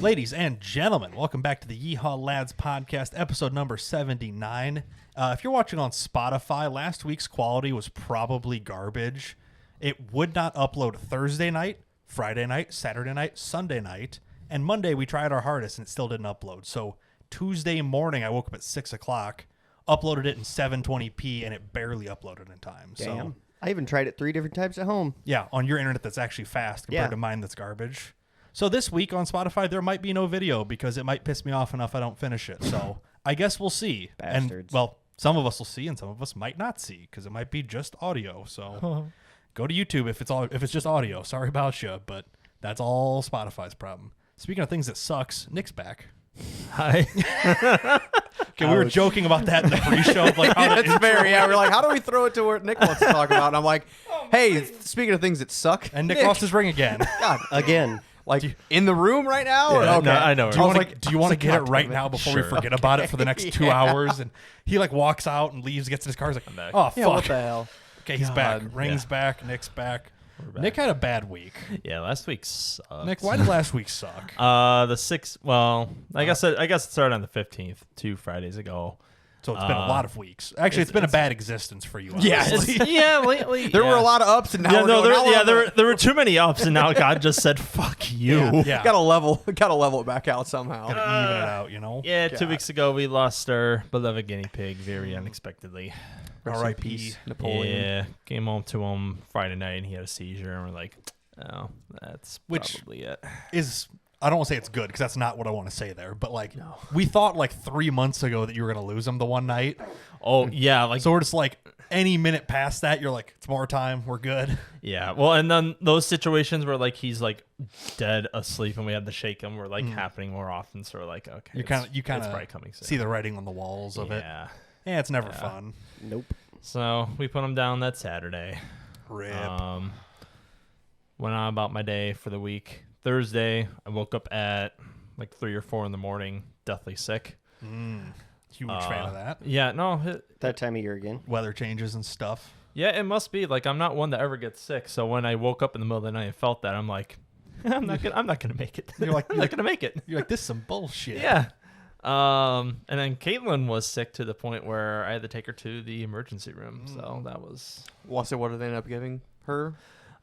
Ladies and gentlemen, welcome back to the Yeehaw Lads podcast, episode number 79. If you're watching on Spotify, last week's quality was probably garbage. It would not upload Thursday night, Friday night, Saturday night, Sunday night, and Monday we tried our hardest and it still didn't upload. So Tuesday morning, I woke up at 6 o'clock, uploaded it in 720p, and it barely uploaded in time. Damn. So, I even tried it 3 different times at home. yeah, on your internet that's actually fast compared to mine that's garbage. So this week on Spotify, there might be no video because it might piss me off enough I don't finish it. So I guess we'll see. Bastards. And, well, some of us will see and some of us might not see because it might be just audio. So go to YouTube if it's just audio. Sorry about you, but that's all Spotify's problem. Speaking of things that sucks, Nick's back. Hi. Okay, we were joking about that in the pre-show. Like, how It's very, we're like, how do we throw it to what Nick wants to talk about? And I'm like, hey, speaking of things that suck. And Nick lost his ring again. God, Again. like in the room right now? Yeah, Okay. no, I know. Do you I want to was like, get it God right damn it. now before Sure. we forget about it for the next 2 hours? And he like walks out and leaves, gets in his car. He's like, back. oh, Yeah, fuck. what the hell? Okay, he's God, back. Ring's yeah. back. Nick's back. back. Nick had a bad week. Yeah, last week sucked. Nick, why did last week suck? The 6th. Well, I guess it started on the 15th, 2 Fridays ago. So it's been a lot of weeks. Actually, it's been a bad existence for you. Yeah, honestly. Yeah, lately There were a lot of ups and now we're going, there were too many ups, and now God just said, "Fuck you." Yeah. gotta level it back out somehow. Gotta even it out, you know? Yeah, 2 God. weeks ago we lost our beloved guinea pig very unexpectedly. Rest in R.I.P. peace, Napoleon. Yeah, came home to him Friday night and he had a seizure, and we're like, "Oh, that's Which- probably it." I don't want to say it's good because that's not what I want to say there. But like, we thought like 3 months ago that you were going to lose him the one night. Oh yeah, like So we're just like, any minute past that, you're like, it's more time. We're good. yeah. Well, and then those situations where like he's like dead asleep and we had to shake him were like happening more often. So we're like, okay, You kind it's of probably coming soon. see the writing on the walls of it. Yeah. Yeah, it's never fun. Nope. So we put him down that Saturday. Rip. Went on about my day for the week. Thursday, I woke up at like 3 or 4 in the morning, deathly sick. Huge fan of that. Yeah, no, That time of year again. Weather changes and stuff. yeah, it must be. Like, I'm not one that ever gets sick. So when I woke up in the middle of the night and felt that, I'm like, I'm not gonna make it. You're like- I'm not gonna make it. You're like, this is some bullshit. Yeah. And then Caitlin was sick to the point where I had to take her to the emergency room. So that was What did they end up giving her?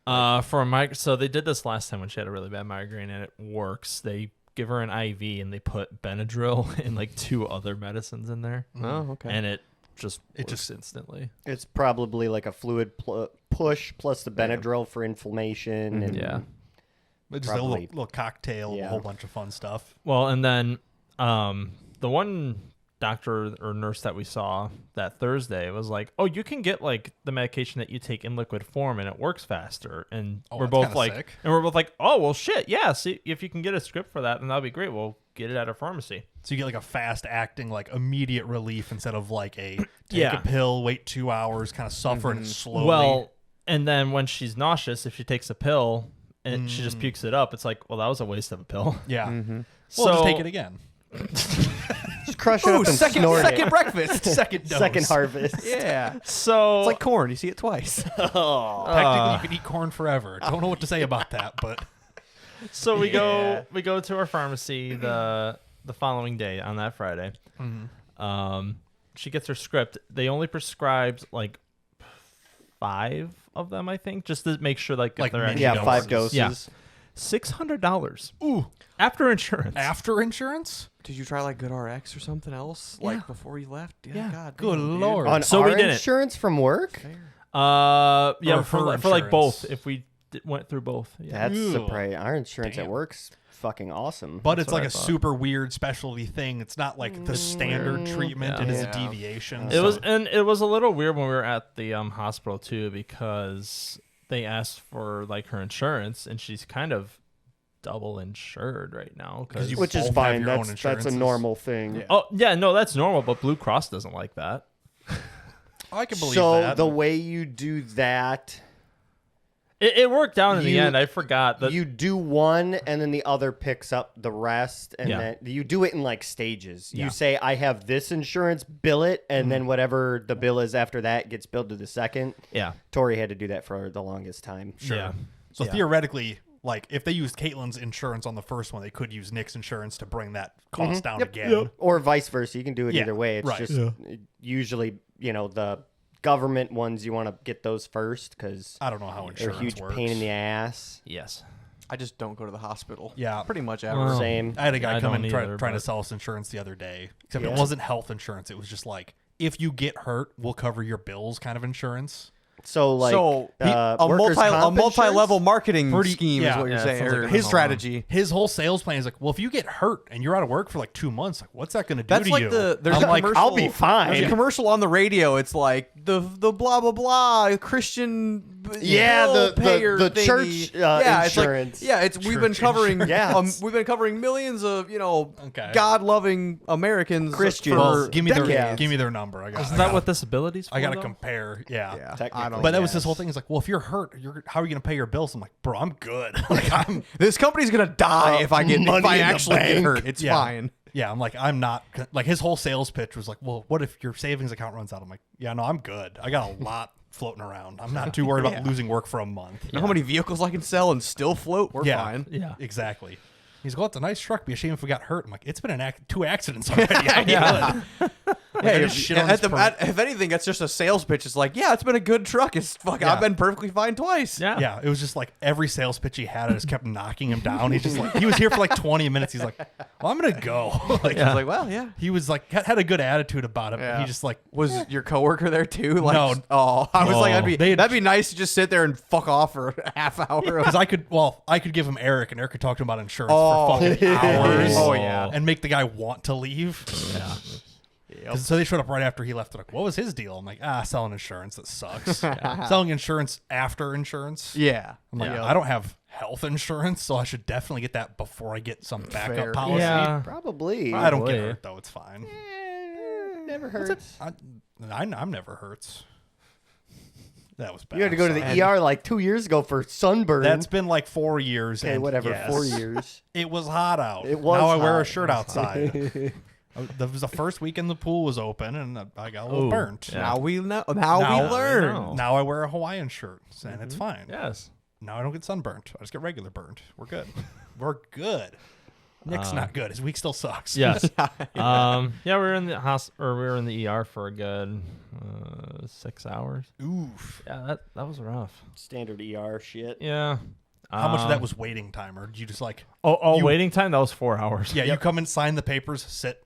for a migraine. So they did this last time when she had a really bad migraine, and it works. They give her an IV and they put Benadryl and like 2 other medicines in there, Oh, okay. and it just It works just- instantly. It's probably like a fluid push plus the Benadryl for inflammation. And Yeah. It's just a Probably. little cocktail, a Yeah. whole bunch of fun stuff. Well, and then the one doctor or nurse that we saw that Thursday was like, "Oh, you can get like the medication that you take in liquid form, and it works faster." And Oh, we're that's both kinda like, sick. "Oh, well, shit, yeah. See, if you can get a script for that, then that'll be great. We'll get it at a pharmacy." So you get like a fast acting, like immediate relief instead of like a take Yeah. a pill, wait 2 hours, kind of suffer and slowly. Well, and then when she's nauseous, if she takes a pill and she just pukes it up, it's like, well, that was a waste of a pill. yeah. Mm-hmm. Well, just So- take it again. just crush it up and snort second it. breakfast. Second dose. Second harvest. Yeah. So It's like corn. You see it twice. Technically, you could eat corn forever. Don't know what to say about that, but So we go to our pharmacy the following day on that Friday. She gets her script. They only prescribed like 5 of them, I think, just to make sure like if Like they're mini actually Yeah, doses. 5 doses. Yeah. $600. ooh, After insurance. after insurance? Did you try like GoodRx or something else like before you left? Yeah. God Good damn, dude. lord. On So our we didn't. insurance from work? Yeah, Or for her like insurance. both. If we went through both. Yeah. That's Ew. surprising. Our insurance Damn. at work's fucking awesome. But That's it's what like I a thought. super weird specialty thing. It's not like the standard treatment. Yeah. It is a Yeah. deviation. It was, and it was a little weird when we were at the hospital too, because they asked for like her insurance, and she's kind of double insured right now. 'Cause you Which is both have fine. your own That's a insurances. normal thing. Yeah. Oh yeah, no, that's normal, but Blue Cross doesn't like that. I can believe So that. the way you do that, It worked out in the You- end. I forgot that. you do one and then the other picks up the rest, and Yeah. then you do it in like stages. Yeah. You say, I have this insurance, bill it, and then whatever the bill is after that gets billed to the second. yeah, Tori had to do that for the longest time. Sure. yeah. So Yeah. theoretically, Like if they used Caitlin's insurance on the first one, they could use Nick's insurance to bring that cost down again. Or vice versa. You can do it Yeah, either way. It's right. just usually, the government ones, you want to get those first because I don't know how they're a insurance huge works. pain in the ass. Yes. I just don't go to the hospital. Yeah. Pretty much ever. Well, Same. I had a guy I come in don't trying either, to but- sell us insurance the other day, except Yeah. it wasn't health insurance. It was just like, if you get hurt, we'll cover your bills kind of insurance. So like a workers' comp multi-level insurance? marketing Pretty- scheme yeah. is what you're Yeah, it saying. sounds Or like his a strategy. His whole sales plan is like, well, if you get hurt and you're out of work for like 2 months, like what's that going to do That's to like you? there's I'm a like, commercial. I'll be fine. There's a commercial on the radio. It's like the blah blah blah Christian. Yeah, bill the payer the thingy. church yeah, insurance. It's like, yeah, we've been Church covering insurance. we've been covering millions of Okay. God loving Americans. Christians. for well, give me decades. give me their number. I got. Isn't that what disabilities? I got to though? compare. Yeah. Yeah, Technically. I don't. But that was his Yes. whole thing. He's like, well, if you're hurt, how are you going to pay your bills? I'm like, bro, I'm good. Like I'm. This company's gonna die if I money in the actually get bank. hurt. It's Yeah. fine. Yeah, I'm like, I'm not like his whole sales pitch was like, well, what if your savings account runs out? I'm like, yeah, no, I'm good. I got a lot floating around. I'm not too worried about Yeah. losing work for a month. You know how many vehicles I can sell and still float? We're Yeah. fine. Yeah. Exactly. He's like, well, it's a nice truck. Be a shame if we got hurt. I'm like, it's been 2 accidents already. I'm good. Like, I Hey, just shit on this if anything, that's just a sales pitch. It's like, yeah, it's been a good truck. It's fucking. Yeah. I've been perfectly fine twice. Yeah. Yeah, it was just like every sales pitch he had, I just kept knocking him down. He's just like, he was here for like 20 minutes. He's like, well, I'm gonna go. Like, I was like, well, yeah. he was like had a good attitude about it. But Yeah. he just like, Was your coworker there too? Like, No. Oh, I was like, No. that'd be nice to just sit there and fuck off for a half hour. because I could give him Eric, and Eric could talk to him about insurance Oh. for fucking hours. Oh, yeah. and make the guy want to leave. Yeah. 'Cause- So they showed up right after he left. They're like, what was his deal? I'm like, selling insurance. That sucks. Selling insurance after insurance. Yeah. I'm like, Yeah. I don't have health insurance, so I should definitely get that before I get some backup Fair. policy. Yeah. Probably. I don't get Probably. hurt though. It's fine. Never hurts. I'm never hurts. That was bad. You had to go to the Sorry. ER like 2 years ago for sunburn. That's been like 4 years. okay, and whatever. yes, 4 years. It was hot out. It was Now I wear a hot. shirt outside. That was the first weekend the pool was open, and I got a little Ooh, burnt. yeah. Now we know. Now Now we learn. know. Now I wear a Hawaiian shirt, and it's fine. Yes. Now I don't get sunburnt. I just get regular burnt. We're good. We're good. Nick's not good. His week still sucks. Yes. Yeah, we were in the we were in the ER for a good 6 hours. Oof. Yeah, that was rough. Standard ER shit. Yeah. How much of that was waiting time, or did you just like? Oh, waiting time? That was 4 hours. Yeah, you come and sign the papers, sit,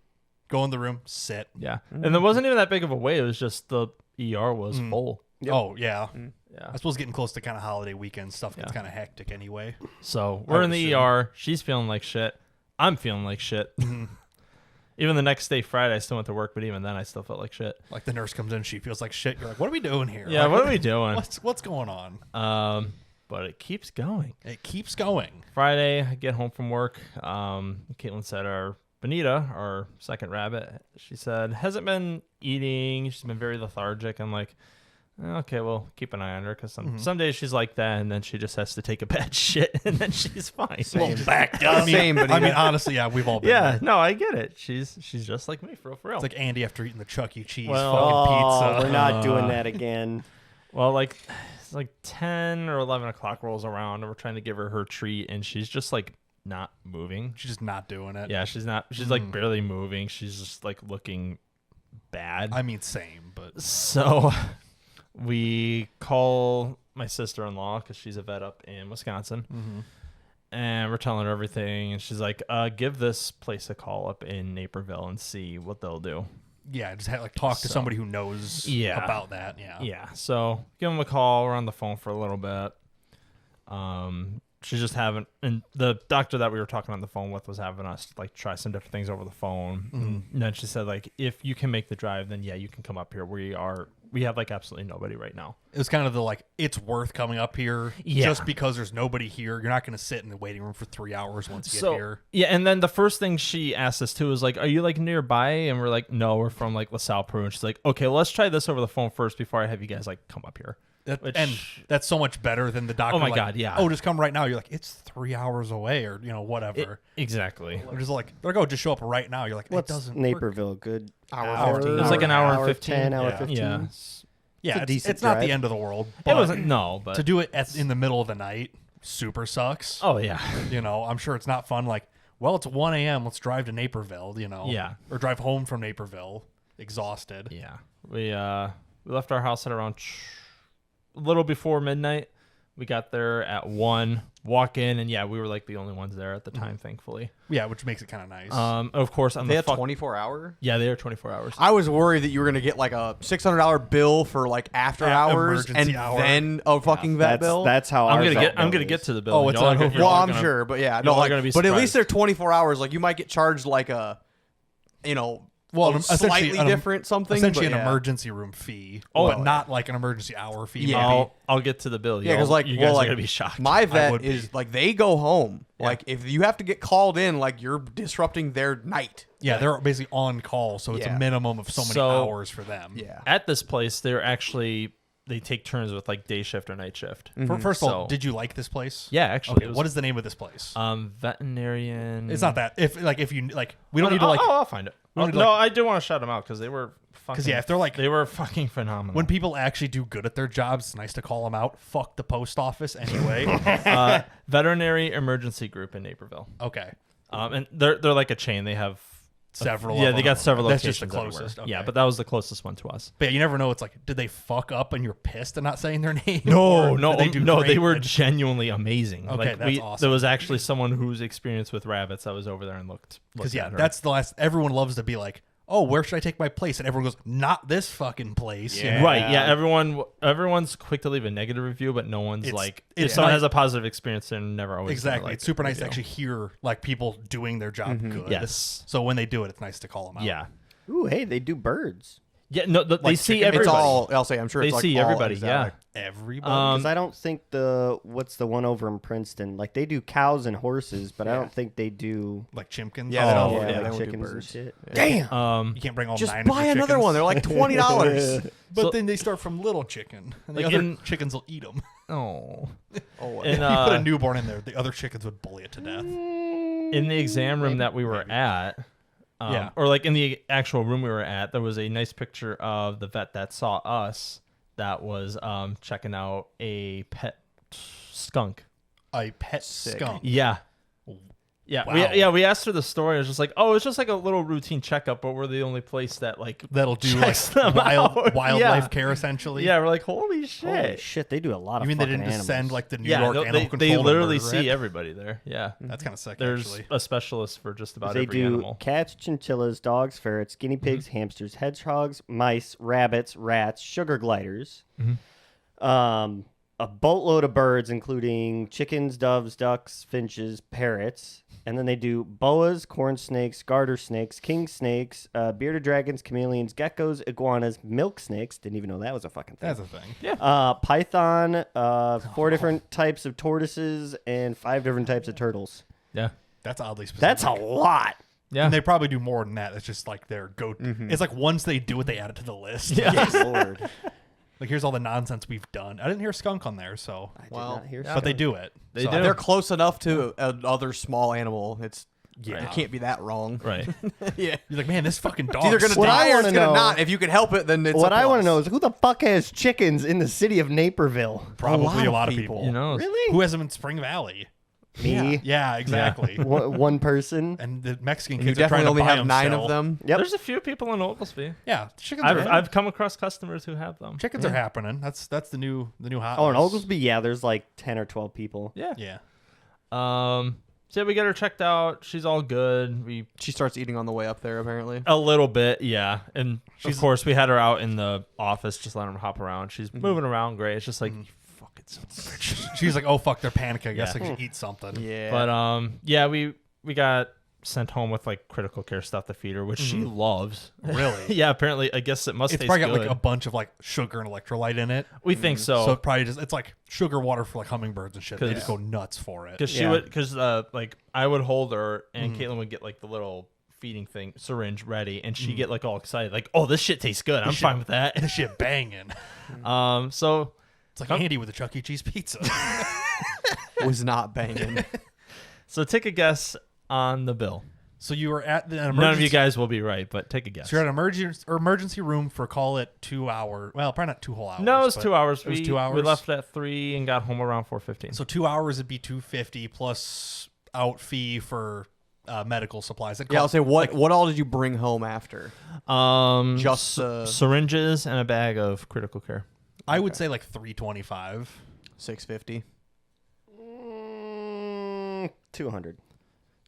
go in the room, sit. Yeah. And there wasn't even that big of a wait. It was just the ER was full. Oh yeah. Yeah. I suppose getting close to kind of holiday weekend stuff gets Yeah. kind of hectic anyway. So we're in the assume. ER. She's feeling like shit. I'm feeling like shit. Even the next day, Friday, I still went to work, but even then, I still felt like shit. Like the nurse comes in, she feels like shit. You're like, what are we doing here? Yeah, Like, what are we doing? What's going on? But it keeps going. It keeps going. Friday, I get home from work. Caitlin said our Bonita, our second rabbit, she said, hasn't been eating. She's been very lethargic. I'm like, okay, well, keep an eye on her because some days she's like that, and then she just has to take a bad shit, and then she's fine. Backed up. Same, but I mean, honestly, yeah, we've all been Yeah, there. no, I get it. She's just like me, for real. It's like Andy after eating the Chuck E. Cheese Well- fucking Oh, pizza. we're not doing that again. Well, like it's like 10 or 11 o'clock rolls around, and we're trying to give her treat, and she's just like not moving. She's just not doing it. Yeah, she's not. She's like barely moving. She's just like looking bad. I mean, same, but So we call my sister-in-law because she's a vet up in Wisconsin, and we're telling her everything, and she's like, give this place a call up in Naperville and see what they'll do. yeah, just like talk to So- somebody who knows Yeah. about that. Yeah. Yeah, so give them a call. We're on the phone for a little bit. She's just having, and the doctor that we were talking on the phone with was having us like try some different things over the phone. And then she said, like, if you can make the drive, then yeah, you can come up here. We have like absolutely nobody right now. It was kind of the like, it's worth coming up here Yeah. just because there's nobody here. You're not going to sit in the waiting room for 3 hours once you get here. Yeah, and then the first thing she asked us too was like, "Are you like nearby?" And we're like, "No, we're from like LaSalle, Peru." And she's like, "Okay, well, let's try this over the phone first before I have you guys like come up here." Which- And that's so much better than the doctor. Oh my like, God, yeah. Oh, just come right now. You're like, it's 3 hours away, or whatever. Exactly. I'm just like, they're like, oh, just show up right now. You're like, What's it doesn't work. Naperville? Good Hour, It was like an hour and 15. 10, hour Yeah. 15. Yeah, Yeah, a decent it's not the drive. end of the world. it But wasn't. No, but to do it in the middle of the night super sucks. Oh yeah. You know, I'm sure it's not fun. Like, well, it's 1 a.m. Let's drive to Naperville. You know, Yeah. or drive home from Naperville, exhausted. Yeah. We left our house at around a little before midnight. We got there at 1, walk in, and yeah, we were like the only ones there at the time, thankfully. Yeah, which makes it kind of nice. Of course, on They the had 24-hour. Yeah, they are 24 hours. I was worried that you were gonna get like a $600 bill for like after hours emergency and hour. then a fucking vet bill. That's how I'm ours gonna get. all I'm gonna goes. get to the bill. Oh, it's Y'all on are- over. y'all Well, are I'm gonna- sure, but yeah, y'all no, are like, gonna be but at least surprised. they're 24 hours. Like you might get charged like a, you know, Well, a essentially slightly an- different something. Essentially, but an yeah. emergency room fee, Oh, but yeah. not like an emergency hour fee. Yeah. maybe. I'll get to the bill. Yeah, because like, you well, guys like are gonna be shocked. my vet would is be. like they go home. Yeah. Like if you have to get called in, like you're disrupting their night. Yeah, they're basically on call, so it's Yeah. a minimum of so many So- hours for them. Yeah. At this place, they take turns with like day shift or night shift. First of all, So- did you like this place? Yeah, actually. Okay, it was, what is the name of this place? veterinarian? It's not that. If you like, we don't need to like. I'll find it. we don't need to, No, like- I do want to shout them out because they were fucking. yeah, if they're like- they were fucking phenomenal. When people actually do good at their jobs, it's nice to call them out. Fuck the post office anyway. Veterinary Emergency Group in Naperville. Okay. And they're like a chain. They have Several. Yeah, of they them. got several That's locations. just the closest. everywhere. Yeah, okay. but that was the closest one to us. But yeah, you never know. It's like, did they fuck up and you're pissed and not saying their name? No, Or no, did they do no. great They were and- genuinely amazing. Okay, like, that's awesome. There was actually someone who's experienced with rabbits that was over there and looked. Because yeah, at her. that's the last. Everyone loves to be like, oh, where should I take my place? And everyone goes, not this fucking place. you know? right. Yeah, everyone's quick to leave a negative review, but no one's It's- like. it's If someone nice- has a positive experience, they're never always gonna, Exactly. like, It's super nice to review. actually hear like people doing their job good. Yes. So when they do it, it's nice to call them out. Yeah. Ooh, hey, they do birds. Yeah. No, they Like see chicken- everybody. It's all. I'll say. I'm sure They it's like see all everybody. exotic. Everybody. Um, Because I don't think what's the one over in Princeton? Like they do cows and horses, but I don't think they do like chimkins. Yeah, they don't- yeah, yeah, they like don't do chickens and birds. shit. Damn. You can't bring all Just 9 of buy your another chickens. one. They're like $20. But So- then they start from little chicken, and the Like other in- chickens will eat them. Oh. Oh, And, you put a newborn in there, the other chickens would bully it to death. in the exam room that we were at, Yeah. or like in the actual room we were at, there was a nice picture of the vet that saw us that was checking out a pet skunk. A pet Sick. skunk. Yeah. Wow. We asked her the story. It was just like, oh, it's just like a little routine checkup, but we're the only place that like That'll do checks like them out. wildlife Yeah. care essentially. Yeah, we're like, holy shit. Holy shit, they do a lot You of mean they fucking didn't just animals. send like the New Yeah, York no, Animal they Control literally number, see right? everybody there. Yeah. That's kind of sick. There's actually. a specialist for just about They every do animal. cats, chinchillas, dogs, ferrets, guinea pigs, hamsters, hedgehogs, mice, rabbits, rats, sugar gliders. A boatload of birds, including chickens, doves, ducks, finches, parrots. And then they do boas, corn snakes, garter snakes, king snakes, bearded dragons, chameleons, geckos, iguanas, milk snakes. Didn't even know that was a fucking thing. That's a thing. Python, 4 different types of tortoises, and 5 different types of turtles. Yeah. That's oddly specific. That's a lot. Yeah. And they probably do more than that. It's just like their go. It's like once they do it, they add it to the list. Yeah. Lord. Like here's all the nonsense we've done. I didn't hear skunk on there, so I did Well, not hear but they do it. They So do. They're close enough to another small animal. It's Yeah. it can't be that wrong. Right. Yeah. You're like, man, this fucking dog. It's either gonna What I die or it's wanna gonna know- not. If you can help it, then it's What a I want to plus. know is who the fuck has chickens in the city of Naperville? probably a lot of people. You know. Really? Who has them in Spring Valley? Me? Yeah, exactly. One person? And the Mexican You kids are trying definitely to only buy have 9 still. of them. Yep. There's a few people in Oglesby. Yeah, chickens I've come across customers who have them. chickens are happening. That's the new hot. Oh, in ones. Oglesby, yeah, there's like 10 or 12 people. Yeah. Yeah. So yeah, we get her checked out. She's all good. We She starts eating on the way up there, apparently. a little bit, yeah. And of course, we had her out in the office, just letting her hop around. She's moving around great. It's just like, you fucking son of a bitch. She's like, oh fuck, they're panicking. I guess Yeah. I should eat something. Yeah. But yeah, we got sent home with like critical care stuff to feed her, which she loves. Really? Yeah, apparently, I guess it must It's taste probably got good. like a bunch of like sugar and electrolyte in it. We think So so. it probably just it's like sugar water for like hummingbirds and shit. They just go nuts for it. Because she Yeah. would, like I would hold her, and Caitlin would get like the little feeding thing syringe ready, and she'd get like all excited, like, "Oh, this shit tastes good. I'm fine with that." This shit banging. So It's like Andy with a Chuck E. Cheese pizza. was not banging. take a guess on the bill. So you were at the None of you guys will be right, but take a guess. So you're at an emergency room for, call it 2 hours. Well, probably not 2 whole hours. No, it was but 2 hours. It was we, 2 hours. We left at 3 and got home around 4:15. So 2 hours would be $250 plus out fee for medical supplies. Yeah, I'll say what all did you bring home after? Just syringes and a bag of critical care. I would say like $325. $650. 200.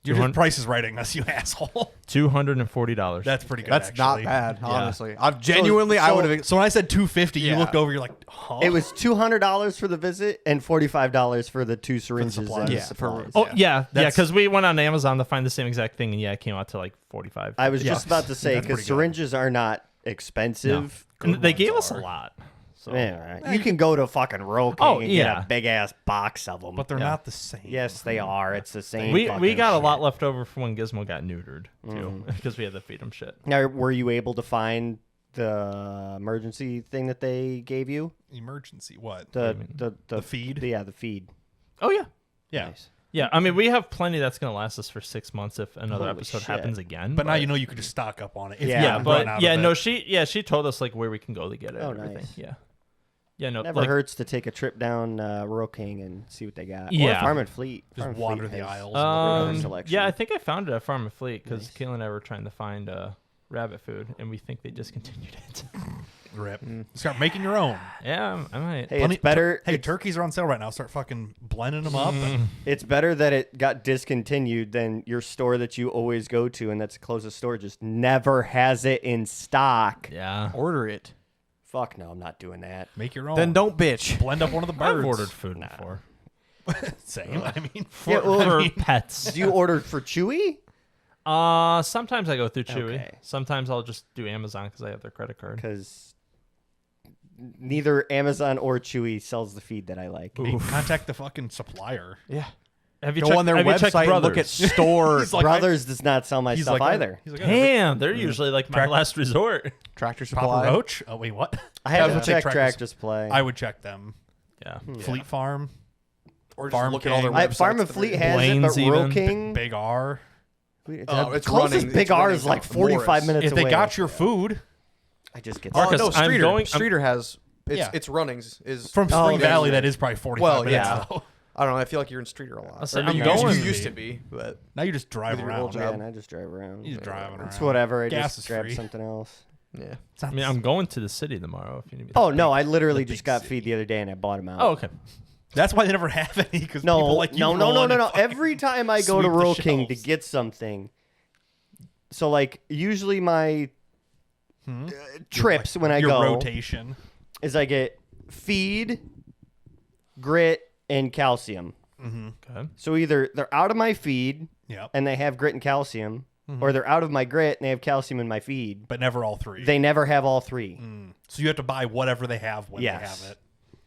You're just price is writing us, you asshole. $240. That's pretty good. That's not actually. bad, honestly. I've genuinely, I would have. So when I said $250, you Yeah. looked over. You're like, huh? It was $200 for the visit and $45 for the 2 syringes supplies. and Yeah, supplies. Oh yeah, That's- because we went on Amazon to find the same exact thing, and it came out to like 45. I was Yeah. just about to say That's because pretty good. syringes are not expensive. And Good they ones gave us a are. lot. So Yeah, right. You can go to fucking Rural King Oh, and yeah. get a big ass box of them. But they're Yeah. not the same. Yes, they are. It's the same. we fucking got a shit. lot left over from when Gizmo got neutered too, because we had to feed him shit. Now, were you able to find the emergency thing that they gave you? Emergency. What? The do you mean? the feed? Yeah, the feed. Oh yeah, Yeah. Nice. yeah. I mean, we have plenty that's gonna last us for 6 months if another Holy episode shit. happens again. But now you know you could just stock up on it. If Yeah. you Yeah, run but out yeah, of no, it. she told us like where we can go to get it. Oh, and everything. nice. Yeah, no, Never like, hurts to take a trip down Rural King and see what they got. Or Yeah. Farm and Fleet. Just Farm and wander Fleet the has aisles. a Um, selection. yeah, I think I found it at Farm and Fleet because Nice. Kayla and I were trying to find rabbit food, and we think they discontinued it. Rip. Start making your own. Yeah, I might. Hey, it's better. Hey, it's, turkeys are on sale right now. Start fucking blending them up. it's better that it got discontinued than your store that you always go to, and that's the closest store just never has it in stock. Yeah, Order it. Fuck no, I'm not doing that. Make your own. Then don't bitch. blend up one of the birds. I've ordered food before Same. I mean, Yeah, well, for pets. do you order for Chewy? Sometimes I go through Chewy. Okay. Sometimes I'll just do Amazon because I have their credit card. Because neither Amazon or Chewy sells the feed that I like. hey, contact the fucking supplier. Yeah. Have you Go checked, on their have you checked website and look at Brothers? store He's like, Brothers does not sell my he's stuff like, either. He's like, Damn, they're usually like my last resort. Tractor Papa Supply. Roach. Oh wait, what? I haven't Yeah. checked Tractor Tractor Supply. I would check them. Yeah. Fleet Farm, Or Farm look at all their King. I, websites. Farm and that Fleet are- has it, but Blaine's Rural even. King. Big R. Oh, it's closest running- Big it's R running is like south. 45 Morris. minutes If away. they got your food I just get Oh, Marcus, no, I'm Streeter. going- I'm- Streeter has. Yeah. It's Runnings is from Oh, Spring yeah, Valley, yeah. that is probably 45 Well, minutes. yeah. though. I don't know. I feel like you're in Streeter a lot. say, Or I'm you going- used to be, but Now you just drive With your around. old job. Yeah, I just drive around. You just driving around. It's whatever. Gas just is grab free. something else. yeah. It's not I mean, I'm going to the city tomorrow if you need me. Oh no, I literally the just big got city. feed the other day and I bought them out. Oh, okay. That's why they never have any. Because No, people like you no. roll in and fucking Every time I go to sweep the Rural King to shelves. get something, so like usually my trips when I your go rotation. is I get feed, grit, and calcium. Okay. So either they're out of my feed Yeah, and they have grit and calcium, or they're out of my grit and they have calcium in my feed. but never all three. They never have all three. So you have to buy whatever they have when Yes. they have it.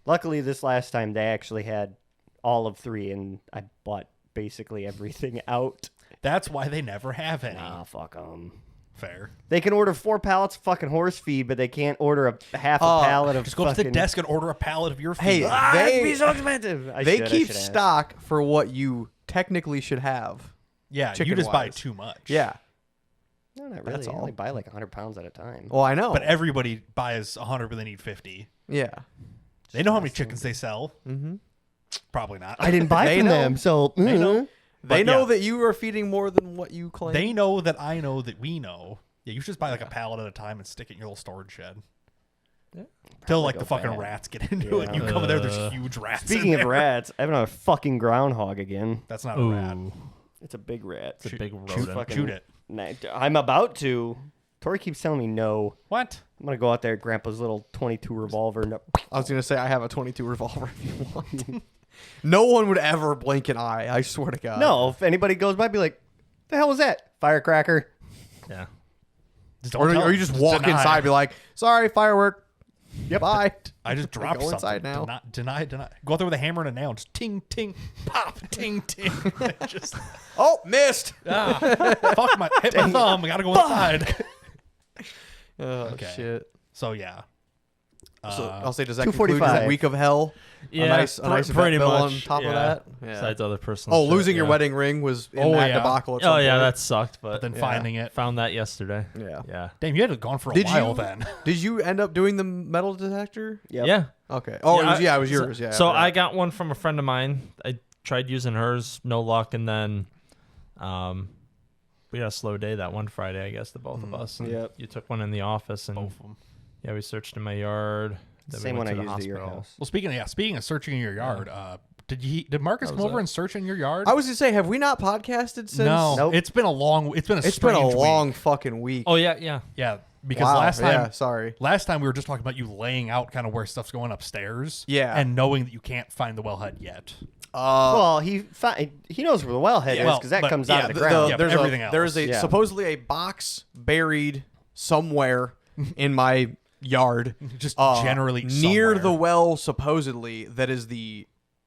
Luckily, this last time they actually had all of three, and I bought basically everything out. That's why they never have any. Ah, fuck them. Fair. They can order 4 pallets of fucking horse feed, but they can't order a half a pallet of Just go up to the fucking... desk and order a pallet of your food. Hey, Ah, it'd They- be so expensive. I They should keep have. stock for what you technically should have. yeah, you just buy chicken-wise. too much. Yeah. No, not really. That's I all. only buy like 100 pounds at a time. Well, I know. But everybody buys 100, but they need 50. yeah. They know how many chickens they sell. Mm-hmm. Probably not. I didn't buy They from know. them, so They know. They But know yeah. that you are feeding more than what you claim. They know that I know that we know. Yeah, you should just buy like a pallet at a time and stick it in your little storage shed. Till like go the fucking bad. rats get into it. Yeah. You come in there, there's huge rats. Speaking in of there. rats, I have another fucking groundhog again. That's not a rat. Ooh, It's a big rat. it's a big shoot rodent. fucking- Shoot it. I'm about to. Tori keeps telling me no. What? I'm gonna go out there, Grandpa's little 22 revolver. No. I was gonna say I have a 22 revolver if you want. No one would ever blink an eye. I swear to God. No, if anybody goes by, be like, "The hell was that? Firecracker?" Yeah. Just Or, don't tell or you them. just walk deny. inside, be like, "Sorry, firework. Yep. Bye." I just dropped Go something. inside now. Deny. Go out there with a hammer and a nail. Just ting, ting, pop, ting, ting. just Oh, missed. fuck my hit my thumb. I gotta go inside. Oh Okay. shit. So yeah, So I'll say, does that conclude that $245. week of hell? Yeah, a nice pretty vet bill much. on top yeah. of that. Yeah. Besides other personal. Oh, shit, losing your yeah. wedding ring was in Oh, that yeah. debacle. At Oh some yeah, point. that sucked. But But then Yeah. finding it. found that yesterday. Yeah. Yeah. Damn, you had it gone for a Did while you then. Did you end up doing the metal detector? Yep. Yeah. Okay. Oh, Yeah, it was so- yours. Yeah. So forgot. I got one from a friend of mine. I tried using hers, no luck, and then, we had a slow day that one Friday. I guess the both of us. And Yep. You took one in the office, and Both of them. yeah, we searched in my yard. Then Same we one went I to the used at your hospital. house. Well, speaking of searching in your yard, did Marcus That come was over it. and search in your yard? I was gonna say, have we not podcasted since? no. Nope. It's been a It's been a strange long week. fucking week. Oh yeah. Yeah, because Wow, last time Yeah, sorry. Last time we were just talking about you laying out kind of where stuff's going upstairs. Yeah. And knowing that you can't find the wellhead yet. Well, he knows where the wellhead is well, because that but- comes yeah, out of the the- ground. yeah, but there's everything there's else. a Yeah. supposedly a box buried somewhere in my yard, Just generally near somewhere. the well. Supposedly,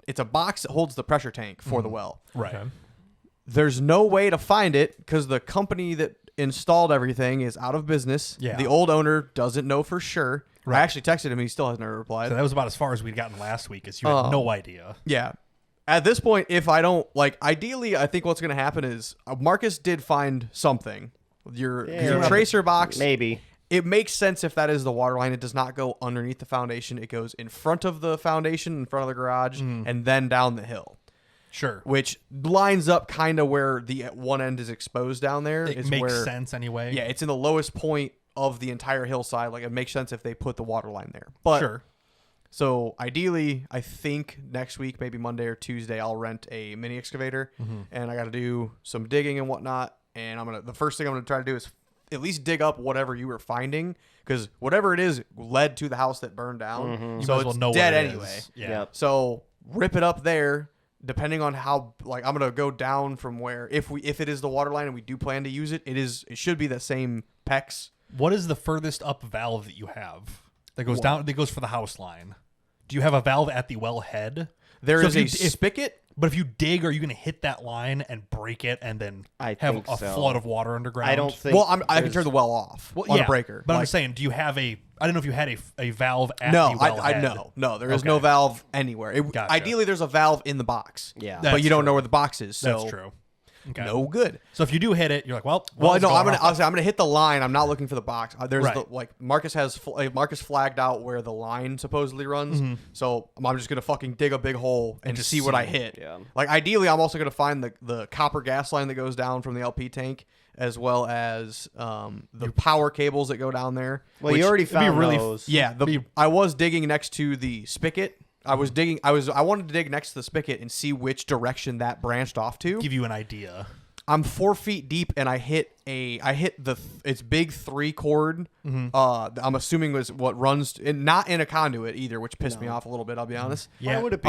it's a box that holds the pressure tank for the well. Right. Okay. There's no way to find it because the company that installed everything is out of business. Yeah. The old owner doesn't know for sure. Right. I actually texted him. He still hasn't replied. So that was about as far as we'd gotten last week, is you had no idea. Yeah. At this point, if I don't ideally, I think what's going to happen is Marcus did find something. Your Yeah. tracer box. Maybe. It makes sense if that is the water line. It does not go underneath the foundation. It goes in front of the foundation, in front of the garage, and then down the hill, Sure. which lines up kind of where the one end is exposed down there. It is makes where, sense anyway. Yeah, it's in the lowest point of the entire hillside. Like, it makes sense if they put the water line there. But Sure. so ideally, I think next week, maybe Monday or Tuesday, I'll rent a mini excavator, and I got to do some digging and whatnot. And the first thing I'm gonna try to do is at least dig up whatever you were finding, because whatever it is led to the house that burned down. You So might as it's well know dead what it anyway. is. Yeah. Yep. So rip it up there. Depending on how, I'm gonna go down from where, if it is the water line and we do plan to use it, it should be the same PEX. What is the furthest up valve that you have that goes down? That goes for the house line. Do you have a valve at the wellhead? There So is if a spigot. But if you dig, are you going to hit that line and break it and then I have think a so. flood of water underground? I don't think. Well, I can there's- turn the well off on a breaker. But I'm Like, just saying, do you have I don't know if you had a valve at no, the wellhead. no, there is Okay. no valve anywhere. Gotcha. Ideally, there's a valve in the box. Yeah. but That's you don't true. know where the box is. So That's true. Okay. no good. So if you do hit it, you're like, well, Well, well's no, going off. I'm gonna hit the line. I'm not looking for the box. There's Right. Marcus has Marcus flagged out where the line supposedly runs. So I'm just gonna fucking dig a big hole and just see what I hit. Yeah. Like, ideally, I'm also gonna find the copper gas line that goes down from the LP tank, as well as the power cables that go down there. Well, you already be found really- those. Yeah, I was digging next to the spigot. I wanted to dig next to the spigot and see which direction that branched off to. Give you an idea. I'm 4 feet deep and I hit it's big 3-cord. Mm-hmm. I'm assuming was what runs not in a conduit either, which pissed me off a little bit. I'll be honest. Yeah. Why would it be?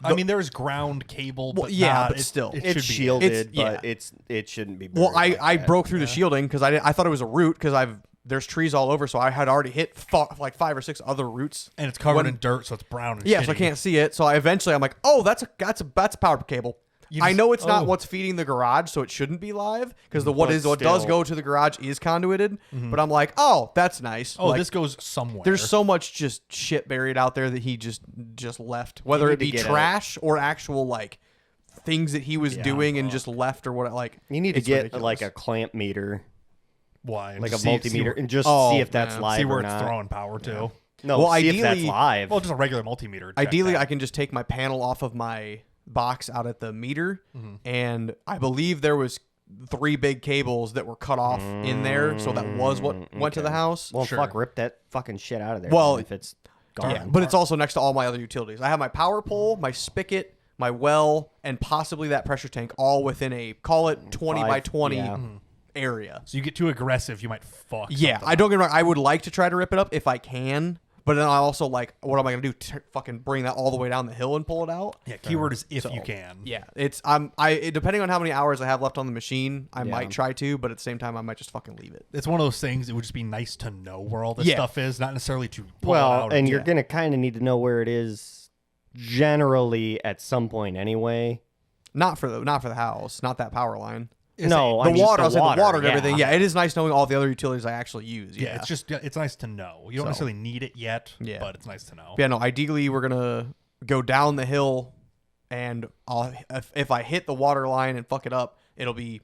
I mean, there's ground cable, but yeah, not- but it- still. it it's should be. shielded, yeah. but it shouldn't be. Well, buried I like that. broke through the shielding because I thought it was a root because there's trees all over, so I had already hit like 5 or 6 other roots. And it's covered When- in dirt, so it's brown and Yeah, so I shitty. can't see it. So I'm like, oh, that's a power cable. You I just- know it's not oh. what's feeding the garage, so it shouldn't be live because what But does still. go to the garage is conduited. But I'm like, oh, that's nice. Oh, Like, this goes somewhere. there's so much just shit buried out there that he just left, whether need it to be get trash or actual like things that he was doing and just left or what. Like, You need to it's get ridiculous. like a clamp meter, Why? like a See- multimeter, and just Oh, see if that's man. live See where or it's not. throwing power to. No, Well, see if that's ideally- live. Well, just a regular multimeter. check Ideally, that. I can just take my panel off of my box out at the meter, and I believe there was 3 big cables that were cut off in there, so that was what went to the house. well, sure. fuck, rip that fucking shit out of there. Well, then if it's gone. Yeah, but it's also next to all my other utilities. I have my power pole, my spigot, my well, and possibly that pressure tank, all within a call it 20 by 20 yeah. area. So you get too aggressive, you might fuck. Yeah, something I don't get me wrong. I would like to try to rip it up if I can, but then I also like, what am I gonna do? Fucking bring that all the way down the hill and pull it out? Yeah, keyword is if So, you can. Yeah, depending on how many hours I have left on the machine, I might try to, but at the same time, I might just fucking leave it. It's one of those things. It would just be nice to know where all this Yeah. stuff is, not necessarily to pull it well, out. and you're gonna kind of need to know where it is, generally at some point anyway. Not for the house, not that power line. No, I The mean, water, I was saying the water and yeah. everything. Yeah, it is nice knowing all the other utilities I actually use. Yeah, it's nice to know. You don't So- necessarily need it yet, Yeah. but it's nice to know. Yeah, no, ideally we're gonna go down the hill, and if I hit the water line and fuck it up, it'll be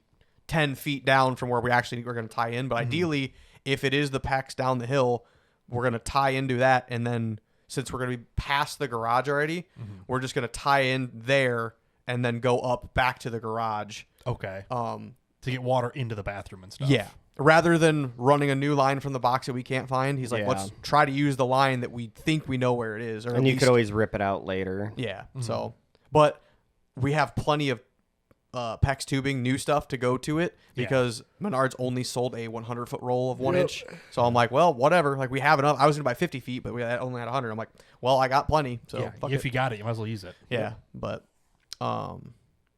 10 feet down from where we're gonna tie in. But ideally, if it is the PEX down the hill, we're gonna tie into that, and then since we're gonna be past the garage already, we're just gonna tie in there and then go up back to the garage. Okay. To get water into the bathroom and stuff. Yeah. Rather than running a new line from the box that we can't find, he's like, Yeah. let's try to use the line that we think we know where it is. Or And at you least, could always rip it out later. yeah. So, but we have plenty of PEX tubing, new stuff to go to it because Menards only sold a 100-foot roll of 1 inch. So I'm like, well, whatever. Like we have enough. I was going to buy 50 feet, but we only had 100. I'm like, well, I got plenty. So Yeah, fuck if it. you got it, you might as well use it. Yeah. But,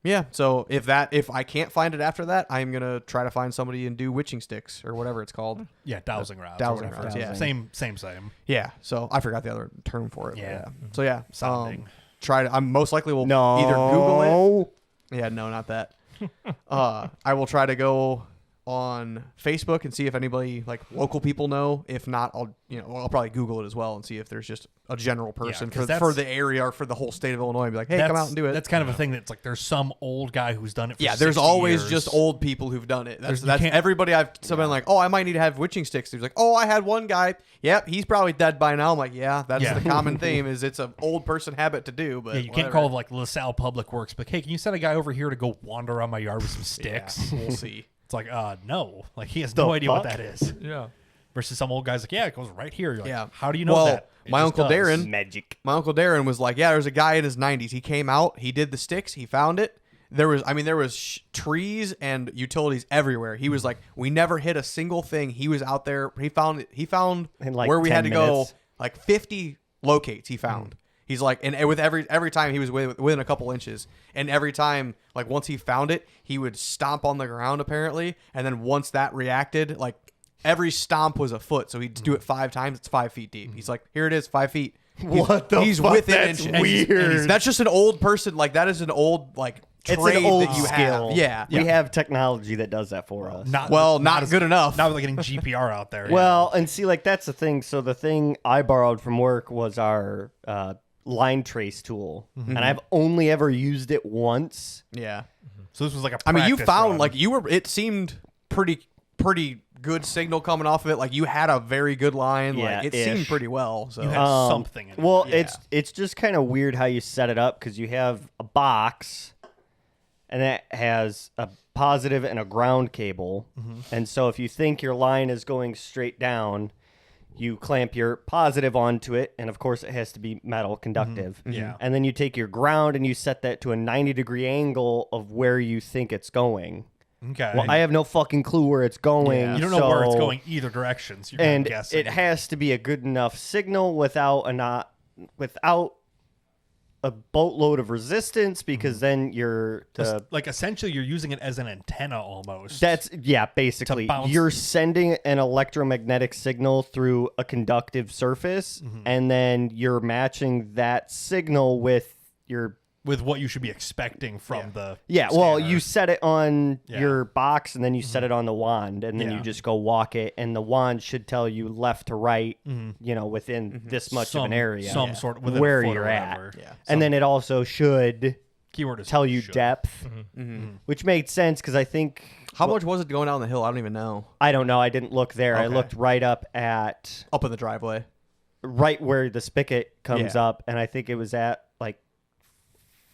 yeah. So if I can't find it after that, I'm going to try to find somebody and do witching sticks or whatever it's called. Yeah, dowsing rods. Dowsing or whatever. rods, yeah. Same. Yeah, so I forgot the other term for it. but Yeah. So yeah, Sounding. try to. I'm most likely will No. either Google it. Yeah, no, not that. I will try to go on Facebook and see if anybody like local people know. If not, I'll probably Google it as well and see if there's just a general person 'cause for that's- the area or for the whole state of Illinois. And be like, hey, come out and do it. That's kind of a thing that's like there's some old guy who's done it for Yeah, there's 60 always years. just old people who've done it. That's You can't- everybody I've been like, oh, I might need to have witching sticks. He's like, oh, I had one guy. Yep, he's probably dead by now. I'm like, yeah, that's Yeah. the common theme. Is it's an old person habit to do. But Yeah, you can't whatever. call like LaSalle Public Works, but hey, can you send a guy over here to go wander around my yard with some Yeah, sticks? we'll see. It's like, no. Like he has The no idea what fuck? that is. Yeah. Versus some old guy's like, yeah, it goes right here. You're like, Yeah. how do you know Well, that? It my just Uncle does. Darren- Magic. My Uncle Darren was like, yeah, there's a guy in his 90s. He came out, he did the sticks, he found it. There was trees and utilities everywhere. He was like, we never hit a single thing. He was out there. He found In, like, where we 10 had to go, minutes. like 50 locates he found. He's like, and with every time he was within a couple inches, and every time, like once he found it, he would stomp on the ground apparently, and then once that reacted, like every stomp was a foot, so he'd do it 5 times. It's 5 feet deep. He's like, here it is, 5 feet. What the He's fuck? within That's inches. weird. That's just an old person. Like that is an old like trade It's an old that you skill. have. Yeah. We have technology that does that for us. Not Not as good enough. Not like getting GPR out there. Well, and see, like that's the thing. So the thing I borrowed from work was our line trace tool, and I've only ever used it once. Yeah. So this was like a. I mean, you practice found run. like you were. It seemed pretty good signal coming off of it. Like you had a very good line. Yeah, like it ish. seemed pretty well. So You had something. In Well, it. it's just kind of weird how you set it up because you have a box, and it has a positive and a ground cable, and so if you think your line is going straight down, you clamp your positive onto it, and of course it has to be metal conductive. Yeah. And then you take your ground and you set that to a 90-degree angle of where you think it's going. Okay. Well, I have no fucking clue where it's going. you don't know where it's so- going either direction, so you're kind and of guessing. it has to be a good enough signal without a boatload of resistance because then you're like essentially you're using it as an antenna almost. basically bounce- you're sending an electromagnetic signal through a conductive surface and then you're matching that signal with your with what you should be expecting from the well, scanner. you set it on Yeah. your box and then you set it on the wand and then Yeah. you just go walk it and the wand should tell you left to right, within this much of an area. some sort of within a where foot or you're at. whatever. Yeah. And then it also should Keyword is tell you should. depth, which made sense because I think how much was it going down the hill? I don't even know. I don't know. I didn't look there. I Okay. looked right up at Up in the driveway. right where the spigot comes Yeah. up, and I think it was at like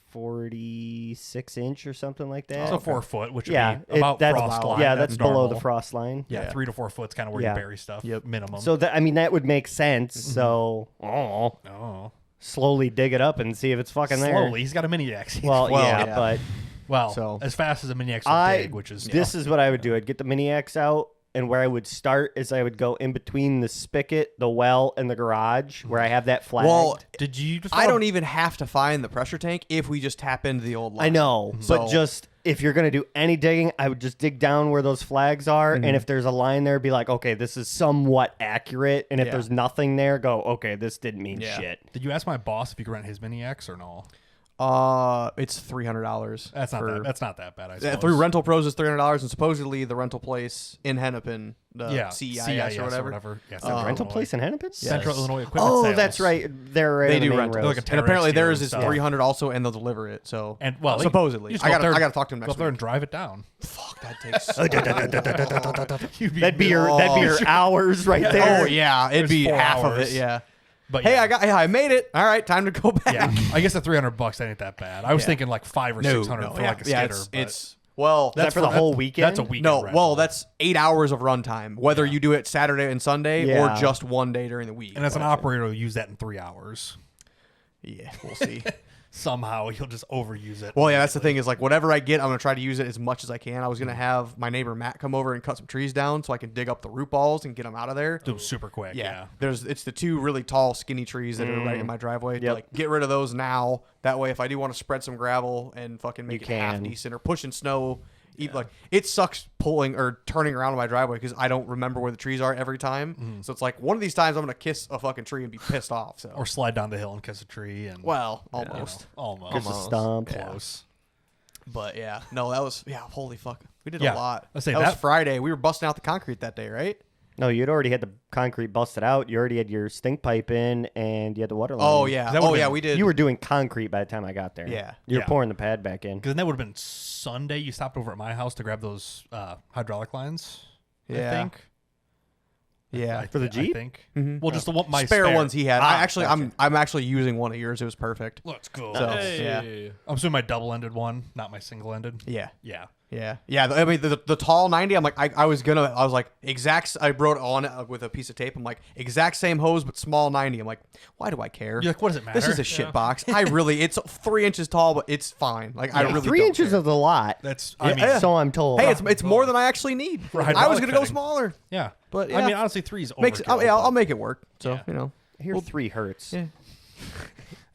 46 inch or something like that. So 4 foot, which would yeah, be about that's frost line. that's below normal. the frost line. Yeah, 3 to 4 foot's kind of where Yeah. you bury stuff. Yep. Minimum. So that that would make sense. So oh, slowly dig it up and see if it's fucking there. slowly. He's got a mini X. Well, yeah, yeah. but well, So- as fast as a mini X would dig, which is this is what I would do. I'd get the mini X out, and where I would start is I would go in between the spigot, the well, and the garage where I have that flagged. Well, Did you just? I don't even have to find the pressure tank if we just tap into the old line. I know, So- but just if you're gonna do any digging, I would just dig down where those flags are, and if there's a line there, be like, okay, this is somewhat accurate, and if Yeah. there's nothing there, go, okay, this didn't mean Yeah. shit. Did you ask my boss if you could rent his mini X or no? It's $300. That's not that bad. I suppose. Through Rental Pros is $300, and supposedly the rental place in Hennepin, the yeah, CEIS or whatever. Yeah, rental place in Hennepin? Central Yes. Illinois Equipment Oh, Sales. that's right. They're right They on the do main rental. road. Like a And terror apparently exterior theirs is stuff. $300 also, and they'll deliver it. So And well, supposedly, you just I go up got there- to talk to him Go next up there and week. drive it down. Fuck, that takes. That'd be your hours right there. Oh yeah, it'd There's be 4 half of hours. it. Yeah. But Hey, yeah. I made it. All right, time to go back. Yeah, I guess at $300 that ain't that bad. I was thinking like $500 or $600 for yeah, like a yeah, skidder. it's well, Is that for the whole weekend? That's a weekend. no, rental. well, that's 8 hours of runtime, whether you do it Saturday and Sunday Yeah. or just one day during the week. and as an operator, you'll use that in 3 hours. Yeah, we'll see. Somehow you'll just overuse it. Well, yeah, that's the thing is like whatever I get, I'm gonna try to use it as much as I can. I was gonna have my neighbor Matt come over and cut some trees down so I can dig up the root balls and get them out of there. Do it super quick. Yeah, Yeah. it's the 2 really tall, skinny trees that are right in my driveway. Yep. Like, get rid of those now. That way, if I do want to spread some gravel and fucking make You it half can. decent or pushing snow, like it sucks pulling or turning around in my driveway because I don't remember where the trees are every time. So it's like one of these times I'm gonna kiss a fucking tree and be pissed off. So Or slide down the hill and kiss a tree. And well, you know, almost. almost. Just a stump. Close. But yeah, no, that was holy fuck, we did Yeah, a lot. I say that was that- Friday. We were busting out the concrete that day, right? No, you'd already had the concrete busted out. You already had your stink pipe in, and you had the water line. Oh yeah, That would've been- we did. You were doing concrete by the time I got there. Yeah. You were Yeah. pouring the pad back in. Because then that would have been Sunday. You stopped over at my house to grab those hydraulic lines. Yeah. I think. yeah. For the Jeep? I think. Mhm. Well, just the one my spare ones he had. gotcha. I'm actually using one of yours. It was perfect. Let's go. So, Hey. I'm assuming my double-ended one, not my single-ended. Yeah. Yeah. Yeah. I mean, the tall 90. I'm like, I was like, exact. I wrote on it with a piece of tape. I'm like, exact same hose, but small 90. I'm like, why do I care? You're like, what does it matter? This is a shit box. It's 3 inches tall, but it's fine. Like, I really 3 don't inches care. of the lot. That's. I mean, Yeah. So I'm told. Hey, it's more than I actually need. I was hydraulic gonna go fitting. smaller. yeah. But, I yeah. mean, honestly, 3's overkill. Makes. I'll make it work. So Yeah. you know. Here, 3 hurts. Yeah.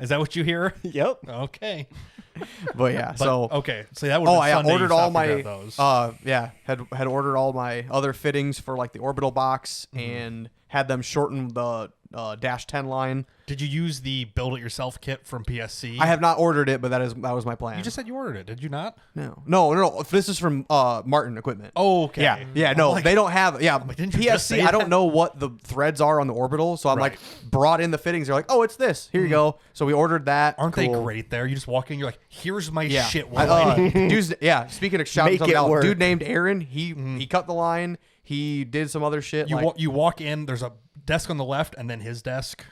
Is that what you hear? Yep. Okay. But yeah. But, so. okay. So that would. Oh, been I Sunday you ordered all stopped to my grab those. had ordered all my other fittings for like the orbital box and had them shorten the dash 10 line. Did you use the build-it-yourself kit from PSC? I have not ordered it, but that was my plan. You just said you ordered it, did you not? no. This is from Martin Equipment. Oh, okay. Yeah. I'm No, like- they don't have. Yeah, didn't you just PSC. say I don't that? know what the threads are on the orbital, so I'm Right. like brought in the fittings. They're like, oh, it's this. Here you go. So we ordered that. Aren't they Cool. great there? You just walk in, you're like, here's my Yeah. shit. Dude's, yeah. Speaking of shouting Make something it out, work. dude named Aaron. He cut the line. He did some other shit. You, like, you walk in, there's a desk on the left, and then his desk.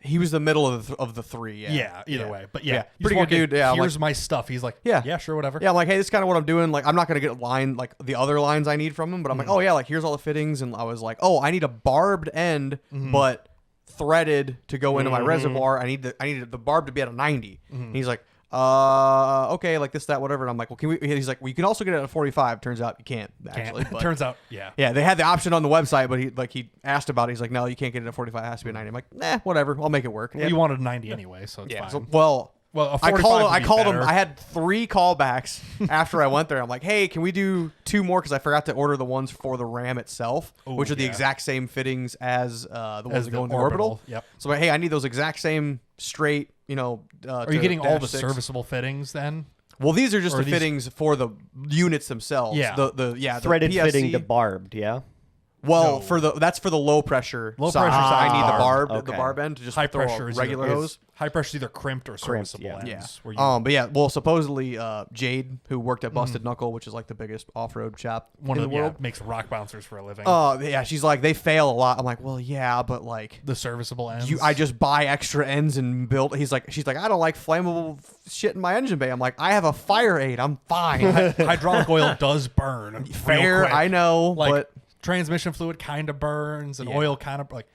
he was the middle of the 3. Yeah. Yeah, either way. But yeah, Yeah. you Pretty just walk good in, dude. Yeah, I'm here's like- my stuff. He's like, Yeah. yeah, sure, whatever. Yeah, I'm like, hey, this is kind of what I'm doing. Like, I'm not gonna get line like the other lines I need from him, but I'm like, oh yeah, like here's all the fittings, and I was like, oh, I need a barbed end, but threaded to go into my reservoir. I needed the barb to be at a 90. And he's like, okay, like this, that, whatever. And I'm like, well, can we? He's like, well, you can also get it at a 45. Turns out you can't actually. But, Turns out, yeah. yeah, they had the option on the website, but he asked about it. He's like, no, you can't get it at 45. It has to be a 90. I'm like, nah, whatever. I'll make it work. Well, you wanted 90 anyway, so it's Yeah. fine. So, well, Well, a I 45 called. would I be called him. better. I had 3 callbacks after I went there. I'm like, hey, can we do 2 more? Because I forgot to order the ones for the RAM itself, Ooh, which are the yeah. exact same fittings as the ones As that the go in the orbital. orbital. Yep. So I'm like, hey, I need those exact same straight. Are you getting all the 6. serviceable fittings then? Well, these are just or the these- fittings for the units themselves. Yeah. The Threaded PSC. fitting to barbed, yeah? Well, No. that's for the low pressure. Low side. pressure So side. I need the Barb. barb, the Okay. barb end to just High throw pressure a is regular either, hose. High pressure is either crimped or serviceable yeah. ends. Yeah. Where you, But yeah, well, supposedly Jade, who worked at Busted Knuckle, which is like the biggest off-road shop one in of the world. makes rock bouncers for a living. Yeah, she's like, they fail a lot. I'm like, well, yeah, but like, The serviceable ends. I just buy extra ends and build. She's like, I don't like flammable shit in my engine bay. I'm like, I have a fire aid. I'm fine. Hydraulic oil does burn. real Fair, quick. I know, Like but transmission fluid kind of burns, and Yeah. oil kind of like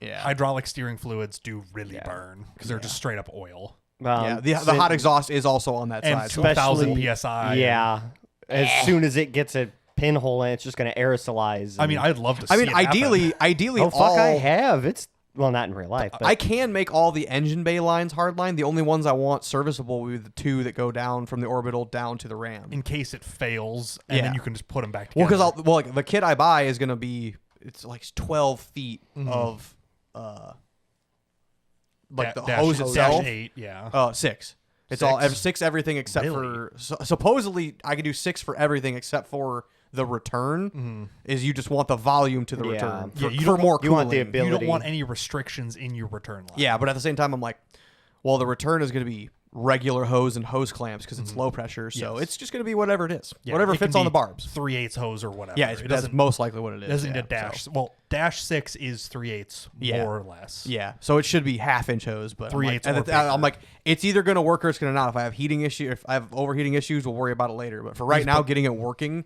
Yeah. hydraulic steering fluids do really burn because they're just straight up oil yeah, the hot exhaust is also on that and side. So 2,000 psi. Yeah. As soon as it gets a pinhole in, it's just going to aerosolize. I mean, I'd love to. I see mean, it happen. ideally, oh, fuck, all, I have. It's, well, not in real life, but I can make all the engine bay lines hardline. The only ones I want serviceable will be the 2 that go down from the orbital down to the RAM. in case it fails, and Yeah. then you can just put them back Well, together. because like the kit I buy is gonna be it's like 12 feet Mm-hmm. of like the Dash- hose dash itself. 8, yeah. 6. It's 6? all 6 everything except Really? for supposedly I can do 6 for everything except for the return. Is you just want the volume to the Yeah. return Yeah, for, you for don't more you want the cooling. ability. You don't want any restrictions in your return line. Yeah, but at the same time, I'm like, well, the return is going to be regular hose and hose clamps because it's low pressure, so Yes. it's just going to be whatever it is, Yeah, whatever it can fits on be the barbs. 3/8 hose or whatever. Yeah, it that's doesn't. most likely what it is. Doesn't yeah, need a dash. so- Well, dash 6 is 3/8 Yeah. more or less. Yeah, so it should be half-inch hose, but I'm 3/8 like, or and bigger. I'm like, it's either going to work or it's going to not. If I have heating issue, if I have overheating issues, we'll worry about it later. But for right now, getting it working,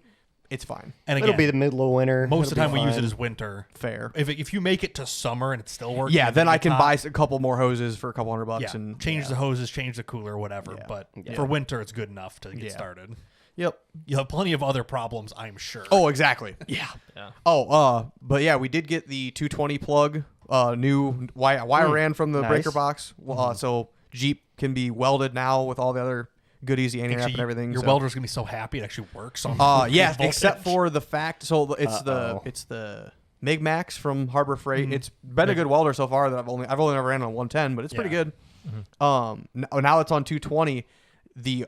it's fine. And again, It'll be the middle of winter. most of the It'll time be we use it fine. as winter. Fair. If you make it to summer and it's still working, Yeah, and then I it's can hot, buy a couple more hoses for a couple $100 yeah, and change the hoses, change the cooler, whatever. Yeah. But Yeah. for winter, it's good enough to get Yeah. started. Yep. You have plenty of other problems, I'm sure. Oh, exactly. Yeah. Yeah. Oh, but yeah, we did get the 220 plug, new wire ran from the Nice. breaker box. So Jeep can be welded now with all the other goodies, the anti wrap Actually, and everything. Your so. welder's gonna be so happy it actually works on. Yeah, voltage. except for the fact. So it's Uh-oh. the Migmax from Harbor Freight. It's been a good welder so far that I've only never ran on 110, but it's pretty Yeah. good. Now it's on 220. The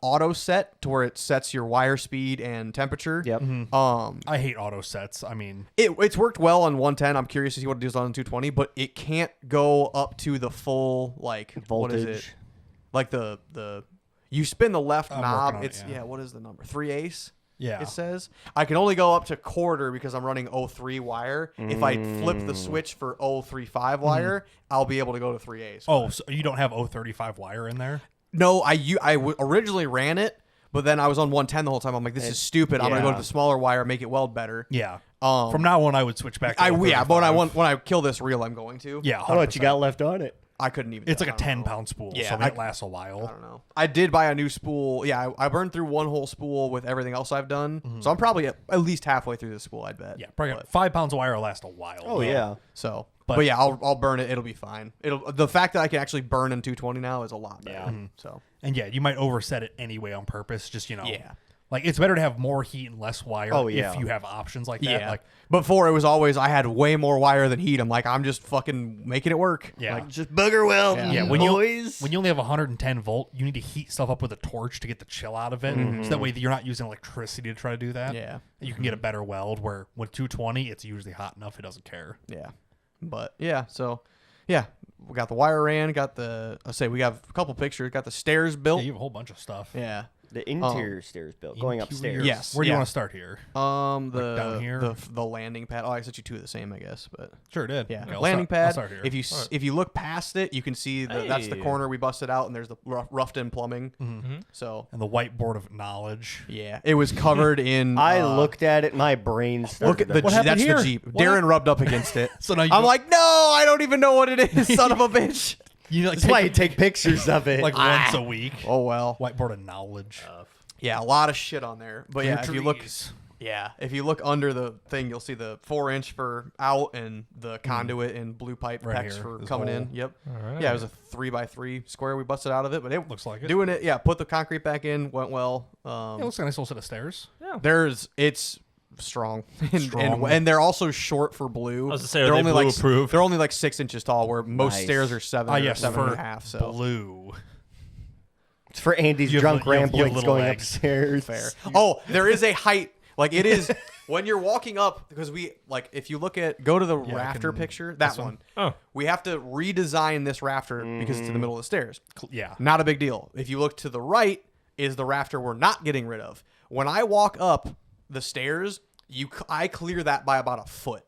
auto set to where it sets your wire speed and temperature. Yep. I hate auto sets. I mean, It's worked well on 110. I'm curious to see what it does on 220, but it can't go up to the full like what is it? Voltage. Like the you spin the left I'm knob. working on it, It's yeah. what is the number? 3/8. yeah. It says I can only go up to quarter because I'm running 03 wire. If I flip the switch for 035 wire, I'll be able to go to 3/8. Oh, so you don't have 035 wire in there? No, I originally ran it, but then I was on 110 the whole time. I'm like, this is stupid. I'm gonna go yeah. to the smaller wire, make it weld better. Yeah. Um, From now on, I would switch back. To But when 035. when I kill this reel, I'm going to. Yeah, How much you 100%. got left on it? I couldn't even. It's like I a don't know. 10-pound spool, Yeah, so it lasts a while. I don't know. I did buy a new spool. Yeah, I burned through one whole spool with everything else I've done. So I'm probably at least halfway through the spool, I'd bet. Yeah, probably But- 5 pounds of wire will last a while. Oh yeah. So, But- but yeah, I'll burn it. It'll be fine. The fact that I can actually burn in 220 now is a lot better. Yeah. So And yeah, you might overset it anyway on purpose. Just Yeah. like it's better to have more heat and less wire. Oh, yeah. if you have options like that. yeah, Like before it was always I had way more wire than heat. I'm like I'm just fucking making it work. yeah, Like, Just booger weld. yeah. When boys. you only have 110 volt, you need to heat stuff up with a torch to get the chill out of it. So that way you're not using electricity to try to do that. Yeah. You can get a better weld. Where with 220, it's usually hot enough it doesn't care. yeah, but yeah. So yeah, we got the wire ran. Got the we have a couple pictures. Got the stairs Yeah, built. you have a whole bunch of stuff. Yeah. The interior stairs built, going Interior. upstairs. Yes. Where do you yeah. want to start here? The down here? the landing pad. Oh, I sent you two of the same, I guess, but Sure, did. yeah, Okay, I'll landing start- I'll pad. start here. If you if you look past it, you can see that's the Hey. corner we busted out, and there's the roughed in plumbing. So and the whiteboard of knowledge. yeah, it was covered in. I looked at it, my brain started. Look at the What happened that's here? the Jeep. What Darren rubbed up against it. So now you I'm go- like, no, I don't even know what it is, son of a bitch. You like That's why you take take pictures of it. like once a week. Oh well. Whiteboard of knowledge. Yeah, a lot of shit on there. But yeah, if you look, Trees. if you look under the thing, you'll see the 4-inch for out and the conduit and blue pipe Right pecs here, for this coming hole. in. Yep. Alright. Yeah, it was a 3x3 square we busted out of it, but it Looks like it. doing it. Yeah, put the concrete back in, went well. Yeah, it looks like a nice little set of stairs. It's strong, and, Strong. and they're also short for blue. I was gonna say, are they're they only blue like approved? they're only like 6 inches tall, where most Nice. stairs are 7 Ah, or yes, 7.5. for So blue. It's for Andy's You have drunk li- you have ramblings little going legs. upstairs. fair. Oh, there is a height. Like it is when you're walking up, because we like if you look at go to the I rafter can- picture, that this one? one. Oh. We have to redesign this rafter because it's in the middle of the stairs. Yeah. Not a big deal. If you look to the right, is the rafter we're not getting rid of. When I walk up the stairs, I clear that by about a foot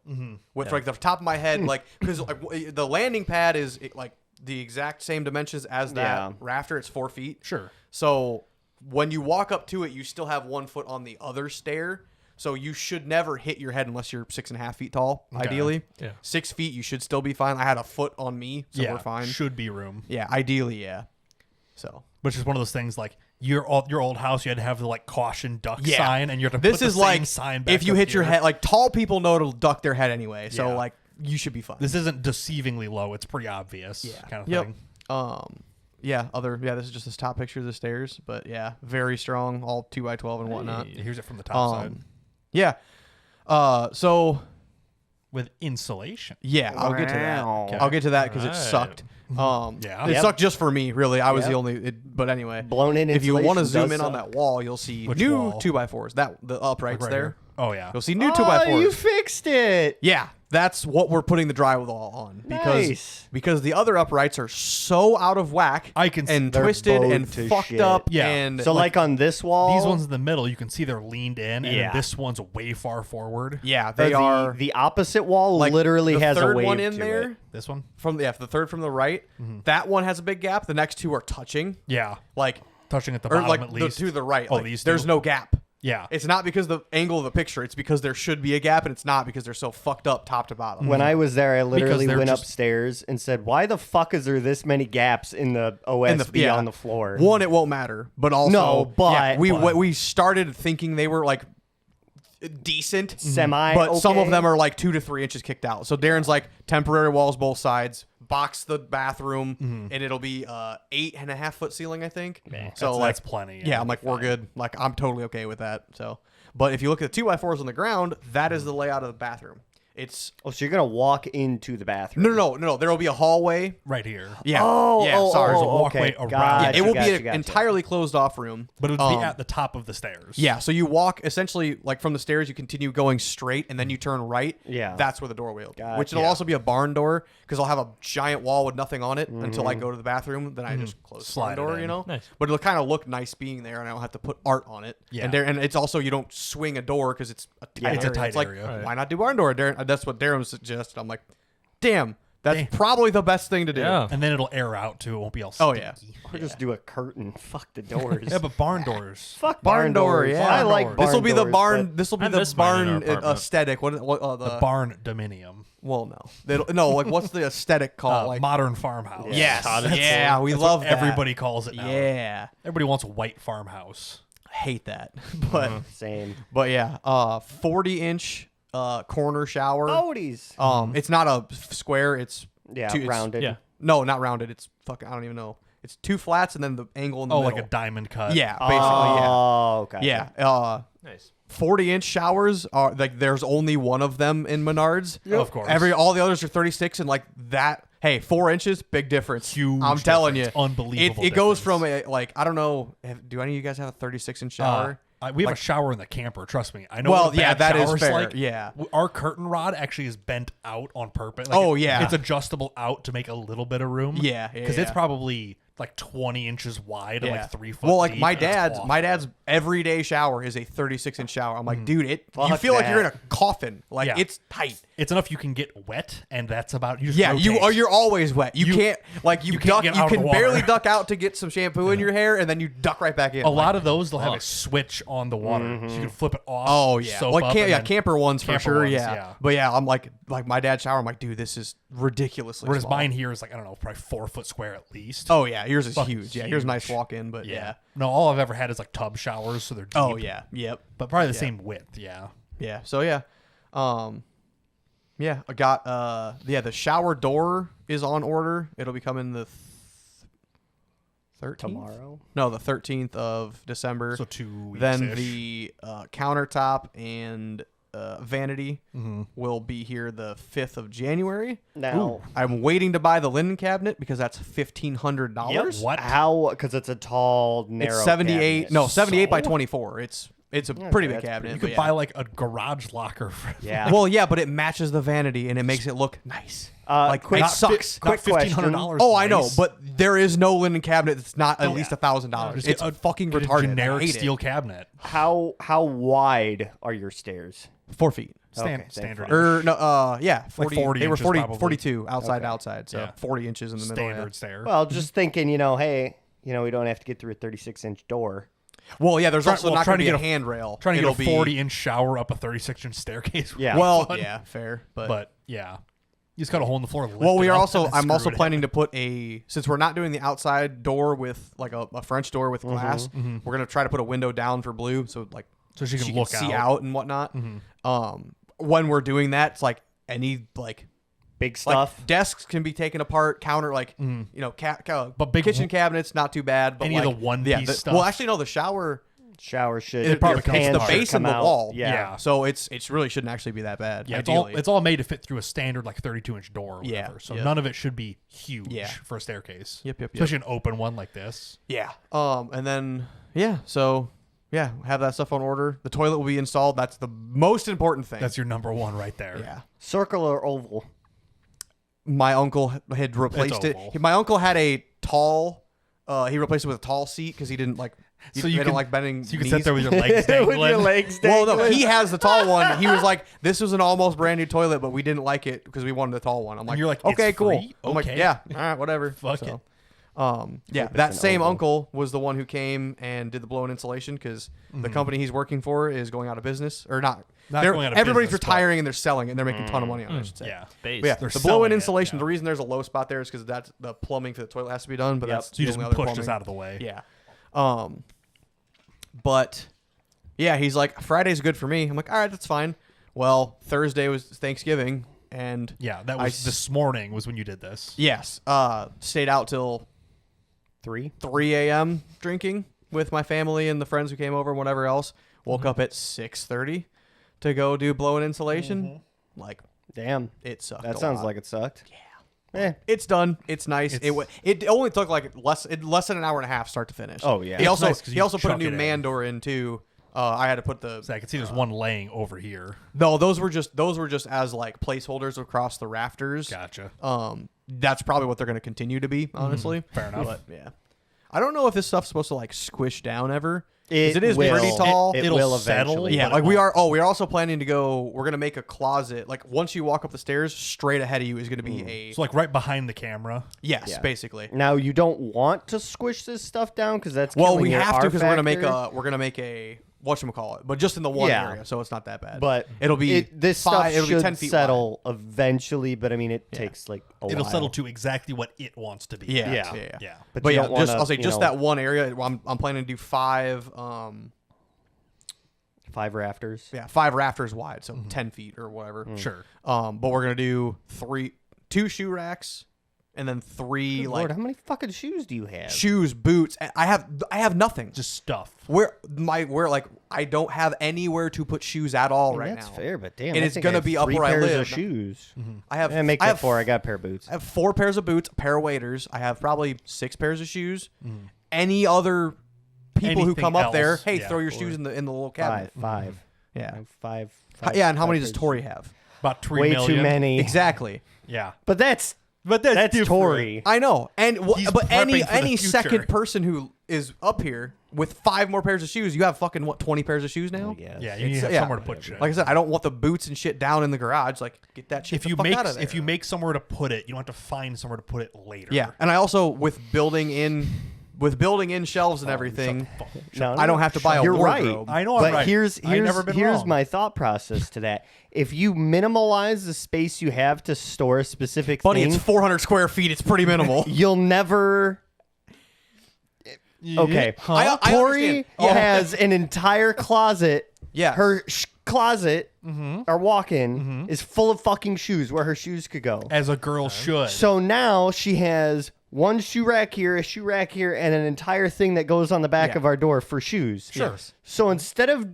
with like the top of my head, like because like, the landing pad is like the exact same dimensions as that Yeah. rafter. It's 4 feet. Sure. So when you walk up to it, you still have 1 foot on the other stair. So you should never hit your head unless you're 6.5 feet tall. Okay. Ideally, Yeah. 6 feet you should still be fine. I had a foot on me, so yeah. we're fine. Should be room. Yeah, ideally, yeah. So Which is one of those things like your old house, you had to have the like caution duck Yeah. sign, and you have to this put is the same like sign back if you up hit your here. head, like tall people know to duck their head anyway. So Yeah. like you should be fine. This isn't deceivingly low. It's pretty obvious. Kind of Yep. thing. This is just this top picture of the stairs, but yeah, very strong, all 2x12 and whatnot. Here's it from the top side. Yeah. So with insulation. Yeah, I'll get to that. Wow. I'll get to that because it Right. sucked. Yeah. It Yep. sucked just for me, really. I was Yep. the only. But anyway, Blown in if you want to insulation zoom does in on suck. that wall, you'll see Which new wall? 2x4s. That the uprights Right there. here. Oh yeah. You'll see new 2x4s. you fixed it. Yeah, that's what we're putting the drywall on Nice. because the other uprights are so out of whack. I can and They're twisted bowed and to fucked shit. up. Yeah. and So like on this wall, These ones in the middle, you can see they're leaned in, and Yeah. then this one's way far forward. yeah, or they are the opposite wall like literally the has a third wave one in to there it. This one. from the third from the right. That one has a big gap. The next two are touching, Yeah. like Touching at the or bottom like at the least. to the right. Oh, like, these there's two? no gap. Yeah. It's not because the angle of the picture. It's because there should be a gap, and it's not because they're so fucked up top to bottom. When I was there, I literally they're went just- upstairs and said, "Why the fuck is there this many gaps in the OSB yeah. on the floor?" One, it won't matter, but also No, but- we started thinking they were like decent, Semi, but some of okay. them are like 2 to 3 inches kicked out. So Darren's like temporary walls both sides, box the bathroom, and it'll be 8.5 foot ceiling, I think. So that's plenty. Yeah, I'm like, we're good. Like, I'm totally okay with that. So, but if you look at the 2x4s on the ground, that is the layout of the bathroom. It's Oh, so you're gonna walk into the bathroom? no. There will be a hallway. Right here. Yeah. Oh, yeah. oh, sorry. There's a oh, walkway okay. around. Gotcha, It will be gotcha, an gotcha. entirely closed off room. But it would be at the top of the stairs. Yeah, so you walk essentially like from the stairs, you continue going straight, and then you turn right. Yeah. That's where the doorway will be. Gotcha. Which it'll Yeah. also be a barn door because I'll have a giant wall with nothing on it until I go to the bathroom. Then I just close the Slide barn it door, in. you know? Nice. But it'll kind of look nice being there, and I don't have to put art on it. Yeah. And it's also, you don't swing a door because it's a tight it's a area. tight It's like, area. Right. why not do barn door, Darren? That's what Darren suggested. I'm like, damn, that's Damn. probably the best thing to do. Yeah. And then it'll air out too. It won't be all Oh, sticky. yeah. Or just do a curtain. Fuck the doors. Yeah, but barn doors. Fuck Barn door, doors. yeah. I Barn like door. barn This will be the doors, barn. but This will be I the miss mine in our barn apartment. aesthetic. What The barn dominium. Well, no. Like, what's the aesthetic called? Like, Modern farmhouse. yes, Cottage. yeah, we That's love what that. everybody calls it now. Yeah, Everybody wants a white farmhouse. I hate that, but Same. yeah, 40-inch corner shower. Odie's. It's not a square. It's Yeah, it's- rounded. Yeah. No, not rounded. It's fucking. I don't even know. It's two flats and then the angle in the Oh, middle. like a diamond cut. Yeah, basically. Oh, okay. Yeah. Nice. 40-inch showers are like there's only one of them in Menards. Of course. All the others are 36 and like that. Hey, 4 inches, big difference. Huge I'm telling you, difference. Unbelievable It goes difference. from a like I don't know. Do any of you guys have a 36-inch shower? We have Like- a shower in the camper. Trust me, I know. Well, what a yeah, bad that is shower's fair, Like. yeah. Our curtain rod actually is bent out on purpose. Oh, yeah. it's adjustable out to make a little bit of room. Yeah, because yeah. it's probably like 20 inches wide and like 3 foot. Well, like deep, my and it's dad's awful. everyday shower is a 36-inch shower. I'm like, dude, you Fuck feel like you're in that. a coffin. Like Yeah. it's tight. It's enough you can get wet, and that's about. You just Yeah, rotate. you're always wet. You can't like you can't duck. get You out of can the water. barely duck out to get some shampoo in your hair, and then you duck right back in. A lot of those they'll have a switch on the water, so you can flip it off. Oh yeah, soap like up, and then camper ones for camper sure. ones, yeah. But yeah, I'm like my dad's shower. I'm like, dude, this is ridiculously. Whereas small. mine here is like I don't know, probably 4 foot square at least. Oh yeah, yours is Fucking huge. Yeah, yours is nice huge. walk in, but yeah. No, all I've ever had is like tub showers, so they're deep. Oh yeah, yep, but probably the same width. Yeah. yeah. So yeah, yeah, I got the shower door is on order. It'll be coming the 13th. Tomorrow. No, the 13th of December. So 2 weeks. Then the countertop and vanity Mm-hmm. will be here the 5th of January. Now, I'm waiting to buy the linen cabinet because that's $1,500. What? how? Because it's a tall, narrow. It's 78. cabinet. No, 78 by So? 24. It's a pretty big that's cabinet. You but could yeah. buy like a garage locker for Yeah. Well, yeah, but it matches the vanity and it makes it look nice. Like, Like it sucks. quick question. $1,500. Oh, I know, nice. but there is no linen cabinet that's not at Oh, least yeah. $1,000. Just It's get fucking get retarded. A generic I hate steel it. cabinet. how wide are your stairs? 4 feet. Okay, Standard. thank Or no, yeah, 40. 40 they were inches 40, probably. 42 outside Okay. to outside, so Yeah. 40 inches in the middle. Standard Yeah. stair. Well, just thinking, hey, we don't have to get through a 36-inch door. Well, yeah, there's also not trying going to to be get a handrail. trying to It'll get a 40-inch shower up a 36-inch staircase. Yeah. Well, Fun. yeah, fair, But yeah, you just got a hole in the floor. well, we are also. I'm also planning to put since we're not doing the outside door with like a French door with glass, we're gonna try to put a window down for Blue, so like So she can she look see out. out and whatnot. When we're doing that, it's like any like Big stuff. desks can be taken apart, counter like Mm-hmm. but But big kitchen cabinets not too bad. But any of like, the one-piece yeah, stuff? Well, actually, no. The shower Shower should. It probably your comes it's pants the should base come and the out. wall. Yeah. So it's really shouldn't actually be that bad. Yeah, ideally. it's all made to fit through a standard like 32-inch door or Yeah, whatever. So yeah. none of it should be huge Yeah. for a staircase. Yep. Especially an open one like this. Yeah. And then so have that stuff on order. The toilet will be installed. That's the most important thing. That's your number one right there. yeah. Circle or oval? My uncle had replaced it. oval. My uncle had a tall. He replaced it with a tall seat because he didn't like. So he you didn't can like bending. So you can knees. sit there with your legs dangling. With your legs Well, dangling. no, he has the tall one. He was like, "This was an almost brand new toilet, but we didn't like it because we wanted the tall one." I'm like, you're like, "Okay, "It's cool." free? I'm like, Okay. "Yeah, all right, whatever." Fuck it. Yeah, it's that an same oval. uncle was the one who came and did the blow-in insulation because the company he's working for is going out of business, or not. Not They're- going out of everybody's business, but- retiring and they're selling and they're making a ton of money on it. I should say. Yeah. Base. But yeah, They're the selling blow-in it, insulation. yeah. The reason there's a low spot there is because that's the plumbing for the toilet has to be done. But Yep. that's So you the just only other pushed plumbing. this out of the way. Yeah. But yeah, he's like, Friday's good for me. I'm like, all right, that's fine. Well, Thursday was Thanksgiving, and Yeah, that I was s- this morning was when you did this. yes, stayed out till 3. 3 a.m. drinking with my family and the friends who came over and whatever else. Woke up at 6:30 to go do blow-in insulation. Like, Damn. it sucked. That a sounds lot. like it sucked. Yeah. It's done. It's nice. It's- It only took like less than an hour and a half start to finish. Oh, yeah. He It's also nice 'cause he you also put a chuck new it in. man door in too. I had to put the So I can see there's one laying over here. no. Those were just as like placeholders across the rafters. Gotcha. That's probably what they're going to continue to be. Honestly, Fair enough. But yeah, I don't know if this stuff's supposed to like squish down ever. 'Cause It it is will. pretty tall. It It'll will settle, eventually. Yeah, but like it we won't. are. We're also planning to go. We're gonna make a closet. Like once you walk up the stairs, straight ahead of you is gonna be a So like right behind the camera. yes, Yeah. basically. Now you don't want to squish this stuff down because that's Well, killing we your have to R because we're factor. gonna make a whatchamacallit, but just in the one Yeah. area, so it's not that bad. But it'll be this stuff it'll should be 10 feet settle eventually. But I mean, it takes like a It'll while. settle to exactly what it wants to be. Yeah, Yeah. yeah. Yeah. But you yeah, don't just wanna, I'll say you just know, that one area. I'm planning to do 5 5 rafters. 5 rafters wide, so 10 feet or whatever. Sure. But we're gonna do 2 shoe racks, and then 3 Good like Lord, how many fucking shoes do you have? shoes, boots. I have nothing. Just stuff. Where like I don't have anywhere to put shoes at all I mean, right that's now. fair, but damn, And I it's think gonna I have be up 3 where I pairs live. of shoes. I have Yeah, make I that have 4. I got a pair of boots. I have 4 pairs of boots, a pair of waders. I have probably 6 pairs of shoes. Any other people who Anything come up there, else, hey, yeah, throw your or- shoes in the little cabinet. 5. Yeah. I have 5. Yeah, and how 5 many does pairs of Tori shoes. have? About 3 Way million. too many. Exactly. Yeah. But that's That's different. Tori. I know. And He's but any prepping for the future. second person who is up here with 5 more pairs of shoes, you have fucking 20 pairs of shoes now? Yes. Yeah, you need to have yeah. somewhere to put shit. Like I said, I don't want the boots and shit down in the garage. Like, get that shit if the you fuck make out of there. if you make somewhere to put it, you don't have to find somewhere to put it later. Yeah, and I also with building in shelves and everything, No, I don't have to buy a You're wardrobe. right. I know I'm But right. here's I've never been wrong. my thought process to that. If you minimalize the space you have to store a specific Buddy, thing, it's 400 square feet. It's pretty minimal. you'll never. Okay, I Tori understand. Yeah. has an entire closet. Yes. Her closet or walk-in is full of fucking shoes where her shoes could go. As a girl should. So now she has one shoe rack here, a shoe rack here, and an entire thing that goes on the back Yeah. of our door for shoes. Sure. Yes. So instead of,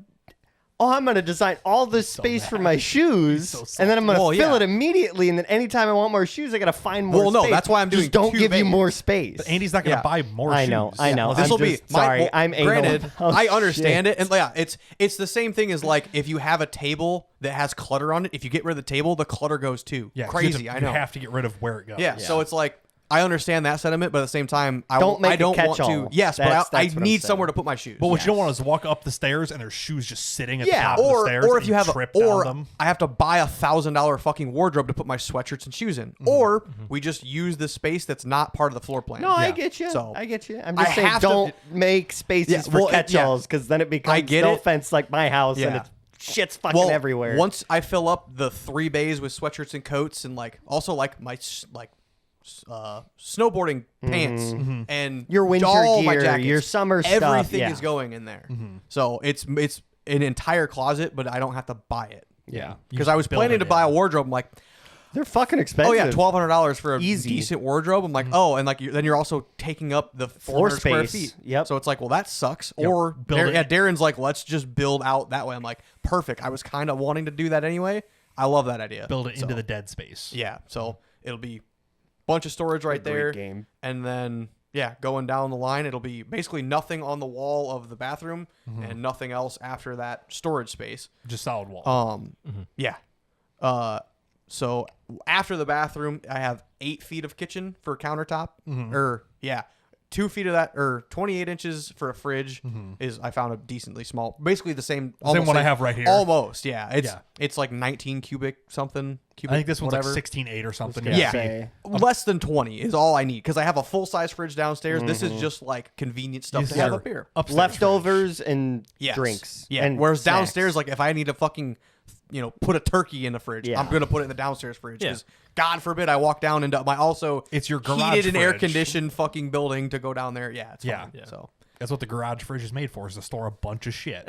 I'm going to design all this space for my shoes, so and then I'm going to Well, fill yeah. it immediately, and then anytime I want more shoes, I got to find more Well, no, space. that's why I'm doing Just don't 2 give you bays. more space. But Andy's not going to Yeah. buy more I shoes. know, I know. This I'm will be just sorry. well, I'm anal. granted. Oh, I understand shit. it, and yeah, it's the same thing as like if you have a table that has clutter on it. If you get rid of the table, the clutter goes too. Yeah, 'cause you have crazy. to- I know. You have to get rid of where it goes. Yeah, so it's like I understand that sentiment, but at the same time, I Don't make I it don't want to. catch-all. Yes, That's but I what I'm need saying. somewhere to put my shoes. But what you don't want is walk up the stairs and there's shoes just sitting at Yeah, the top of the stairs. or and if you have trip or down them. I have to buy $1,000 fucking wardrobe to put my sweatshirts and shoes in, or we just use the space that's not part of the floor plan. No, I Yeah. get you. So, I get you. I'm I just saying, have to- don't make spaces Yeah, for well, catch-alls because then it becomes get no it. offense like my house and Yeah. it's shit's fucking Well, everywhere. Once I fill up the 3 bays with sweatshirts and coats, and like also like my snowboarding pants and Your winter all my gear, jackets, your summer stuff, everything yeah. is going in there. So it's an entire closet, but I don't have to buy it. yeah. You Because just I was build planning it to buy in. a wardrobe. I'm like, They're fucking expensive. Oh yeah, $1,200 for a Easy. decent wardrobe. I'm like, oh, and like then you're also taking up the Floor 400 square space. feet. Yep. So it's like, well, that sucks. Yep. Or Build it. Darren's like, let's just build out that way. I'm like, perfect. I was kind of wanting to do that anyway. I love that idea. Build it into So, the dead space. Yeah. So it'll be a bunch of storage right Great there, game. and then yeah, going down the line, it'll be basically nothing on the wall of the bathroom and nothing else after that storage space. Just solid wall. Yeah. So after the bathroom, I have 8 feet of kitchen for countertop. Or yeah, 2 feet of that, or 28 inches for a fridge is I found a decently small, basically the same. Same one I have right here. Almost, yeah. Yeah. It's like 19 cubic something. Cubic, I think this one's whatever. like 16.8 or something. gonna Yeah, say. less than 20 is all I need because I have a full size fridge downstairs. This is just like convenient stuff to These have are up here. upstairs Leftovers and Yes. drinks. Yeah. And Whereas snacks. downstairs, like if I need to fucking, put a turkey in the fridge, Yeah. I'm gonna put it in the downstairs fridge Yeah. because God forbid I walk down into my also It's your garage heated and air fridge. conditioned fucking building to go down there. Yeah, it's Yeah. fine. Yeah. So That's what the garage fridge is made for, is to store a bunch of shit.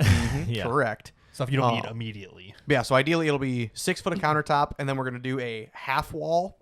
Yeah. correct. Stuff you don't Oh. need immediately. Yeah. So ideally it'll be 6 foot of countertop, and then we're gonna do a half wall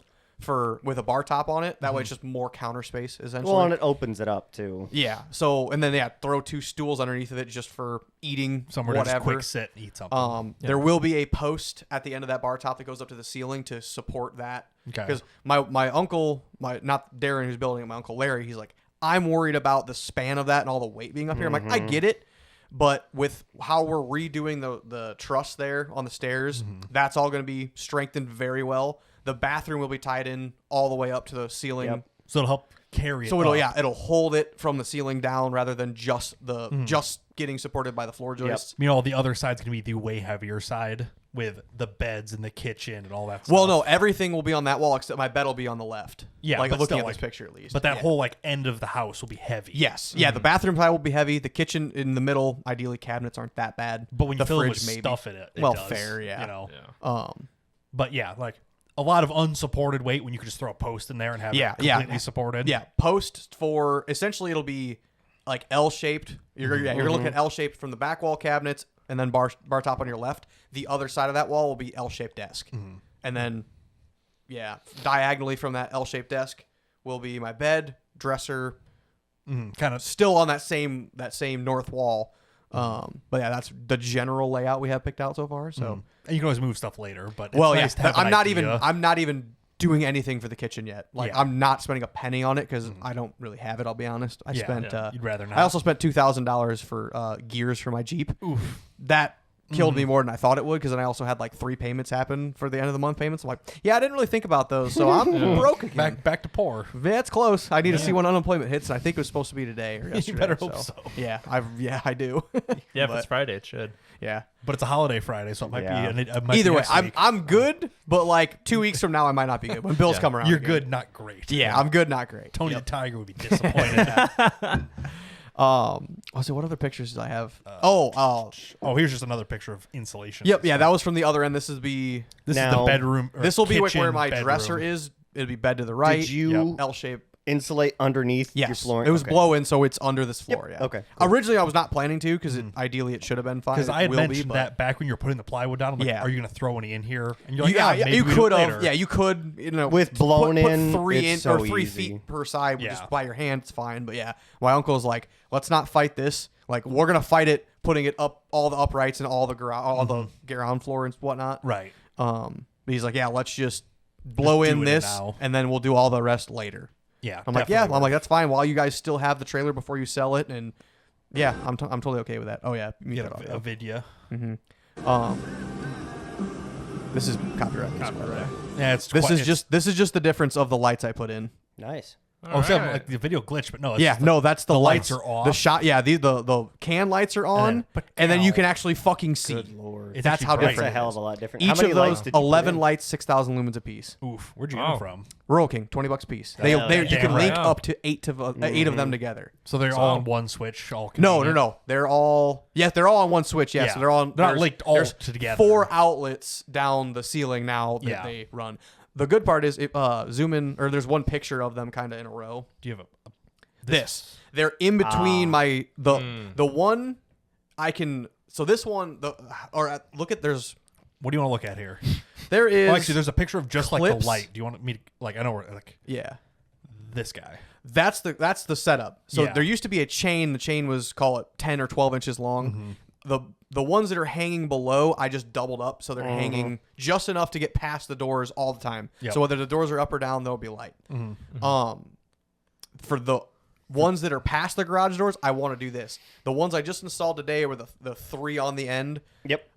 with a bar top on it. That way it's just more counter space essentially. Well, and it opens it up too. Yeah. So and then throw 2 stools underneath of it just for eating Somewhere to just whatever. quick sit and eat something. There will be a post at the end of that bar top that goes up to the ceiling to support that. Okay. Because my uncle, not Darren who's building it, my uncle Larry, he's like, I'm worried about the span of that and all the weight being up here. I'm like, I get it. But with how we're redoing the truss there on the stairs, that's all going to be strengthened very well. The bathroom will be tied in all the way up to the ceiling. Yep. So it'll help carry it So it'll up. it'll hold it from the ceiling down rather than just just getting supported by the floor joists. Meanwhile, the other side's going to be the way heavier side with the beds and the kitchen and all that stuff. Well, no, everything will be on that wall except my bed will be on the left. Yeah, like but looking still, at this like- picture at least. But that Yeah. whole like end of the house will be heavy. Yes, yeah, the bathroom tile will be heavy. The kitchen in the middle, ideally cabinets aren't that bad. But when you the fill it fridge with maybe. stuff in it, Well, does, fair, yeah. You know. Yeah. But yeah, like a lot of unsupported weight when you could just throw a post in there and have Yeah, it yeah. completely supported. Yeah, post for essentially it'll be like L-shaped. You're gonna look at L-shaped from the back wall cabinets, and then bar top on your left. The other side of that wall will be L-shaped desk, and then diagonally from that L-shaped desk will be my bed, dresser, Kind of. still on that same north wall. But yeah, that's the general layout we have picked out so far. So And you can always move stuff later, but it's well, nice to yeah, have an idea. I'm not even doing anything for the kitchen yet. Like Yeah. I'm not spending a penny on it because I don't really have it. I'll be honest. I Yeah, spent. yeah. You'd rather not. I also spent $2,000 for gears for my Jeep. That killed me more than I thought it would because then I also had like 3 payments happen for the end of the month payments. I'm like, yeah, I didn't really think about those, so I'm broke again. back to poor. That's close. I need to see when unemployment hits, and I think it was supposed to be today or yesterday. You better hope so. Yeah, I do. Yeah, if But- it's Friday, it should. yeah. But it's a holiday Friday, so it might Yeah. be. It might Either be way, next I'm week. good, but like 2 weeks from now, I might not be good. When bills come around, You're again. good, not great. Yeah, I'm good, not great. Tony Yep. the Tiger would be disappointed. So what other pictures did I have? Oh, here's just another picture of insulation. Yep, yeah, that was from the other end. This is This is Now- the bedroom. or this will be where kitchen my bedroom. dresser is. It'll be bed to the right. Did you L shape? insulate underneath your Yes, flooring? it was Okay. blow-in, so it's under this floor. Yeah. okay, cool. Originally, I was not planning to because ideally it should have been fine. Because I had It will mentioned be, that back when you were putting the plywood down. I'm like, Yeah. are you going to throw any in here? And you're like, Yeah, maybe you we do it could have. later. Yeah, you could. With blown put in, 3 it's or so 3 easy. feet per side, Yeah. just by your hand. It's fine. But yeah, my uncle's like, let's not fight this. Like, we're gonna fight it, putting it up all the uprights and all the the ground floor and whatnot. Right. But he's like, yeah, let's just blow do in it this, now. and then we'll do all the rest later. Yeah. I'm like, yeah. I'm like, that's fine. While you guys still have the trailer before you sell it, and yeah, I'm totally okay with that. Oh yeah, get a video. this is copyright. Yeah, it's This quite- is just the difference of the lights I put in. Nice. Oh, so like the video glitch, but no. It's Yeah, just no, that's the lights lights are off. The shot, yeah, the can lights are on, but and then you ow. can actually fucking see. Good lord. It's That's actually how bright. That's different a it hell is. of a lot different. Each How many of lights those did you put 11 in? lights, 6,000 lumens a piece. Oof. Where'd you get Wow. them from? Rural King, $20 a piece. Hell You yeah. can Right. link Wow. up to 8 of them together. So they're all on one switch. All No. convenient? They're all they're all on one switch. Yeah, Yeah. so they're all They're not there's- linked all there's together. 4 outlets down the ceiling now that Yeah. they run. The good part is zoom in, or there's one picture of them kind of in a row. Do you have a This. They're in between the one I can. So this one look at there's What do you want to look at here? There is Oh, actually, there's a picture of just like clips. the light. Do you want me to, like, I know where, like, yeah. this guy. That's the setup. So Yeah. there used to be a chain. The chain was, call it 10 or 12 inches long. The ones that are hanging below, I just doubled up, so they're hanging just enough to get past the doors all the time. Yep. So whether the doors are up or down, there'll be light. For the ones that are past the garage doors, I want to do this. The ones I just installed today were the 3 on the end. Yep.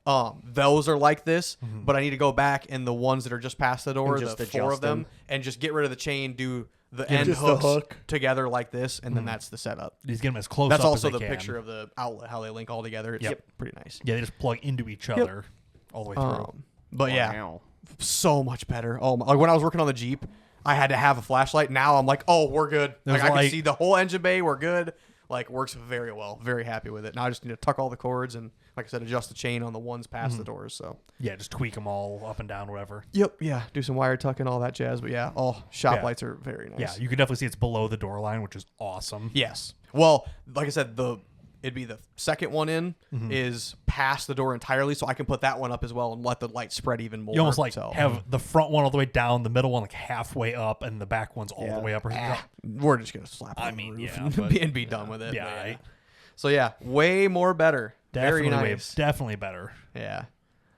Those are like this, but I need to go back and the ones that are just past the door, And the just 4 of adjust them, them. and just get rid of the chain, do the end just the hooks hook. together like this, and then that's the setup. He's getting them as close That's up also as the they can. picture of the outlet, how they link all together. It's Yep. pretty nice. Yeah, they just plug into each other all the way through. But yeah, Wow. so much better. Oh, my, like when I was working on the Jeep, I had to have a flashlight. Now I'm like, oh, we're good. There's Like I can light. see the whole engine bay. We're good. Like works very well. Very happy with it. Now I just need to tuck all the cords and, like I said, adjust the chain on the ones past the doors. So Yeah, just tweak them all up and down, whatever. yep, yeah, do some wire tucking, all that jazz. But yeah, all shop Yeah. lights are very nice. Yeah, you can definitely see it's below the door line, which is awesome. Yes. Well, like I said, it'd be the second one in is past the door entirely, so I can put that one up as well and let the light spread even more. You almost like so. have the front one all the way down, the middle one like halfway up, and the back one's all Yeah. the way up. Or We're just gonna slap. It I on the mean, roof yeah, and but- be done with it. Yeah, but right. So yeah, way more better. definitely, Very nice. definitely better. Yeah.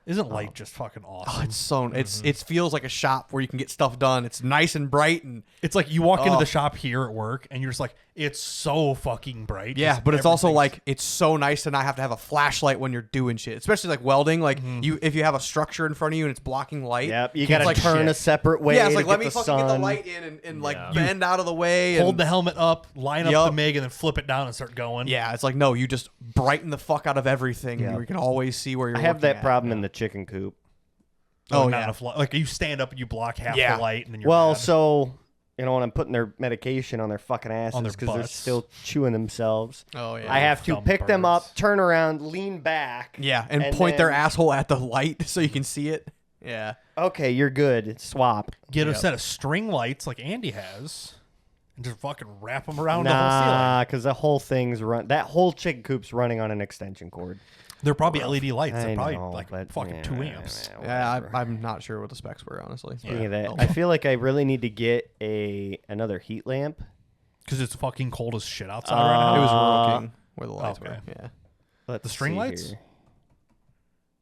Isn't light just fucking awesome? Oh, it's so it feels like a shop where you can get stuff done. It's nice and bright and It's like you walk into Oh. the shop here at work, and you're just like, it's so fucking bright. yeah, Just but it's also everything's- like it's so nice to not have to have a flashlight when you're doing shit, especially like welding. Like if you have a structure in front of you and it's blocking light. Yep. You it's gotta like turn a shit. separate way. Yeah, it's to like let get me the fucking get the sun. light in and like Yeah. bend out of the way. hold and, the helmet up, line up Yup. the MIG, and then flip it down and start going. Yeah, it's like no, you just brighten the fuck out of everything, Yeah. and you can always see where you're. I have looking that at. problem in the chicken coop. Oh, Oh, not yeah. enough light. Like you stand up and you block half Yeah. the light, and then you're Well, mad. so when I'm putting their medication on their fucking asses their because they're butts. still chewing themselves, Oh yeah. I have to Thumb pick them birds. up, turn around, lean back. Yeah, and, And point their then- asshole at the light so you can see it. Yeah. Okay, you're good. Swap. get a Yep. set of string lights like Andy has, and just fucking wrap them around the whole Nah, ceiling. because the whole thing's run. That whole chicken coop's running on an extension cord. They're probably LED lights. They're I probably know, like but fucking yeah, 2 amps. Yeah, whatever. I'm not sure what the specs were honestly. Speaking of that, Oh. I feel like I really need to get another heat lamp. Because it's fucking cold as shit outside right It now. was working where the lights okay. were. Yeah. Let's The string see lights? here.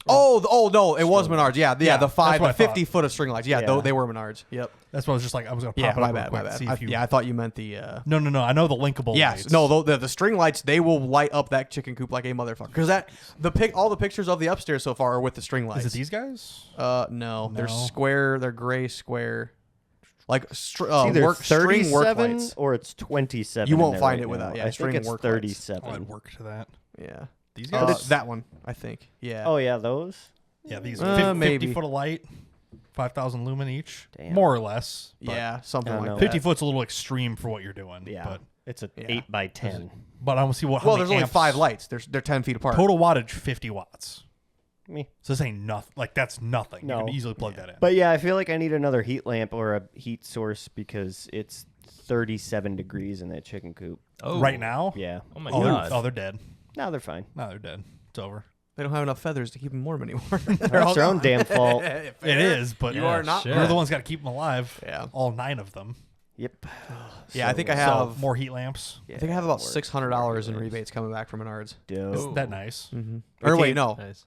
Oh no, it was Menards. Yeah, Yeah, the that's what I 50 foot of string lights. Yeah, Yeah. they were Menards. Yep. That's what I was just like. I was gonna pop Yeah, it my up real bad, quick my and see bad. if you. Yeah, I thought you meant the. No. I know the linkable. Yes, lights. no, the string lights they will light up that chicken coop like a motherfucker. Because all the pictures of the upstairs so far are with the string lights. Is it these guys? No, they're No. square. They're gray square. Like It's either work string work 37 lights. or it's 27. You in won't there find right it without- now. yeah, I string think it's work lights. 37. Oh, I'd work to that. Yeah. These guys. That one, I think. Yeah. Oh yeah, those. Yeah, these 50 maybe. foot of light, 5,000 lumen each, Damn. more or less. but Yeah, something I don't like know. that. 50 foot's a little extreme for what you're doing. Yeah, it's a Yeah. 8 by 10. But I want to see what. how Well, many there's only amps- 5 lights. They're 10 feet apart. Total wattage 50 watts. Me. So this ain't nothing. Like that's nothing. No. You can easily plug that in. But yeah, I feel like I need another heat lamp or a heat source because it's 37 degrees in that chicken coop. Oh, Right now. Yeah. Oh my Oh, god. they're dead. No, they're fine. No, they're dead. It's over. They don't have enough feathers to keep them warm anymore. That's their own damn fault. It is, but You are not. shit. You're the ones got to keep them alive. Yeah. All 9 of them. Yep. Yeah, I think I So have. more heat lamps. I think I have about $600 in rebates coming back from Menards. Dope. Isn't that nice? Mm-hmm. Or Okay. wait, no, Nice.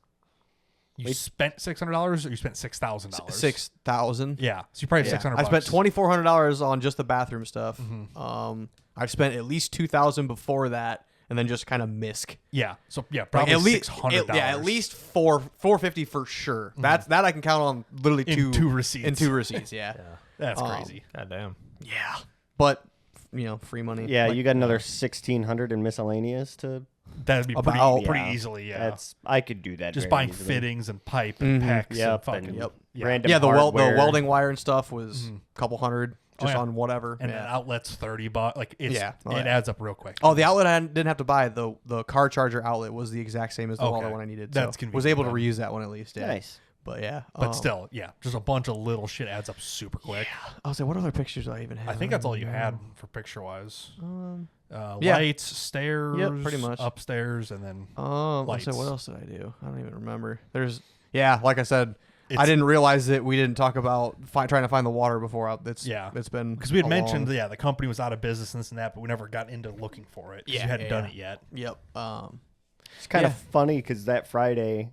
You spent $600 or you spent $6,000? $6,000. Yeah. So you probably have Yeah. $600. I spent $2,400 on just the bathroom stuff. Mm-hmm. I've spent at least $2,000 before that, and then just kind of misc. Yeah. So yeah, Like, probably at least $600. Yeah, at least $450 for sure. That I can count on literally In two receipts. In 2 receipts, yeah. That's Um, crazy. God damn. Yeah, but free money. Yeah, Like, you got another 1,600 in miscellaneous to. That'd be About- pretty yeah. easily. Yeah. That's I could do that. Just very buying easily. fittings and pipe and Mhm. pecs Yep, and fucking and- Yep. yeah. Random Yeah, the hardware. welding wire and stuff was a couple hundred just yeah. on whatever. And yeah. an outlet's $30. Like it's Yeah. Oh, it yeah. adds up real quick. Oh, the outlet I didn't have to buy. The car charger outlet was the exact same as the Okay. other one I needed. That's so convenient was able to then. reuse that one at least. Yeah. Nice. But yeah. But still, yeah, just a bunch of little shit adds up super quick. I was like, what other pictures do I even have? I think that's all you had for picture wise. Yeah. Lights, stairs, Yep, pretty much. upstairs, and then I lights. said, what else did I do? I don't even remember. There's Yeah, like I said, I didn't realize that we didn't talk about trying to find the water before. It's been because we had a mentioned long- the company was out of business and this and that, but we never got into looking for it. 'Cause you hadn't done it yet. Yep. It's kind of funny because that Friday.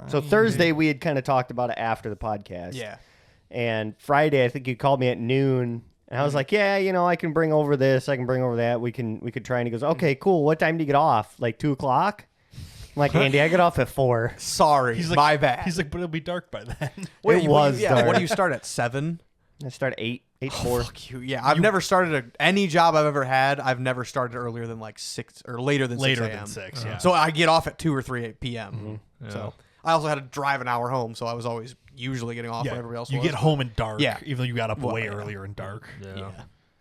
So Thursday we had kind of talked about it after the podcast. Yeah. And Friday I think you called me at noon. And I was like, yeah, I can bring over this. I can bring over that. We could try. And he goes, okay, cool. What time do you get off? Like 2 o'clock? I'm like, Andy, I get off at 4. Sorry, He's like, my bad. He's like, but it'll be dark by then. Wait, It was yeah. What dark. do you start at 7? I start at 8, 4. Fuck you. Yeah, I've never started any job I've ever had. I've never started earlier than like 6 or later than 6 Later a.m. than 6, yeah. So I get off at 2 or 3 p.m. Yeah. So I also had to drive an hour home, so I was always usually getting off Yeah, when everybody else you was. get home in dark, Yeah. even though you got up Well, way yeah. earlier in dark. Yeah.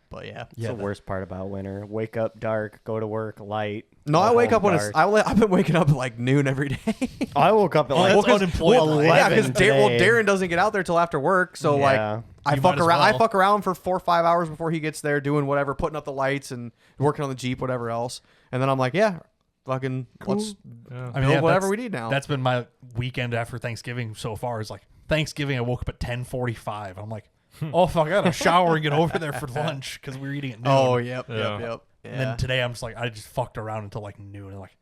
But yeah. It's the worst part about winter. Wake up dark, go to work light. No, go I wake home up when dark. I've been waking up at like noon every day. I woke up at Oh, like that's 11 unemployable. Yeah, because today. Darren doesn't get out there till after work, so Yeah. like I You fuck might as around. I well. fuck around for 4 or 5 hours before he gets there, doing whatever, putting up the lights and working on the Jeep, whatever else. And then I'm like, yeah, fucking let's Yeah. I mean, build yeah, whatever that's- we need now. That's been my weekend after Thanksgiving so far. Is like Thanksgiving, I woke up at 10:45. I'm like, oh fuck, I got to shower and get over there for lunch because we were eating at noon. oh yep, Yeah. yep. And then today I'm just like, I just fucked around until like noon. And like,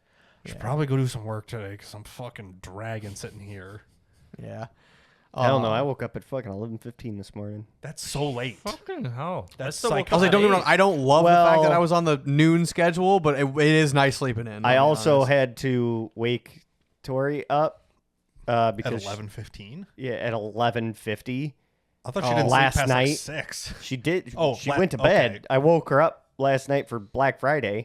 I should probably go do some work today because I'm fucking dragging sitting here. yeah. I don't know. I woke up at fucking 11:15 this morning. That's so late. Fucking hell. That's still psycho. I was like, don't get me wrong. I don't love the fact that Well- I was on the noon schedule, but it is nice sleeping in. I I'll be also honest. had to wake Tori up At because 11:15. yeah, at 11:50. I thaught she didn't last sleep past night. like 6. She did. Oh, she went to bed. I woke her up last night for Black Friday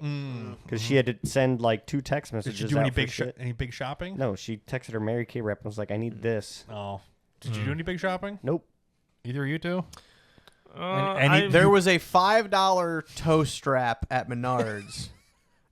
because she had to send like 2 text Did messages. you do out for shit. any big shopping? No, she texted her Mary Kay rep and was like, "I need this." Oh, did you do any big shopping? Nope. Either of you two? I- There was a $5 toe strap at Menards,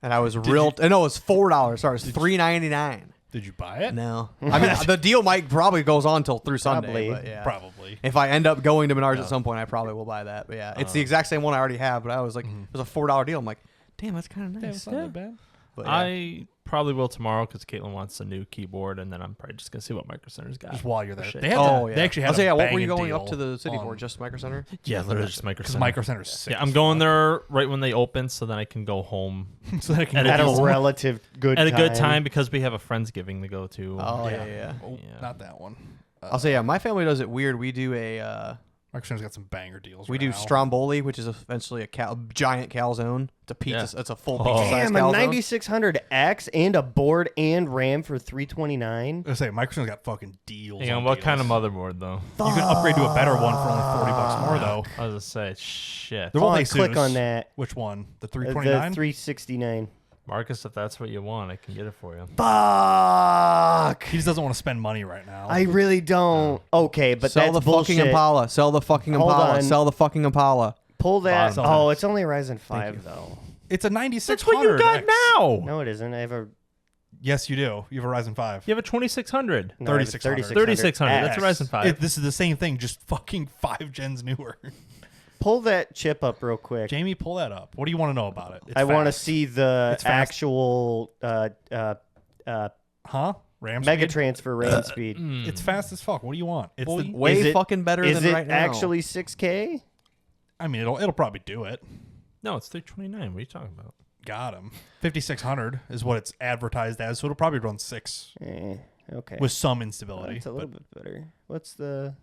and I was real. No, it was $4. Sorry, it was $3.99. Did you buy it? No, I mean the deal might probably goes on till through Sunday. Probably. But yeah. Probably. If I end up going to Menards at some point, I probably will buy that. But yeah, it's the exact same one I already have. But I was like, it was a $4 deal. I'm like, damn, that's kind of nice. It's not that bad. But yeah. I probably will tomorrow because Caitlin wants a new keyboard, and then I'm probably just gonna see what Micro Center's got. Just while you're there. Shit. They, had they actually had I'll say, yeah, a what were you banging going up deal to the city on- for? Just Micro Center? Yeah, literally just Micro Because Center. Micro Center's sick. Yeah, I'm going there right when they open, so then I can go home so that I can At go At a home. relative good at a good time because we have a Friendsgiving to go to. Oh yeah. Oh, Yeah. not that one. I'll say, yeah, my family does it weird. We do a Micro Center's got some banger deals. we right do now. Stromboli, which is essentially a giant calzone. It's a pizza. Yeah. It's a full Oh. pizza size Damn, a calzone. 9600X and a board and RAM for $329. I was gonna say Micro Center's got fucking deals. Hang on, on what kind of deals. motherboard though? You can upgrade to a better one for only $40 more though. I was gonna say shit. They're Hold both on, click Asus. on that. Which one? The The 329? 369. Marcus, if that's what you want, I can get it for you. Fuck. He just doesn't want to spend money right now. I really don't. Okay, but Sell that's the bullshit. fucking Impala. Sell the fucking Hold Impala. on. Sell the fucking Impala. Pull that. Bottom. Oh, it's only a Ryzen 5 though. It's a 9600. That's what you got X. now. No, it isn't. I have a Yes, you do. You have a Ryzen 5. You have a 2600. no, I have a 3600. 3600. That's a X. Ryzen 5. This is the same thing, just fucking 5 gens newer. Pull that chip up real quick. Jamie, pull that up. What do you want to know about it? It's I want to fast. see the It's fast. actual Huh? RAM mega speed? transfer RAM speed. It's fast as fuck. What do you want? It's the, Way Is it- fucking better Is than it right now. actually 6K? I mean, it'll probably do it. No, it's 329. What are you talking about? Got him. 5600 is what it's advertised as, so it'll probably run 6 Okay. with some instability. That's a little bit better. What's the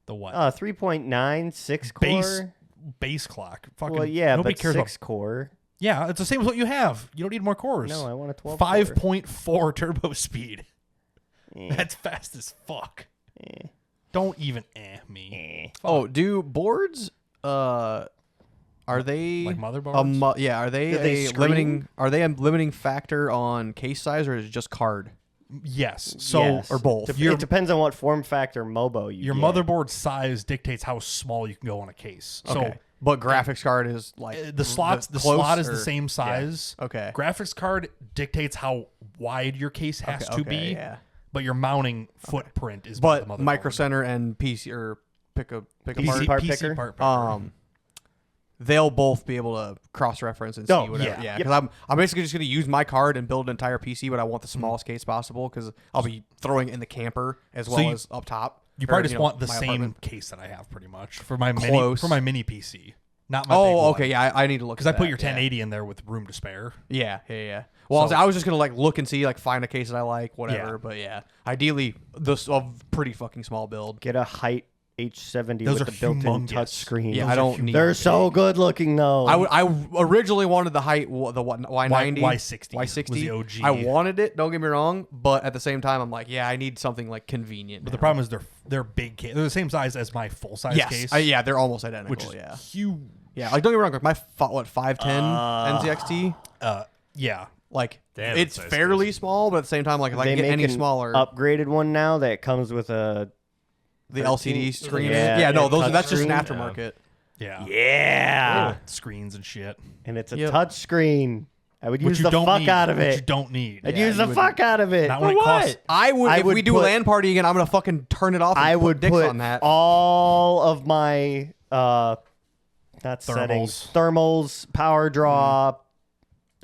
The what? 3.9 6 core? Base clock. Fucking Well, yeah, nobody but cares 6 about. core. Yeah, it's the same as what you have. You don't need more cores. No, I want a 12 5.4 turbo speed. core. That's fast as fuck. Don't even me. Oh, do boards? Are they Like motherboards? yeah, are they Do they a limiting? screen? Are they a limiting factor on case size, or is it just card? Yes. So Yes. or both? Your- It depends on what form factor MOBO you your get. motherboard size dictates how small you can go on a case. Okay. But graphics card is like The slot close, slot is the or- same size. Okay. Graphics card dictates how wide your case has to be, Yeah. but your mounting footprint is by the But motherboard. Micro Center and PC or pick PC apart. part picker? part picker. they'll both be able to cross-reference and see Oh, whatever. yeah. Yeah, because I'm basically just going to use my card and build an entire PC, but I want the smallest case possible because I'll be throwing it in the camper as well you- as up top. You Or, probably just know, want the my same apartment. case that I have, pretty much, for my Close. mini PC, not my big Oh, one. okay, yeah, I need to look Because I at put that, your yeah. 1080 in there with room to spare. Yeah. Well, So- I was just gonna like look and see, like find a case that I like, whatever. Yeah. But yeah, ideally, this a pretty fucking small build. Get a height H70 Those with are the built-in humongous. touch screen. Yeah, Those I are don't huge. need. They're so good looking though. I originally wanted the height, the what Y90, Y60 was Y60. the OG. I wanted it. Don't get me wrong, but at the same time, I'm like, yeah, I need something like convenient. But the problem is they're big case. They're the same size as my full size yes, case. yeah, they're almost identical. which is yeah, huge. yeah. Like don't get me wrong, like my 510 NZXT, Yeah. like Damn, it's that's fairly crazy. small, but at the same time, like if I they can get make any an smaller, upgraded one now that comes with a the 13 LCD screen. Yeah, no, yeah, those touch that's just an screen. aftermarket. Yeah. yeah, Screens and shit. and it's a Yep. touch screen. I would Which use you the don't fuck need. out of Which you it. don't need. I'd Yeah, use you the would- fuck out of it. Not when it costs. I would. If would we do put- a LAN party again, I'm gonna fucking turn it off. And I put would dicks put on that. all of my not settings, thermals, power draw,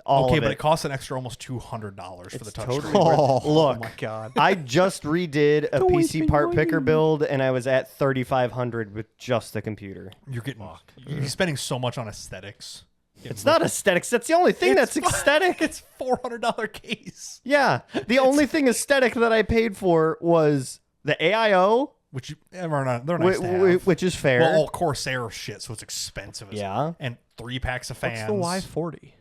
all Okay, of but it. it costs an extra almost $200 for the It's touch totally screen. worth it. Look, my god. I just redid a PC part picker build, and I was at 3,500 with just the computer. You're you're spending so much on aesthetics. It's not aesthetics. That's the only thing that's aesthetic. It's $400 case. Yeah, the only thing aesthetic that I paid for was the AIO, Which they're nice to have. which is fair. Well, all Corsair shit, so it's expensive. As Yeah. and 3 packs of fans. What's the Y40?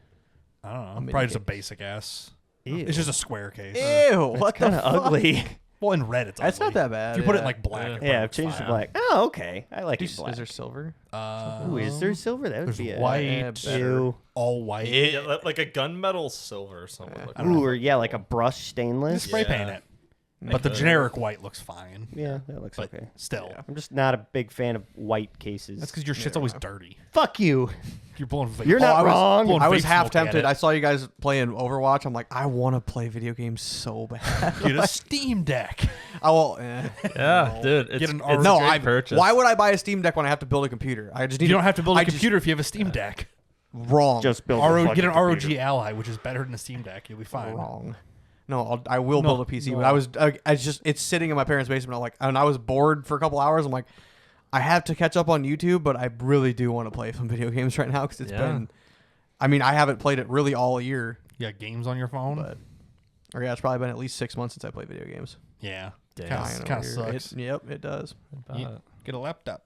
I don't know. mini Probably just a case. basic ass. Ew. It's just a square case. Ew, what kind the of fuck? ugly. Well, in red, it's That's ugly. not that bad. If you put it in yeah. like black, it probably Yeah, I've looks changed to fine. black. Oh, okay. I like it Is black. there silver? Ooh, is there silver? That would There's be a white, Ew. all white. Yeah, like a gunmetal silver or something. Like that. Ooh, or yeah, like a brush stainless. Just spray Yeah. paint it. But the generic white looks fine. Yeah, that looks But okay. still, Yeah. I'm just not a big fan of white cases. that's because your shit's always dirty. Fuck you. You're blowing. You're not I was- wrong. blowing I was vape half smoke at tempted. it. I saw you guys playing Overwatch. I'm like, I want to play video games so bad. Get a Steam Deck. I will. Yeah, dude. It's, an it's ROG. a No, great I. purchase. Why would I buy a Steam Deck when I have to build a computer? I just need. You don't have to build a I just- computer if you have a Steam Deck. Wrong. Just build a Get fucking an ROG computer. Ally, which is better than a Steam Deck. You'll be fine. wrong. No, I will No, build a PC. no. But I was. It's sitting in my parents' basement. I'm like, and I was bored for a couple hours. I'm like, I have to catch up on YouTube, but I really do want to play some video games right now because it's Yeah. been. I mean, I haven't played it really all year, You got games on your phone? but or yeah, it's probably been at least 6 months since I played video games. Yeah. Yeah. Kinda over here. sucks. Yep, it does. Yeah. Get a laptop.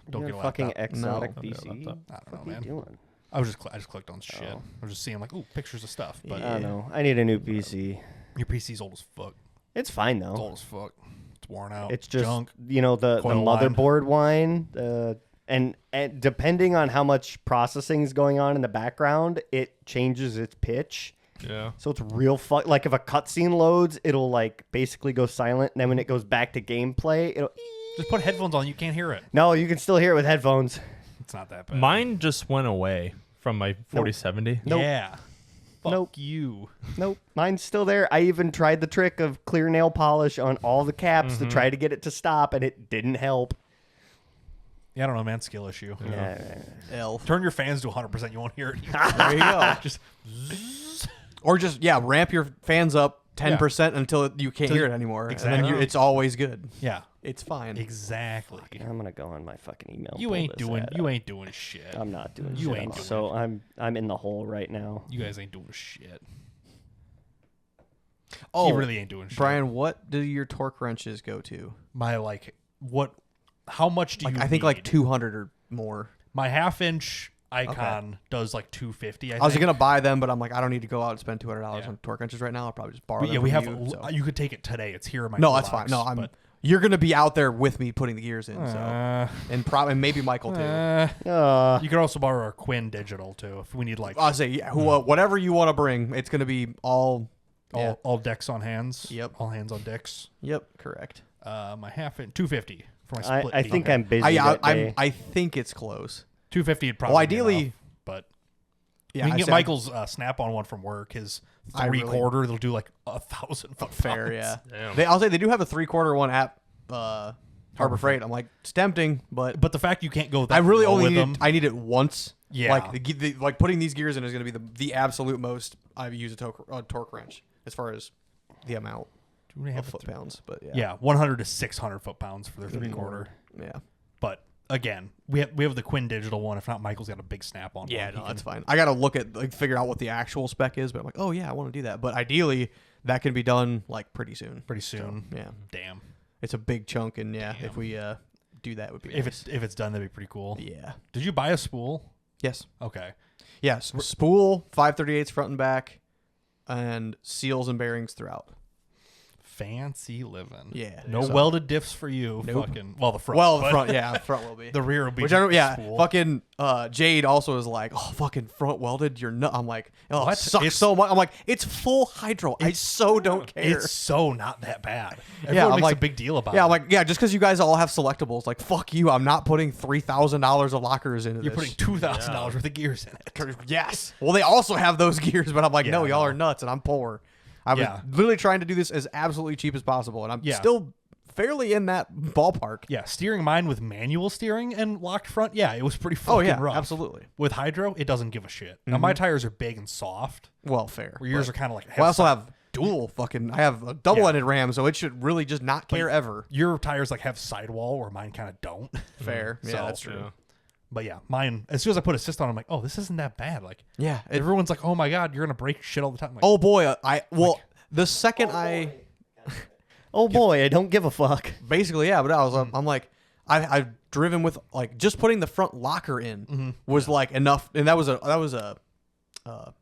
Don't You're get a a fucking laptop. exotic No. PC. Don't get a laptop. I don't What know, are you man. doing? I just clicked on shit. Oh. I was just seeing like, ooh, pictures of stuff. But I don't know. I need a new PC. your PC's old as fuck. It's fine It's though. old as fuck. It's worn out. It's just junk. the Coil line. motherboard wine. And depending on how much processing is going on in the background, it changes its pitch. Yeah. So it's real fuck. Like if a cutscene loads, it'll like basically go silent, and then when it goes back to gameplay, it'll. Just put headphones on. You can't hear it. No, you can still hear it with headphones. It's not that bad. Mine just went away from my 4070. Nope. Yeah. Fuck Nope. you. Nope, mine's still there. I even tried the trick of clear nail polish on all the caps to try to get it to stop, and it didn't help. Yeah, I don't know, man. Skill issue. Elf. Turn your fans to 100%. You won't hear it. There you go. Just Or just ramp your fans up 10% until you can't hear it anymore. And then Exactly. it's always good. yeah. It's fine. Exactly. I'm gonna go on my fucking email. You pull ain't this doing. ad You up. ain't doing shit. I'm not doing. You shit. ain't doing So I'm in the hole right now. You guys ain't doing shit. Oh, He really ain't doing shit. Brian, what do your torque wrenches go to? My like what? How much do Like you? I think like need? 200 or more. My half-inch icon does like 250. I was think. gonna buy them, but I'm like, I don't need to go out and spend $200 Yeah. on torque wrenches right now. I'll probably just borrow But them. yeah, we from have. You, so. You could take it today. It's here in my. No, that's fine. toolbox, No, but, You're gonna be out there with me putting the gears in. So and maybe Michael too. You could also borrow our Quinn digital too if we need like I'll say yeah, whatever you want to bring. It's gonna be all. Yeah. all decks on hands. Yep. All hands on decks. Yep. Correct. My half-inch 250 for my split. I D. think I'm busy that day. I think it's close. 250 would probably. Well, be ideally- enough, but Yeah, we can I get said- Michael's Snap-on one from work. His I really- 3/4. They'll do like 1,000 foot Fair, pounds. yeah. Damn. I'll say they do have a 3/4 one at Harbor Freight. I'm like, it's tempting, but But the fact you can't go that I really low only with need them. I need it once Yeah. Like putting these gears in is going to be the absolute most I've used a torque wrench as far as the amount Do we of have foot pounds. But Yeah, 100 to 600 foot-pounds for their 3/4. yeah. But again, we have the Quinn Digital one. If not, Michael's got a big Snap-on. Yeah, one. no, that's fine. I got to look at figure out what the actual spec is, but I'm like, oh yeah, I want to do that. But ideally, that can be done like pretty soon. Pretty soon. So, yeah, Damn. it's a big chunk, and if we do that, it would be If nice. it's done, that'd be pretty cool. Yeah. Did you buy a spool? Yes. Okay. Yes. Spool 5/38 front and back, and seals and bearings throughout. Fancy living. Yeah. No So- welded diffs for you. Nope. Fucking the front. Well, the but front, yeah, front will be. The rear will be. Which I don't, just spool. fucking Jade also is like, oh, fucking front welded, you're nut. I'm like, oh, What? it sucks It's- so much. I'm like, it's full hydro. I so don't care. It's so not that bad. Yeah, Everyone I'm makes like- a big deal about Yeah, it. I'm like, yeah, just because you guys all have selectables, like, fuck you. I'm not putting $3,000 of lockers into You're this. putting $2,000 worth of gears in it. Yes. Well, they also have those gears, but I'm like, Yeah, no, I y'all know. are nuts, and I'm poor. I was Yeah. literally trying to do this as absolutely cheap as possible, and I'm Yeah. still fairly in that ballpark. Yeah, steering mine with manual steering and locked front. Yeah, it was pretty fucking Oh, yeah, rough. absolutely. With hydro, it doesn't give a shit. Now my tires are big and soft. Well, fair. Where yours but- are kind of like. Well, I also have dual fucking. I have a double-ended ram, so it should really just not care ever. Your tires like have sidewall where mine kind of don't. Fair. Yeah, So- that's true. But yeah, mine. As soon as I put assist on, I'm like, oh, this isn't that bad. Like Yeah. everyone's like, oh my god, you're gonna break shit all the time. I'm like, Oh boy, the second I Oh boy, I don't give a fuck. basically but I was I'm like I've driven with like just putting the front locker in was like enough, and that was a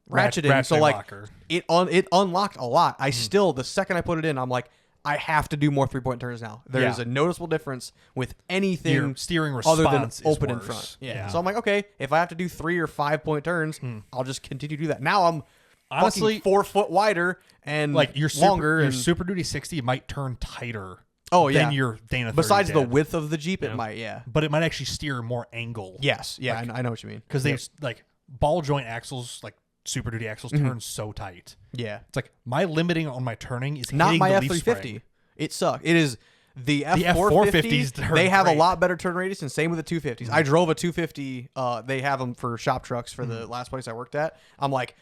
ratchet in, so like locker. it unlocked a lot. I still, the second I put it in, I'm like, I have to do more 3-point turns now. There is Yeah. a noticeable difference with anything Your steering other than response is open in worse. front. Yeah. So I'm like, okay, if I have to do 3 or 5-point turns, I'll just continue to do that. Now I'm Honestly, fucking 4 foot wider and like your longer. your and, Super Duty 60 might turn tighter. Oh, yeah. Than your Dana 30 besides the did. width of the Jeep, it might, but it might actually steer more angle. Yes, yeah, I know what you mean. Because they like ball joint axles, like Super Duty axles, turn so tight. Yeah. It's like my limiting on my turning is Not hitting my the F leaf 350. spring. It sucks. It is the F450s F450s. turn They have great. a lot better turn radius, and same with the 250s. I drove a 250. They have them for shop trucks for the last place I worked at. I'm like,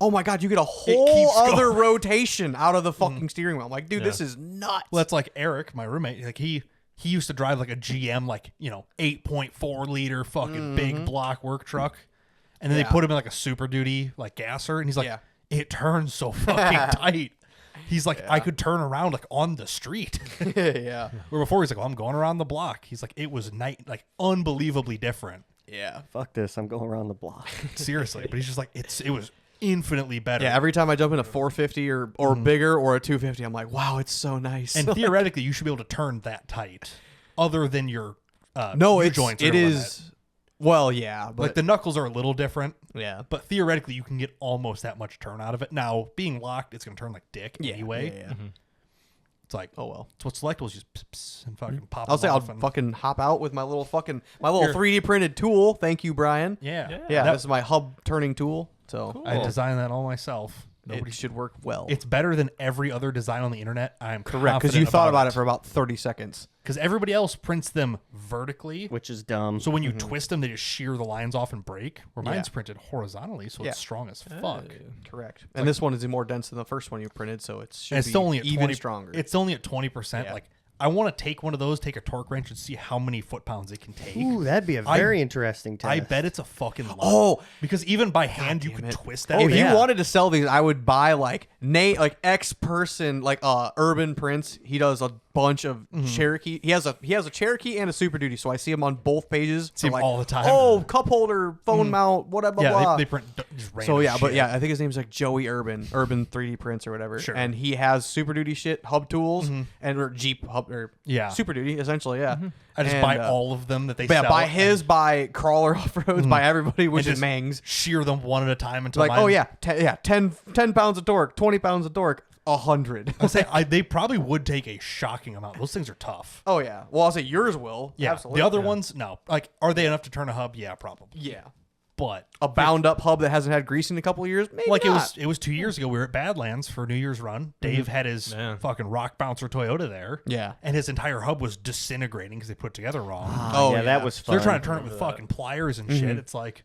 oh my god, you get a whole keeps other going. rotation out of the fucking steering wheel. I'm like, dude, Yeah. this is nuts. Well, that's like Eric, my roommate. Like he used to drive like a GM, like 8.4 liter fucking big block work truck, and then they Yeah. put him in like a Super Duty like gasser, and he's like, Yeah. it turns so fucking tight. He's like, I could turn around like on the street. yeah, Where before he's like, well, I'm going around the block. He's like, it was like unbelievably different. yeah. Fuck this, I'm going around the block. Seriously, but he's just like, it was infinitely better. Yeah, every time I jump in a 450 or bigger or a 250, I'm like, wow, it's so nice. and theoretically, you should be able to turn that tight, other than your no, U joints. it or is. Well, yeah, but like the knuckles are a little different. yeah, But theoretically, you can get almost that much turn out of it. Now, being locked, it's going to turn like dick anyway. Yeah. It's like, Oh well. it's what selectables just pss, and fucking pop. I'll say them I'll off and- fucking hop out with my little Here. 3D printed tool. Thank you, Brian. yeah. Yeah, That- this is my hub turning tool. So I designed that all myself. it should work well. It's better than every other design on the internet. I am correct because you thought about it for about 30 seconds. because everybody else prints them vertically. Which is dumb. So when you twist them, they just shear the lines off and break. Where Yeah. mine's printed horizontally, so Yeah. it's strong as fuck. Correct. And this one is more dense than the first one you printed, so it should And it's be still only at even 20, stronger. It's only at 20%. Yeah. Like I want to take one of those, take a torque wrench, and see how many foot pounds it can take. Ooh, that'd be a I- very interesting test. I bet it's a fucking lot. Oh! because even by hand you damn could it. twist that. If thing. you wanted to sell these, I would buy like X person like Urban Prince. He does a bunch of Cherokee. He has a Cherokee and a Super Duty, so I see him on both pages. See him like, all the time. Oh, cup holder, phone mount, whatever. yeah, blah. they print just random So yeah, but shit. yeah, I think his name's like Joey Urban 3D Prints or whatever. Sure. And he has Super Duty shit, hub tools, and or Jeep hub or Yeah. Super Duty essentially. Yeah, I just And, buy all of them that they But yeah, sell. buy and his, buy Crawler Off Roads, buy everybody, which is just Mangs. shear them one at a time until Like, mine's- oh yeah, 10 pounds of torque, 20 pounds of torque, 100. I'll say they probably would take a shocking amount. Those things are tough. Oh yeah. Well, I'll say yours will. Yeah, Absolutely. the other ones, no. Like, are they enough to turn a hub? Yeah, probably. Yeah. But A bound up hub that hasn't had grease in a couple of years. Maybe like not. it was 2 years ago. We were at Badlands for New Year's run. Dave had his Yeah. fucking rock bouncer Toyota there. Yeah. and his entire hub was disintegrating because they put it together wrong. Oh, yeah, yeah. that was So fun. they're trying to turn it with fucking pliers and shit. It's like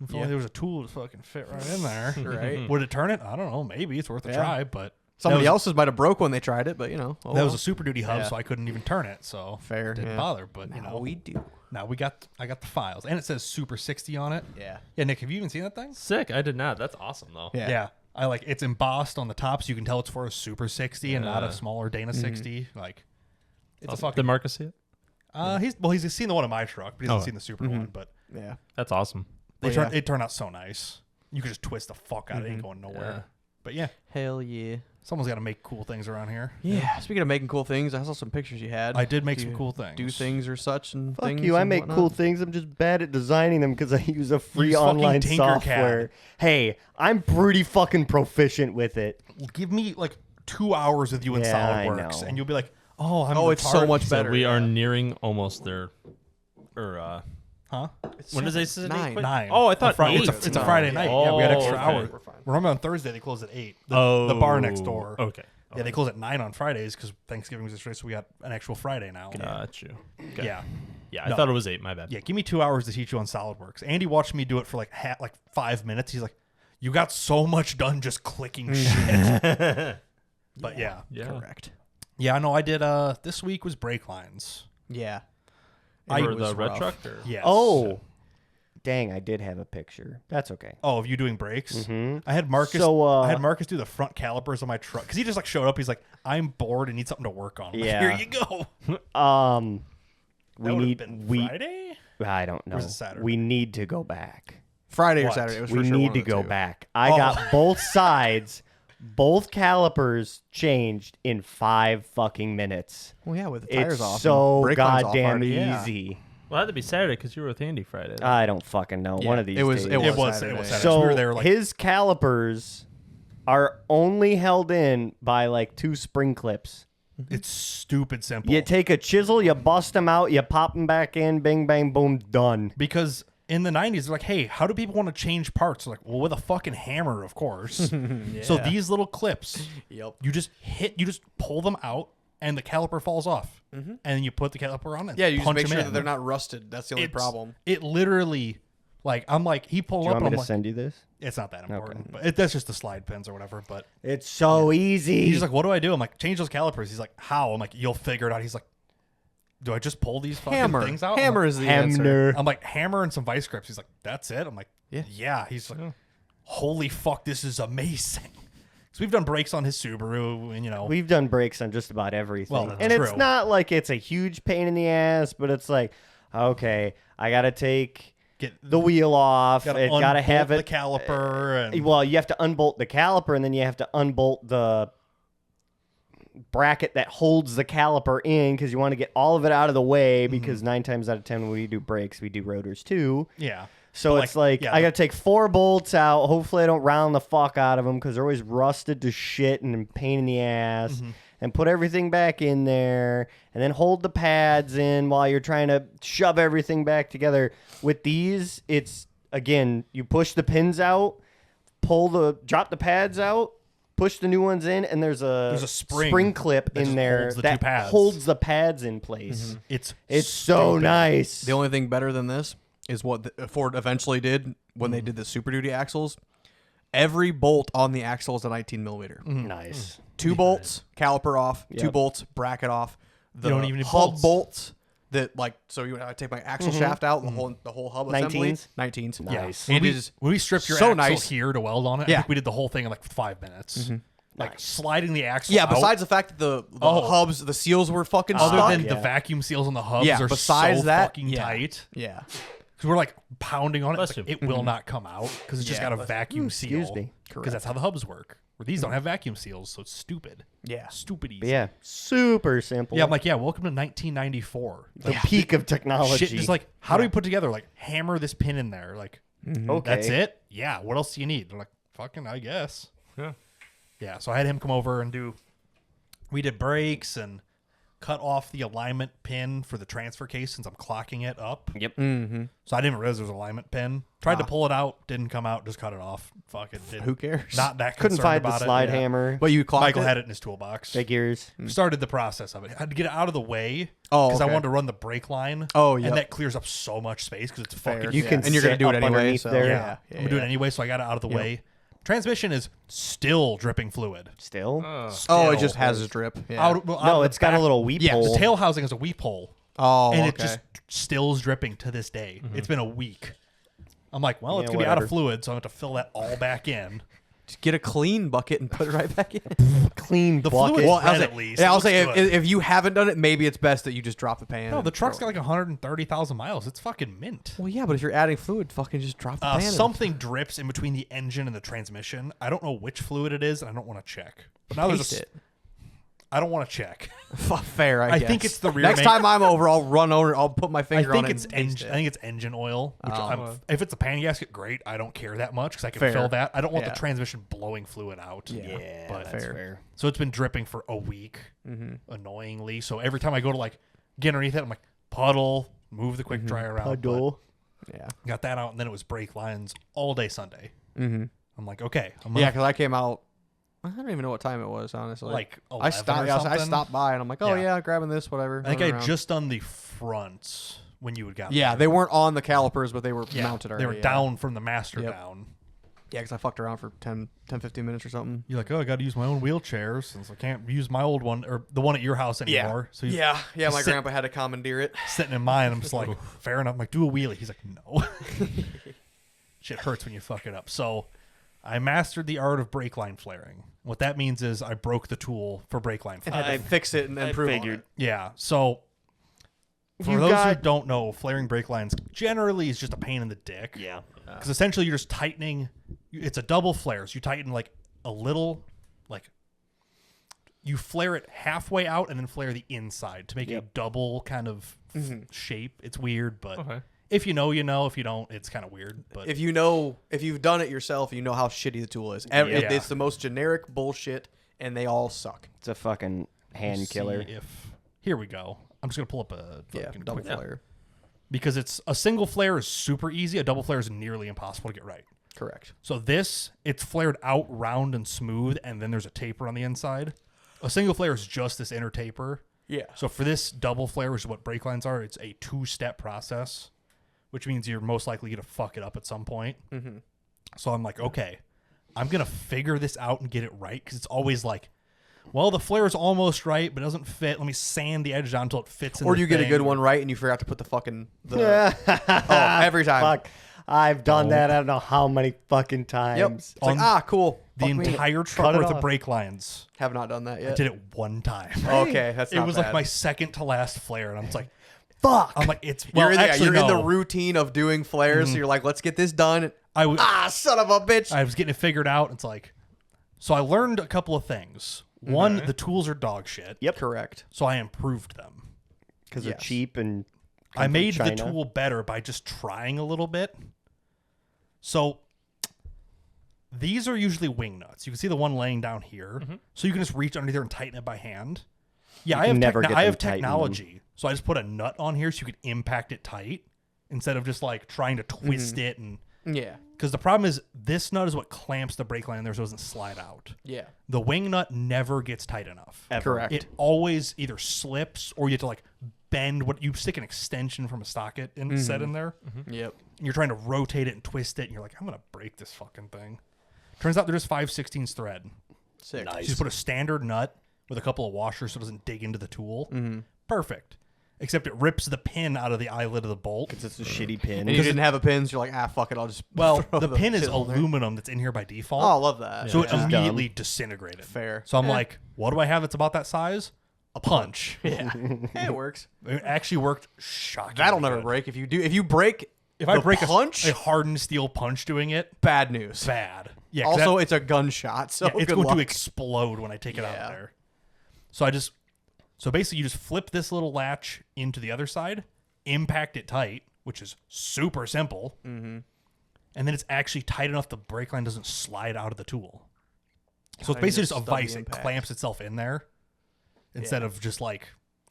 If only there was a tool to fucking fit right in there. Right. Would it turn it? I don't know. Maybe it's worth a Yeah. try, but Somebody that was, else's might have broke when they tried it, but you know. Oh, that was well. a Super Duty hub, Yeah. so I couldn't even turn it. So Fair, didn't yeah. bother. But you Now know, we do. now I got the files, and it says Super 60 on it. Yeah. Yeah, Nick, have you even seen that thing? Sick. I did not. That's awesome though. Yeah. Yeah. I like it's embossed on the top, so you can tell it's for a Super 60 and not a Yeah. smaller Dana 60. Like, it's a Awesome. fucking. Did Marcus see it? He's seen the one in my truck, but he hasn't Oh. seen the Super one. But Yeah. That's awesome. it turned out so nice. You could just twist the fuck out of it, ain't going nowhere. Yeah. But yeah, Hell yeah. someone's got to make cool things around here. Yeah. Speaking of making cool things, I saw some pictures you had. I did make Do some you cool things. Do things or such and Fuck things. you! I and make whatnot? cool things. I'm just bad at designing them because I use a free Use fucking online Tinkercad. software. Hey, I'm pretty fucking proficient with it. Give me like 2 hours with you in Yeah, I SolidWorks, know. and you'll be like, "Oh, I'm Oh, it's so retarded." much So better. we are yeah. nearing almost there. Or Huh? when does they say 9. quit? 9. Oh, I thought Friday. 8. It's a Friday night. Yeah, we got extra okay. hours. We're fine. Remember on Thursday they close at 8. The bar next door. Okay. Yeah, they close at 9 on Fridays because Thanksgiving was yesterday, so we got an actual Friday now. Got you. Okay. Yeah. Yeah, I No. thought it was 8. My bad. Yeah, give me 2 hours to teach you on SolidWorks. Andy watched me do it for like 5 minutes. He's like, "You got so much done just clicking shit." But yeah. Yeah. Correct. Yeah, I know I did this week was brake lines. Yeah. I For was the red rough. truck or Yes. Oh, dang! I did have a picture. That's okay. Oh, of you doing brakes? Mhm. I had Marcus. So, I had Marcus do the front calipers on my truck because he just like showed up. He's like, "I'm bored and need something to work on." I'm like, Yeah. here you go. That That we would have need been we. Friday. I don't know. was it Saturday? We need to go back. Friday or What? Saturday. It was We for sure need one to of the go two. back. I Oh. got both sides, both calipers changed in 5 fucking minutes. Well, yeah, with the tires It's off. and so brake lines off goddamn already, yeah. easy. Well, it had to be Saturday because you were with Andy Friday. I don't fucking know. Yeah, One of these it was- days. it It was. Saturday. It was Saturday. So we were there like his calipers are only held in by like 2 spring clips. it's stupid simple. You take a chisel, you bust them out, you pop them back in, bing, bang, boom, done. Because in the 90s, they're like, "Hey, how do people want to change parts?" They're like, "Well, with a fucking hammer, of course." So these little clips, Yep. you just pull them out, and the caliper falls off, and then you put the caliper on it. Yeah, you just punch make them sure in. that they're not rusted. That's the only It's- problem. It literally, like, I'm like, he pulled Do you up, want me and I'm to like, send you this? it's not that important, but that's just the slide pins or whatever. But It's so easy. he's like, "What do I do?" I'm like, "Change those calipers." He's like, "How?" I'm like, "You'll figure it out." He's like, "Do I just pull these fucking Hammer. things out?" Hammer I'm is the answer. Hammer. I'm like, "Hammer and some vice grips." He's like, "That's it." I'm like, "Yeah." He's like, "Holy fuck, this is amazing." So we've done brakes on his Subaru, and you know, We've done brakes on just about everything. Well, that's and it's true. not like it's a huge pain in the ass, but it's like, okay, I got to take get the wheel off. gotta It got to unbolt have the it. caliper, and Well, you have to unbolt the caliper, and then you have to unbolt the bracket that holds the caliper in because you want to get all of it out of the way because 9 times out of 10 when we do brakes, we do rotors too. yeah. So But, it's like yeah, I got to take 4 bolts out. Hopefully, I don't round the fuck out of them because they're always rusted to shit and a pain in the ass. Mm-hmm. And put everything back in there, and then hold the pads in while you're trying to shove everything back together. With these, it's again, you push the pins out, drop the pads out, push the new ones in, and there's a spring clip that in just there holds the two that pads. holds the pads in place. It's It's so stupid. nice. The only thing better than this is what Ford eventually did when Mm-hmm. they did the Super Duty axles. Every bolt on the axle is a 19 millimeter. Nice. 2 bolts, caliper off. 2 Yep. bolts, bracket off. The don't even need hub bolts. that I take my axle shaft out, the whole hub assembly. 19s? 19s. Nice. When It we, is when we stripped your so axle nice. here to weld on it, I Yeah. think we did the whole thing in like 5 minutes. Like sliding the axle. Yeah, out, besides the fact that the Oh. hubs, the seals were fucking other stuck. than the Yeah. vacuum seals on the hubs Yeah, are besides so that, fucking yeah. tight. Yeah. Because we're like pounding on it, Bless it's like, you. it will not come out because it's just Yeah, got a vacuum seal. excuse me. Because that's how the hubs work. Where these don't have vacuum seals, so it's stupid. Yeah. Stupid easy. But yeah, super simple. Yeah, I'm like, yeah, welcome to 1994. the peak of technology. Shit, just like, how do we put together? Like, hammer this pin in there. Like, okay, that's it? Yeah, what else do you need? They're like, fucking, I guess. Yeah. Yeah, so I had him come over and we did brakes and cut off the alignment pin for the transfer case since I'm clocking it up. Yep. Mm-hmm. So I didn't even realize there was an alignment pin. Tried to pull it out, didn't come out, just cut it off. Fuck it. Who cares? Not that Couldn't concerned find the about slide it. hammer. But you clocked Michael it? had it in his toolbox. Figures. Started the process of it. I had to get it out of the way Oh, because I okay. wanted to run the brake line. Oh, yep. And that clears up so much space because it's Fair. fucking You huge. can and you're gonna sit do it up anyway. underneath So, there. Yeah, I'm gonna do it anyway, so I got it out of the way. Transmission is still dripping fluid. Still? Oh, it Still. just has a drip. Yeah. Out No, the it's got a back- little weep Yeah, hole. The tail housing is a weep hole, oh, and okay. it just still is dripping to this day. It's been a week. I'm like, well, it's Yeah, gonna be out of whatever. fluid, so I'm gonna have to fill that all back in. Just get a clean bucket and put it right back in. Clean The bucket. fluid's Well, red at least. Yeah, It I'll looks say good. if you haven't done it, maybe it's best that you just drop the pan. No, and the truck's throw got like 130,000 miles. It's fucking mint. Well, yeah, but if you're adding fluid, fucking just drop the pan. in. Something drips in between the engine and the transmission. I don't know which fluid it is, and I don't want to check. But now Taste there's it. I don't want to check. Fair, I I guess. think it's the rear Next main- time I'm over, I'll run over. I'll put my I finger on think it. it's and taste engine. it. I think it's engine oil. Which Oh. if it's a pan gasket, great. I don't care that much because I can Fair. fill that. I don't want Yeah. the transmission blowing fluid out. Yeah, but that's fair. fair. So it's been dripping for a week, annoyingly. So every time I go to like get underneath it, I'm like puddle, move the quick dryer out. Puddle. Yeah. But got that out, and then it was brake lines all day Sunday. Mm-hmm. I'm like, okay, I'm gonna Yeah, because I came out. I don't even know what time it was, honestly. like I 11 stopped. or Yeah, I something. stopped by and I'm like, oh Yeah. yeah, grabbing this, whatever. I think I running had around. just done the fronts when you had got Yeah, there. they weren't on the calipers, but they were Yeah, mounted already. They were yeah. down from the master Yep. down. Yeah, because I fucked around for 10, 15 minutes or something. You're like, oh, I got to use my own wheelchair since I can't use my old one or the one at your house anymore. So he's Yeah, my sit- grandpa had to commandeer it. sitting in mine. I'm just like, fair enough. I'm like, do a wheelie. He's like, no. Shit hurts when you fuck it up. So I mastered the art of brake line flaring. What that means is I broke the tool for brake line And flaring. had to fix it and I improve on figured. it. Yeah. So for You those who got- don't know, flaring brake lines generally is just a pain in the dick. Yeah. Because essentially you're just tightening. It's a double flare. So you tighten like a little, like you flare it halfway out and then flare the inside to make a Yep. double kind of shape. It's weird, but Okay. if you know, you know. If you don't, it's kind of weird. But If you've done it yourself, you know how shitty the tool is. Yeah. It's the most generic bullshit, and they all suck. It's a fucking hand let's killer. see if here we go. I'm just gonna pull up a Yeah, fucking double quick flare. because it's a single flare is super easy. A double flare is nearly impossible to get right. Correct. So this, it's flared out round and smooth, and then there's a taper on the inside. A single flare is just this inner taper. Yeah. So for this double flare, which is what brake lines are, it's a 2-step process, which means you're most likely going to fuck it up at some point. Mm-hmm. So I'm like, okay, I'm going to figure this out and get it right, because it's always like, well, the flare is almost right, but it doesn't fit. Let me sand the edges on until it fits in Or the you get a thing. good one right, and you forgot to put the fucking Yeah. every time. Fuck. I've done Oh. that. I don't know how many fucking Yep. times. It's like On cool. The Fuck me. entire Cut truck it worth of off. brake lines. Have not done that I yet. did it one time. Okay, that's It not was bad. like my second to last flare, and I'm just like, Fuck. I'm like, it's well, You're in, actually, you're in the no. routine of doing flares, so you're like, let's get this done. I was Son of a bitch. I was getting it figured out. It's like, so I learned a couple of things. One, the tools are dog shit. Yep. Correct. So I improved them. Because Yes. they're cheap and come I from made the China. tool better by just trying a little bit. So these are usually wing nuts. You can see the one laying down here. So you can just reach under there and tighten it by hand. Yeah, can never get I have them tightened. technology. So I just put a nut on here so you could impact it tight instead of just like trying to twist it. And Yeah. because the problem is this nut is what clamps the brake line in there so it doesn't slide out. Yeah. The wing nut never gets tight enough. Ever. Correct. It always either slips or you have to like bend what you stick an extension from a socket in, set in there. Yep. And you're trying to rotate it and twist it, and you're like, I'm gonna break this fucking thing. Turns out they're just 5/16 thread. Sick. So you just put a standard nut with a couple of washers so it doesn't dig into the tool. Perfect. Except it rips the pin out of the eyelid of the bolt. Because it's a shitty pin. And you didn't have a pin, so you're like, fuck it, I'll just Well, throw the pin is pin on there. aluminum that's in here by default. Oh, I love that. so it Which is immediately disintegrated. Fair. So I'm like, what do I have that's about that size? A punch. Yeah. Hey, it works. It actually worked shocking. That'll never break. If you break If I the break punch, a hardened steel punch doing it, bad news. bad. Yeah. 'cause Also, that- it's a gunshot, so yeah, it's good going luck. to explode when I take it out Yeah. of there. So basically, you just flip this little latch into the other side, impact it tight, which is super simple, and then it's actually tight enough the brake line doesn't slide out of the tool. So it's God, basically just just a stubby vise. It impact. clamps itself in there instead of just like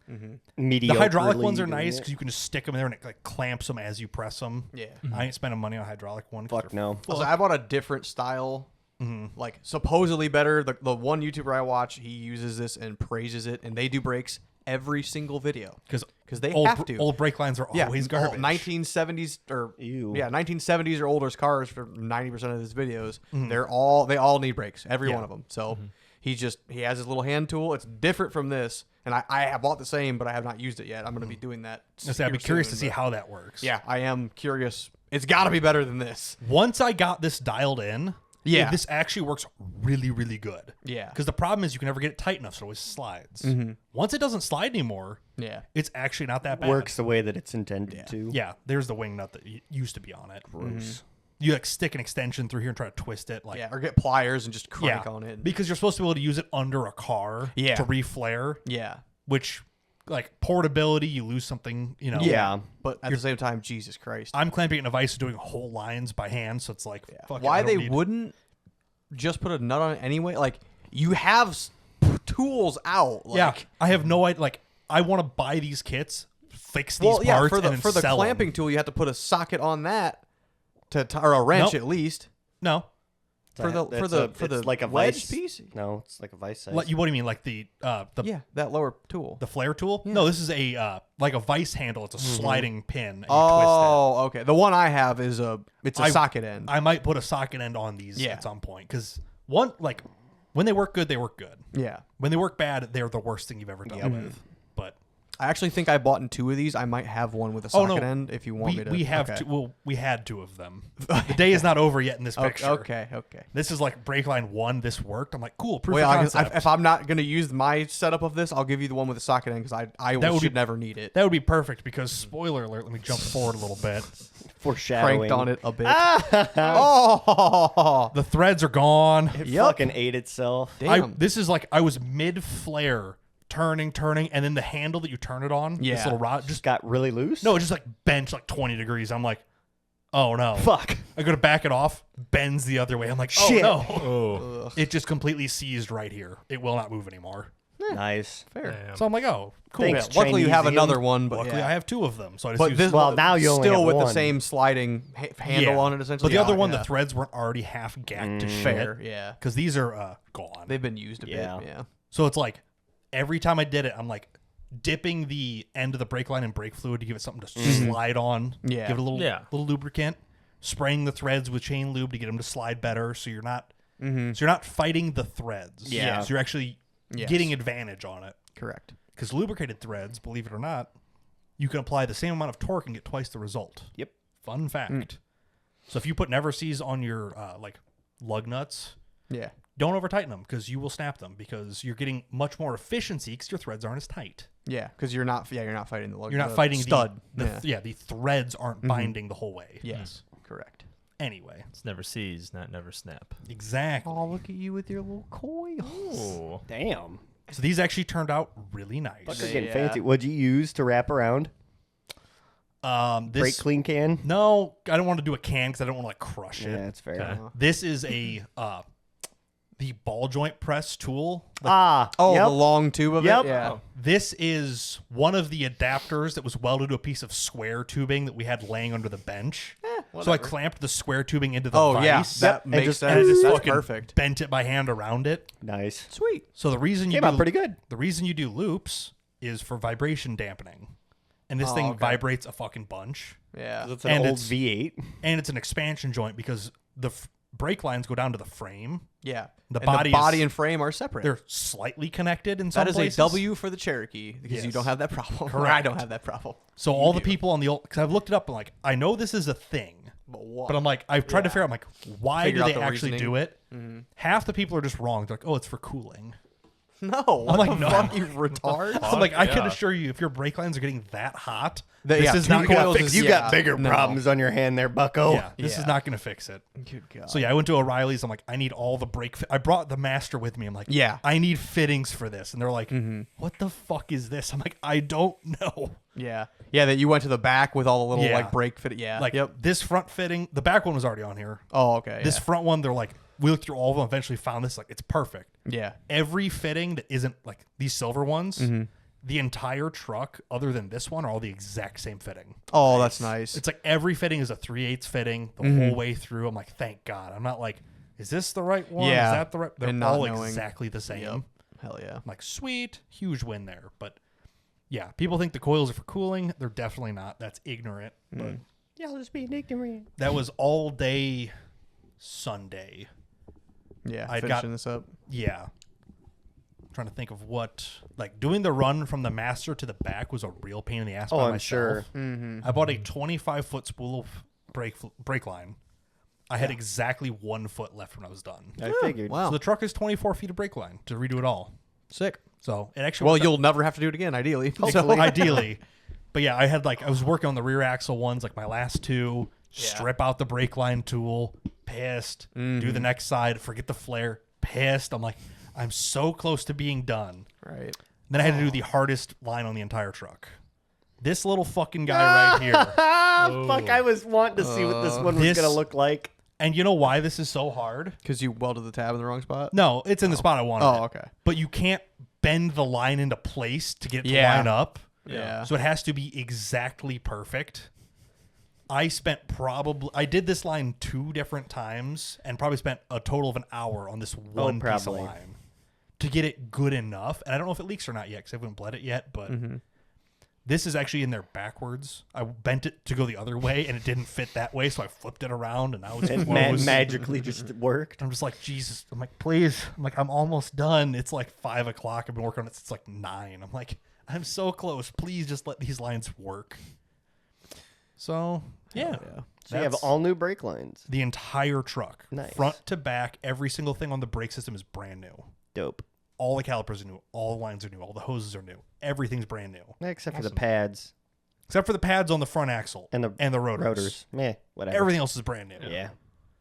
The Mediocrely hydraulic ones are doing nice it. because you can just stick them in there and it like clamps them as you press them. Yeah. I ain't spending money on a hydraulic one. 'cause Fuck they're no. Also, I bought a different style, like supposedly better. The one YouTuber I watch, he uses this and praises it, and they do brakes every single video because they old, have to. Old brake lines are always garbage. 1970s or Ew. 1970s or older cars for 90% of his videos. They all need brakes, every one of them. So he has his little hand tool. It's different from this, and I have bought the same, but I have not used it yet. I'm going to be doing that. I'd be curious to soon, see but- how that works. Yeah, I am curious. It's got to be better than this. Once I got this dialed in, Yeah. this actually works really, really good. Yeah. Because the problem is you can never get it tight enough, so it always slides. Once it doesn't slide anymore, Yeah. it's actually not that bad. Works the way that it's intended to. Yeah, there's the wing nut that used to be on it. Gross. You like stick an extension through here and try to twist it. Like, Yeah, or get pliers and just crank yeah, on it. because you're supposed to be able to use it under a car Yeah. to reflare, Yeah. which like portability, you lose something, you know. Yeah. But at the same time, Jesus Christ. I'm clamping it in a vise and doing whole lines by hand, so it's like fuck it, Why I don't they need- wouldn't just put a nut on it anyway? Like, you have tools out. Like, Yeah, I have no idea. Like, I want to buy these kits, fix these Well, yeah, parts, for the and then sell 'em. clamping tool, you have to put a socket on that or a wrench Nope. at least. No, For the it's like a wedge vice piece? No, it's like a vice size. what do you mean? Like the Yeah, that lower tool. the flare tool? No, this is a like a vice handle. It's a sliding pin. And you twist Oh, okay. The one I have is a socket end. it. I might put a socket end on these Yeah. at some point because when they work good, they work good. Yeah. When they work bad, they're the worst thing you've ever done with. But I actually think I bought in 2 of these. I might have one with a oh socket no, end if you want me to. we have okay. two. Well, we had 2 of them. The day is not over yet in this picture. Okay. This is like brake line 1. This worked. I'm like, cool. Proof Well, of yeah, concept. if I'm not going to use my setup of this, I'll give you the one with the socket end because I That would should be- never need it. That would be perfect because spoiler alert. Let me jump forward a little bit. Foreshadowing. Cranked on it a bit. Oh, The threads are gone. It Yep. fucking ate itself. damn. This is like I was mid flare, turning, and then the handle that you turn it on, Yeah. this little rod, Just just got really loose. no, it just like bent like 20 degrees. I'm like, oh no. Fuck. I go to back it off, bends the other way. I'm like, Shit. oh no. Oh, It just completely seized right here. It will not move anymore. Nice. fair. damn. So I'm like, oh, cool. Thanks, Yeah, luckily, you have Chinesium. another one, but Luckily, yeah. I have 2 of them, so I just But use. this Well, now you only still have with the one. same sliding handle Yeah. on it essentially. But the other Yeah, one, yeah. the threads weren't already half gacked to shit. fair, yeah. Because these are gone. They've been used a Yeah. bit, yeah. So it's like every time I did it, I'm like dipping the end of the brake line in brake fluid to give it something to slide on. Yeah. Give it a Yeah. little lubricant. Spraying the threads with chain lube to get them to slide better, so you're not fighting the threads. Yeah. So you're actually Yes. getting advantage on it. Correct. Because lubricated threads, believe it or not, you can apply the same amount of torque and get twice the result. Yep. Fun fact. So if you put Never-Seez on your like lug nuts, Yeah. don't over tighten them because you will snap them because you're getting much more efficiency because your threads aren't as tight. Yeah, because you're not fighting the lug. You're not the fighting stud. the threads aren't binding the whole way. Yes, correct. Anyway, It's never seize, not never snap. exactly. Oh, look at you with your little coils. Oh, Damn. So these actually turned out really nice. Fuckers getting Yeah. fancy. What'd you use to wrap around? This Brake clean can? no, I don't want to do a can because I don't want to like crush it. Yeah, that's fair. Okay. This is a the ball joint press tool. Oh, yep. the long tube of Yep. it. Yeah. Oh. This is one of the adapters that was welded to a piece of square tubing that we had laying under the bench. So I whatever. clamped the square tubing into the Oh vise. yeah, Yep, that and makes just- and I sense. just That's fucking perfect. bent it by hand around it. Nice. Sweet. So the reason you Came do, out pretty good. The reason you do loops is for vibration dampening, and this thing okay. vibrates a fucking bunch. Yeah. It's an And old it's- V8. And it's an expansion joint because the brake lines go down to the frame. Yeah. The And body the body is- and frame are separate. They're slightly connected in some That is places. a W for the Cherokee because you Yes. don't have that problem. I Correct. don't have that problem. So all the people on the old, because I've looked it up and like I know this is a thing, But what? but I'm like I've tried to figure out. I'm like, why Figure do out they the actually reasoning. do it? Half the people are just wrong. They're like, oh, it's for cooling. no. What like, the no. fuck, you retard? I'm like, I can yeah. assure you, if your brake lines are getting that hot, That- this yeah, is two not going to coils fix is- it. You Yeah. got bigger No. problems on your hand there, bucko. Yeah, this is Yeah. not going to fix it. Good God. So yeah, I went to O'Reilly's. I'm like, I need all the brake. I brought the master with me. I'm like, Yeah. I need fittings for this. And they're like, what the fuck is this? I'm like, I don't know. Yeah. Yeah, that you went to the back with all the little Yeah. like brake fit. Yeah. Like, yep. this front fitting, the back one was already on here. Oh, okay. This front one, they're like, we looked through all of them. Eventually found this. Like, it's perfect. yeah. Every fitting that isn't like these silver ones, the entire truck, other than this one, are all the exact same fitting. Oh, that's nice. It's like every fitting is a 3/8 fitting the Mm-hmm. whole way through. I'm like, thank God. I'm not like, is this the right one? Yeah. Is that the right? They're And not all knowing. exactly the same. Yep. Hell yeah. I'm like, sweet, huge win there. But yeah, people think the coils are for cooling. They're definitely not. That's ignorant. But Y'all just being ignorant. that was all day Sunday. Yeah, I finishing got- this up. Yeah. Trying to think of what, like, doing the run from the master to the back was a real pain in the ass. Oh, by I'm myself. sure. I bought a 25-foot spool of brake line. I had exactly 1 foot left when I was done. I figured. Wow. So the truck is 24 feet of brake line to redo it all. Sick. So it actually Well, worked out- you'll never have to do it again, ideally. So ideally. But yeah, I had I was working on the rear axle ones, like my last two, strip out the brake line tool, pissed, do the next side, forget the flare, pissed. I'm like, I'm so close to being done. Right. Then I had to do the hardest line on the entire truck. This little fucking guy right here. Fuck, I was wanting to see what this one was This- going to look like. And you know why this is so hard? Because you welded the tab in the wrong spot? No, it's in the spot I wanted. Oh, it. okay. But you can't bend the line into place to get it to Yeah. line up. Yeah. So it has to be exactly perfect. I did this line 2 different times and probably spent a total of an hour on this one piece of probably. line to get it good enough. And I don't know if it leaks or not yet because I haven't bled it yet, but this is actually in there backwards. I bent it to go the other way and it didn't fit that way, so I flipped it around and now it's It closed. magically just worked. I'm just like, Jesus. I'm like, please. I'm like, I'm almost done. It's like 5 o'clock. I've been working on it since like 9. I'm like, I'm so close. Please just let these lines work. So, yeah. Yeah. So you have That's all new brake lines. the entire truck. Nice. Front to back, every single thing on the brake system is brand new. Dope. All the calipers are new. All the lines are new. All the hoses are new. Everything's brand new. Except for the pads Except for the pads on the front axle and the rotors. rotors. Meh, whatever. Everything else is brand new. Yeah.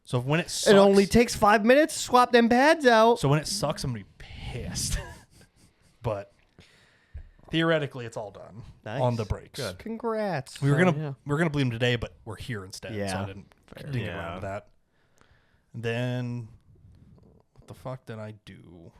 So when it sucks, It only takes 5 minutes to swap them pads out. so when it sucks, I'm gonna be pissed. But theoretically, it's all done Nice. on the brakes. Good. Congrats. We were Oh, gonna yeah. we were gonna bleed them today, but we're here instead, so Yeah. I didn't get Yeah. around to that. And then what the fuck did I do?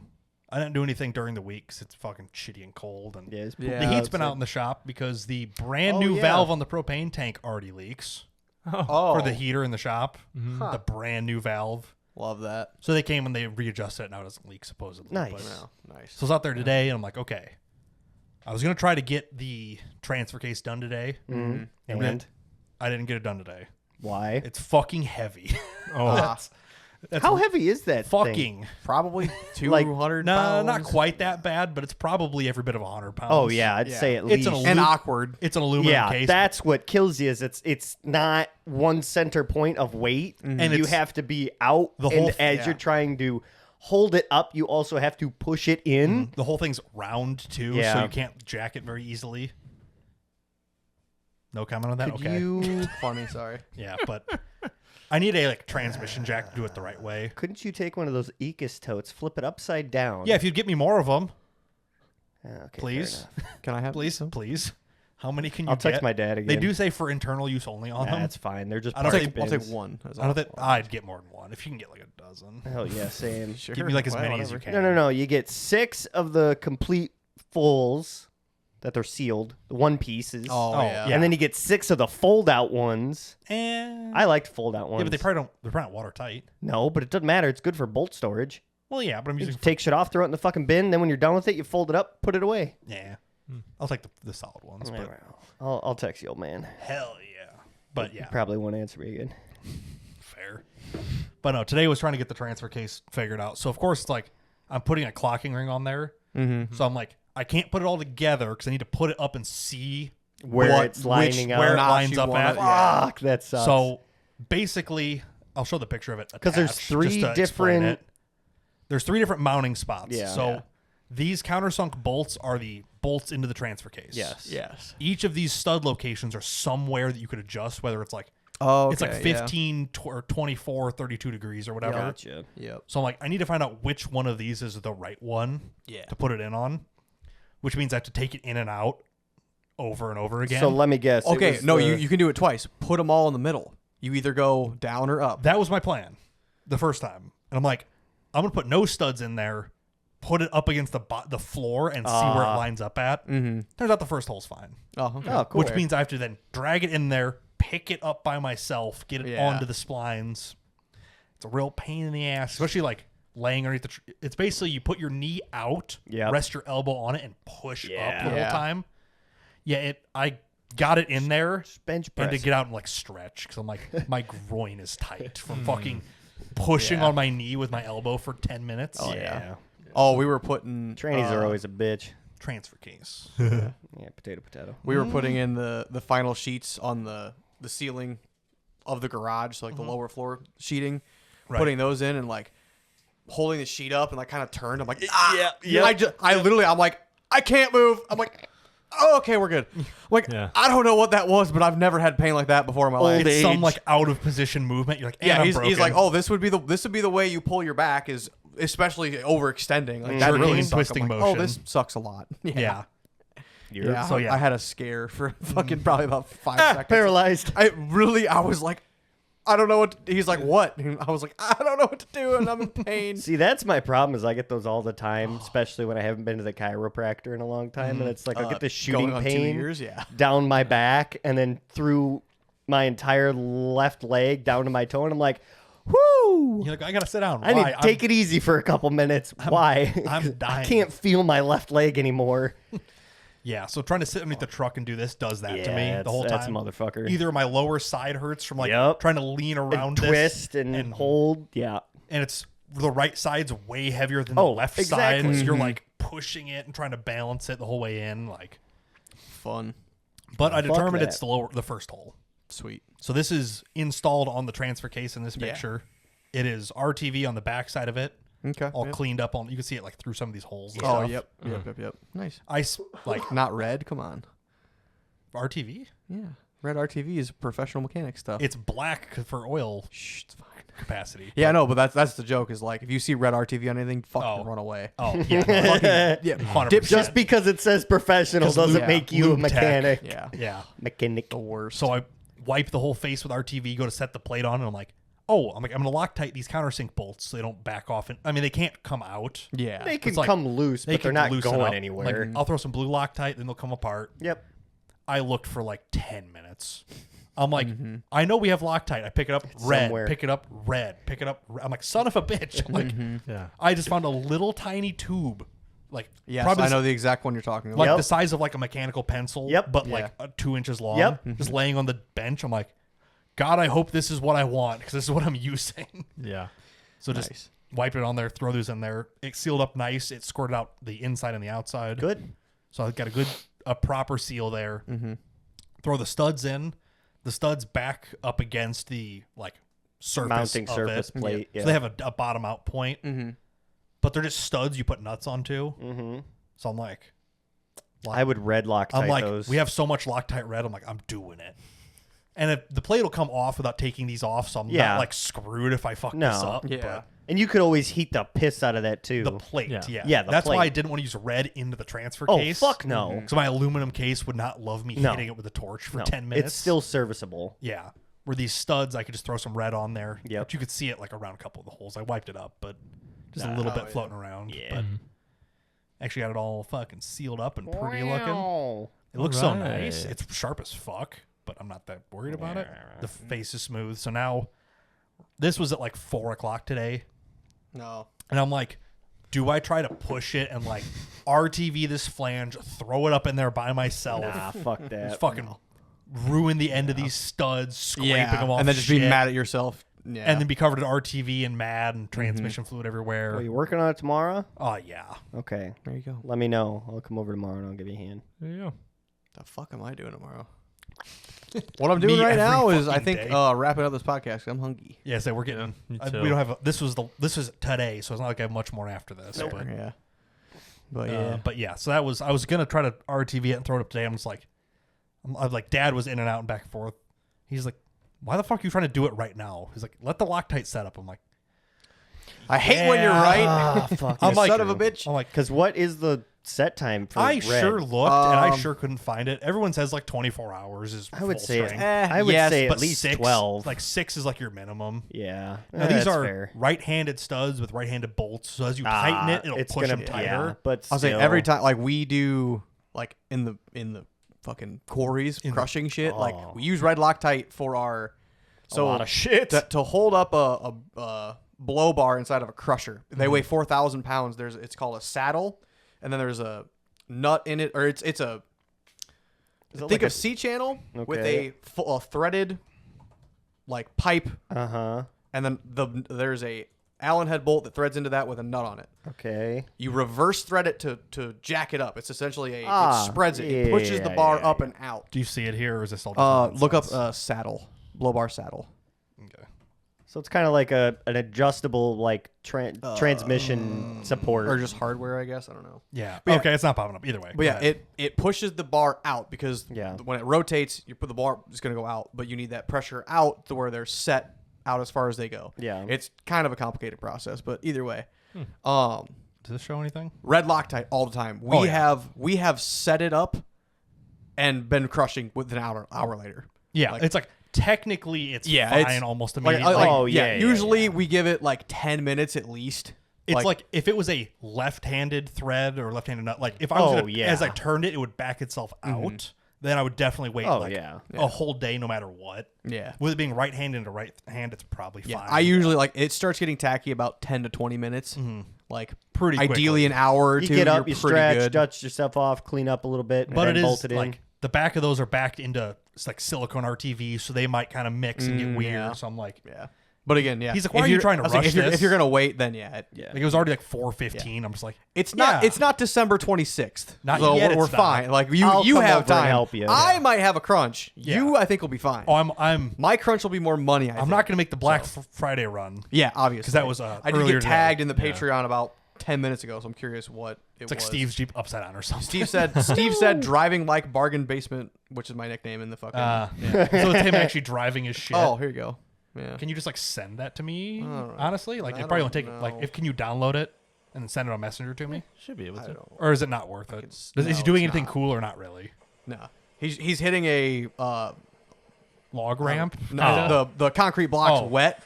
I didn't do anything during the week because it's fucking shitty and cold, and Yeah, it's Yeah. the heat's it's been like- out in the shop because the brand Oh, new yeah. valve on the propane tank already leaks Oh. for the heater in the shop. Huh. The brand new valve. Love that. So they came and they readjusted it. Now it doesn't leak supposedly. Nice. But- Wow. Nice. So I was out there today, and I'm like, okay. I was gonna try to get the transfer case done today. Mhm. And And I didn't get it done today. why? It's fucking heavy. That's How heavy is that thing? fucking Probably Like- 200 no, pounds. not quite that bad, but it's probably every bit of 100 pounds. Oh yeah, I'd Yeah. say at It's least. an And awkward. It's an aluminum Yeah, case. that's what kills you. Is it's not one center point of weight, And you it's- have to be out, The and whole- as yeah. you're trying to hold it up, you also have to push it in. The whole thing's round too, so Yeah. you can't jack it very easily. No comment on that. Could Okay. you? Funny, sorry. Yeah, but I need a transmission jack to do it the right way. Couldn't you take one of those Ecus totes, flip it upside down? Yeah, if you'd get me more of them, Ah, okay, fair please, enough. Can I have please, please. How many can you I'll get? text my dad again. They do say for internal use only on them. That's fine. They're just I don't party think- I'll take bins. one. That's I don't all. think I'd get more than one. If you can get like a dozen, Hell yeah, same. Sure. give me like as Well, many as you whatever. can. No. You get 6 of the complete fulls that they're sealed, the one pieces. Oh, Oh, yeah. yeah. And then you get 6 of the fold out ones. And I liked fold out ones. yeah, but they're probably not watertight. No, but it doesn't matter. It's good for bolt storage. Well, yeah, but I'm You using just take shit off, throw it in the fucking bin. Then when you're done with it, you fold it up, put it away. yeah. I'll take the solid ones, but I'll text you, old man. hell yeah. But yeah, You probably won't answer me again. fair. But no, today was trying to get the transfer case figured out. So of course it's like I'm putting a clocking ring on there. Mm-hmm. So I'm like, I can't put it all together because I need to put it up and see Where it's lining up. where it Notch lines you up want at. it, yeah. Fuck, that sucks. So basically, I'll show the picture of it 'Cause there's attached 3 just to explain different- it. There's 3 different mounting spots. Yeah. So Yeah. these countersunk bolts are the bolts into the transfer case. Yes. Yes. Each of these stud locations are somewhere that you could adjust, whether it's like Oh, it's like 15 or 24, 32 degrees or whatever. Gotcha. Yep. So I'm like, I need to find out which one of these is the right one Yeah. to put it in on, which means I have to take it in and out over and over again. So let me guess. it Okay, was no, the- you can do it twice. Put them all in the middle. You either go down or up. That was my plan the first time. And I'm like, I'm going to put no studs in there, put it up against the floor and see where it lines up at. Mm-hmm. Turns out the first hole's fine. Oh, okay. Oh, cool. Which means I have to then drag it in there, pick it up by myself, get it Yeah. onto the splines. It's a real pain in the ass, especially like laying underneath the. It's basically you put your knee out, Yep. rest your elbow on it, and push up the Yeah. whole time. Yeah, I got it in there Bench and press. to get out and like stretch because I'm like my groin is tight from fucking pushing on my knee with my elbow for 10 minutes. Oh, yeah. Oh, we were putting Trannies are always a bitch. Transfer case. Yeah, potato. we were putting in the final sheets on the ceiling of the garage, so like the lower floor sheeting, Right. putting those in and like holding the sheet up and like kind of turned. I'm like, yeah. I'm like, I can't move. I'm like, oh, okay, we're good. I'm like, Yeah. I don't know what that was, but I've never had pain like that before in my life. It's some age. like out of position movement. You're like, Yeah, I'm he's broken. like, oh, this would be the way you pull your back is especially overextending. Like that Jerking really and sucks. twisting I'm like, motion. Oh, this sucks a lot. yeah. Yeah, So, yeah. I had a scare for fucking probably about 5 seconds. Paralyzed. I was like, I don't know what. He's like, what? And I was like, I don't know what to do, and I'm in pain. See, that's my problem is I get those all the time, especially when I haven't been to the chiropractor in a long time. And it's like I'll get this shooting going on 2 pain years, yeah. down my back and then through my entire left leg down to my toe. And I'm like, whoo! You're like, I gotta sit down. I need Why? to take it easy for a couple minutes. Why? I'm 'Cause dying. I can't feel my left leg anymore. Yeah, so trying to sit underneath the truck and do this does that to me Yeah, the whole that's time. a motherfucker. Either my lower side hurts from like Yep. trying to lean around And this, twist and hold. Yeah. and it's the right side's way heavier than the Oh, left exactly. side. So you're like pushing it and trying to balance it the whole way in. Like, Fun, but I Fuck determined that. it's the first hole. sweet. So this is installed on the transfer case in this Yeah. picture. It is RTV on the back side of it, Okay. all yep. cleaned up on. You can see it like through some of these holes. And Oh, stuff. yep. Nice. Like Not red. Come on. RTV. Yeah. Red RTV is professional mechanic stuff. It's black for oil Shh, it's fine. capacity. Yeah, I know, but that's the joke. Is like if you see red RTV on anything, fucking Oh. run away. Oh yeah, no, fucking, Yeah, 100%. Just because it says professional 'Cause doesn't lube- make you a lube tech. mechanic. Yeah. yeah. Mechanic. The worst. So I wipe the whole face with RTV, go to set the plate on, and I'm like, I'm gonna Loctite these countersink bolts so they don't back off. And I mean, they can't come out. yeah. They can It's like- come loose, They but they're can not loosen going up. anywhere. Like, I'll throw some blue Loctite, then they'll come apart. Yep. I looked for like 10 minutes. I'm like, I know we have Loctite. I pick it up, red. somewhere. Pick it up, red. Pick it up. I'm like, son of a bitch. I'm like, Yeah. I just found a little tiny tube, like Yes, probably I know the exact one you're talking about. like Yep. the size of like a mechanical pencil. Yep. But Yeah. like 2 inches long. Yep. Just laying on the bench. I'm like, God, I hope this is what I want because this is what I'm using. Yeah. So just Nice. wipe it on there, throw those in there. It sealed up nice. It squirted out the inside and the outside. Good. So I got a proper seal there. Throw the studs in. The studs back up against the like surface Mounting of surface it. plate. So Yeah. they have a bottom out point, but they're just studs you put nuts onto. Mm-hmm. So I'm like, I would red Loctite I'm like, those. we have so much Loctite red. I'm like, I'm doing it. And if the plate will come off without taking these off, so I'm Yeah. not like screwed if I fuck No. this up. Yeah. but and you could always heat the piss out of that too. the plate, Yeah. yeah, Yeah, the that's why I plate. didn't want to use red into the transfer Oh, case. fuck no. So my aluminum case would not love me No. hitting it with a torch for No, 10 minutes. It's still serviceable. yeah. Where these studs, I could just throw some red on there. Yep. But you could see it like around a couple of the holes. I wiped it up, but just a Nah. little Oh, bit yeah. floating around. Yeah. But actually got it all fucking sealed up and pretty looking. Wow. It looks so Alright. nice. It's sharp as fuck, but I'm not that worried about it. The face is smooth. So now, this was at like 4:00 today, No. and I'm like, do I try to push it and like RTV this flange, throw it up in there by myself, Nah, fuck just that. fucking ruin the end of these studs, scraping them off, and then just shit, be mad at yourself. Yeah. and then be covered in RTV and mad and transmission fluid everywhere. Are you working on it tomorrow? Oh yeah, Okay. there you go. Let me know. I'll come over tomorrow and I'll give you a hand. There you go. The fuck am I doing tomorrow? What I'm doing Me right every now is I fucking think day. wrapping up this podcast. 'Cause I'm hungry. yeah. So we're getting. Me we too. don't have. This was today, so it's not like I have much more after this. Nope. But Yeah. But But yeah, so that was I was gonna try to RTV it and throw it up today. I'm just like, I'm like, Dad was in and out and back and forth. He's like, why the fuck are you trying to do it right now? He's like, let the Loctite set up. I'm like, I hate when you're right. Ah, fuck. I'm You like, son of a bitch. I'm like, Because what is the set time for I red? sure looked, and I sure couldn't find it. Everyone says like 24 hours is I would full say strength. I would yes, say but at least 6, 12. Like 6 is like your minimum. Yeah. Now these that's are fair. right-handed studs with right-handed bolts, so as you tighten it, it'll it's push gonna them tighter. Yeah, but I'll say still. every time, like we do, like in the fucking quarries, crushing shit. Oh. Like we use red Loctite for our a lot of shit. to hold up a blow bar inside of a crusher. They weigh 4,000 pounds. It's called a saddle, and then there's a nut in it, or it's a Is it think like of a- C channel with Okay. a threaded like pipe, Uh-huh. and then there's a Allen head bolt that threads into that with a nut on it. Okay. You reverse thread it to jack it up. It's essentially it spreads it. yeah, It pushes the bar yeah, up yeah. and out. Do you see it here, or is this all just Look up nonsense? saddle, blow bar saddle. Okay. So it's kind of like an adjustable like transmission support. Or just hardware, I guess. I don't know. Yeah. But yeah. Okay, it's not popping up either way. But yeah, it pushes the bar out because Yeah. when it rotates, you put the bar is going to go out, but you need that pressure out to where they're set out as far as they go. Yeah. It's kind of a complicated process, but either way, Does this show anything? red Loctite all the time. We have set it up and been crushing with an hour later. Yeah, Like- it's like technically it's Yeah, fine it's- almost Like, immediately. Oh, yeah, yeah, Usually yeah. we give it like 10 minutes at least. It's like if it was a left-handed thread or left-handed nut, like if I was gonna, yeah. as I turned it, it would back itself out. Then I would definitely wait Oh, like yeah. a whole day no matter what. yeah. With it being right-handed to right hand, it's probably Yeah, fine. I usually like it starts getting tacky about 10 to 20 minutes. Like Pretty ideally quickly. an hour or you two. get up, you're you pretty stretch, good. dust yourself off, clean up a little bit, but and it then is bolt it like in. the back of those are backed into it's like silicone RTVs, so they might kind of mix and get weird. yeah. So I'm like, Yeah. But again, yeah. He's like, If why are you you're- trying to I was like, rush if you're, this? if you're gonna wait, then yeah. Yeah. like it was already like 4:15. I'm just like, It's not. Yeah. It's not December 26th. Not so yet, we're it's not. fine. Like you I'll come have over and time. help you. I might have a crunch. Yeah. You, I think, will be fine. oh, I'm My crunch will be more money. I'm not gonna make the Black Friday run. Yeah, obviously. Because that was I did earlier get tagged today. in the Yeah. Patreon about 10 minutes ago, so I'm curious what It's like was. Steve's Jeep upside down or something. Steve said driving like bargain basement, which is my nickname in the fucking. Yeah. So it's him actually driving his shit. Oh, here you go. Yeah. Can you just like send that to me? don't know. Honestly, like I it probably won't don't take like know. if can you download it and then send it on Messenger to me, Should be able I to. don't. or is it not worth it? It's- Is no, he doing it's anything not. cool or not really? No. He's hitting a Log ramp? no, the concrete blocks Oh. wet.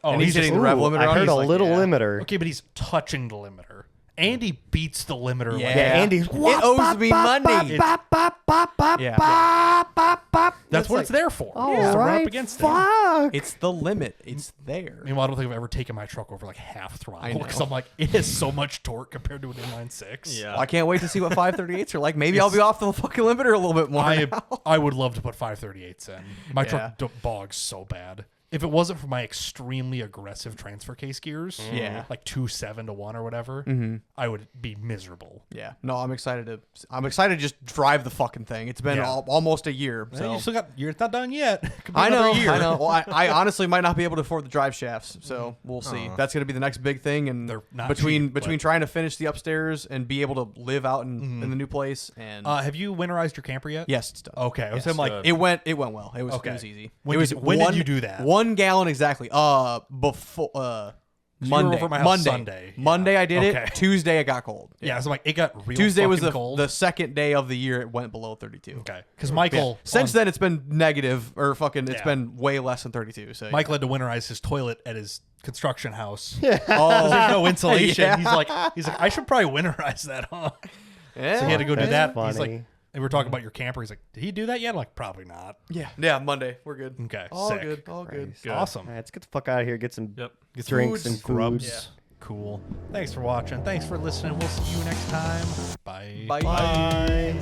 Oh, and he's just- hitting the rev Ooh, limiter I on. heard He's a like, little yeah. limiter. Okay, but he's touching the limiter. Andy beats the limiter. Yeah. Like, Yeah, Andy's. It owes me money. that's what it's there for. All It's to run right, up against it. fuck. It's the limit. It's there. Meanwhile, I don't think I've ever taken my truck over like half I throttle know. because I'm like, it has so much torque compared to an inline six. Yeah. Well, I can't wait to see what 538s are like. Maybe I'll be off the fucking limiter a little bit more. I would love to put 538s in. My Yeah. truck bogs so bad. If it wasn't for my extremely aggressive transfer case gears, Yeah. like 2.7 to 1 or whatever, I would be miserable. Yeah. No, I'm excited to just drive the fucking thing. It's been Yeah. almost a year. So So you still got. It's not done yet. Could be I know. another year. I know. Well, I honestly might not be able to afford the drive shafts, so we'll see. That's going to be the next big thing. And They're not between cheap, but- trying to finish the upstairs and be able to live out in the new place and Have you winterized your camper yet? yes, it's done. Okay. I was Yes. saying like Good. It went well. It was Okay. it was easy. When it was did- when did you do that? 1 gallon exactly. Before you were Monday. over at my house Monday. Sunday. Yeah. Monday I did Okay. it. Tuesday it got cold. yeah. So I'm like it got real. Tuesday was fucking the cold. the second day of the year it went below 32. Okay. Because Michael Since then it's been negative or fucking it's Yeah. been way less than 32. So Michael had to winterize his toilet at his construction house. oh, There's no insulation. Yeah. He's like, I should probably winterize that, huh? yeah. So he had to go do That's that. He's like, funny. and we were talking about your camper. He's like, did he do that yet? I'm like, probably not. Yeah, Monday. We're good. Okay, All sick. good. All good. Christ. Awesome. All right, let's get the fuck out of here. Get some Yep. Get drinks food, and scrubs. foods. Cool. Thanks for watching. Thanks for listening. We'll see you next time. Bye. Bye. Bye.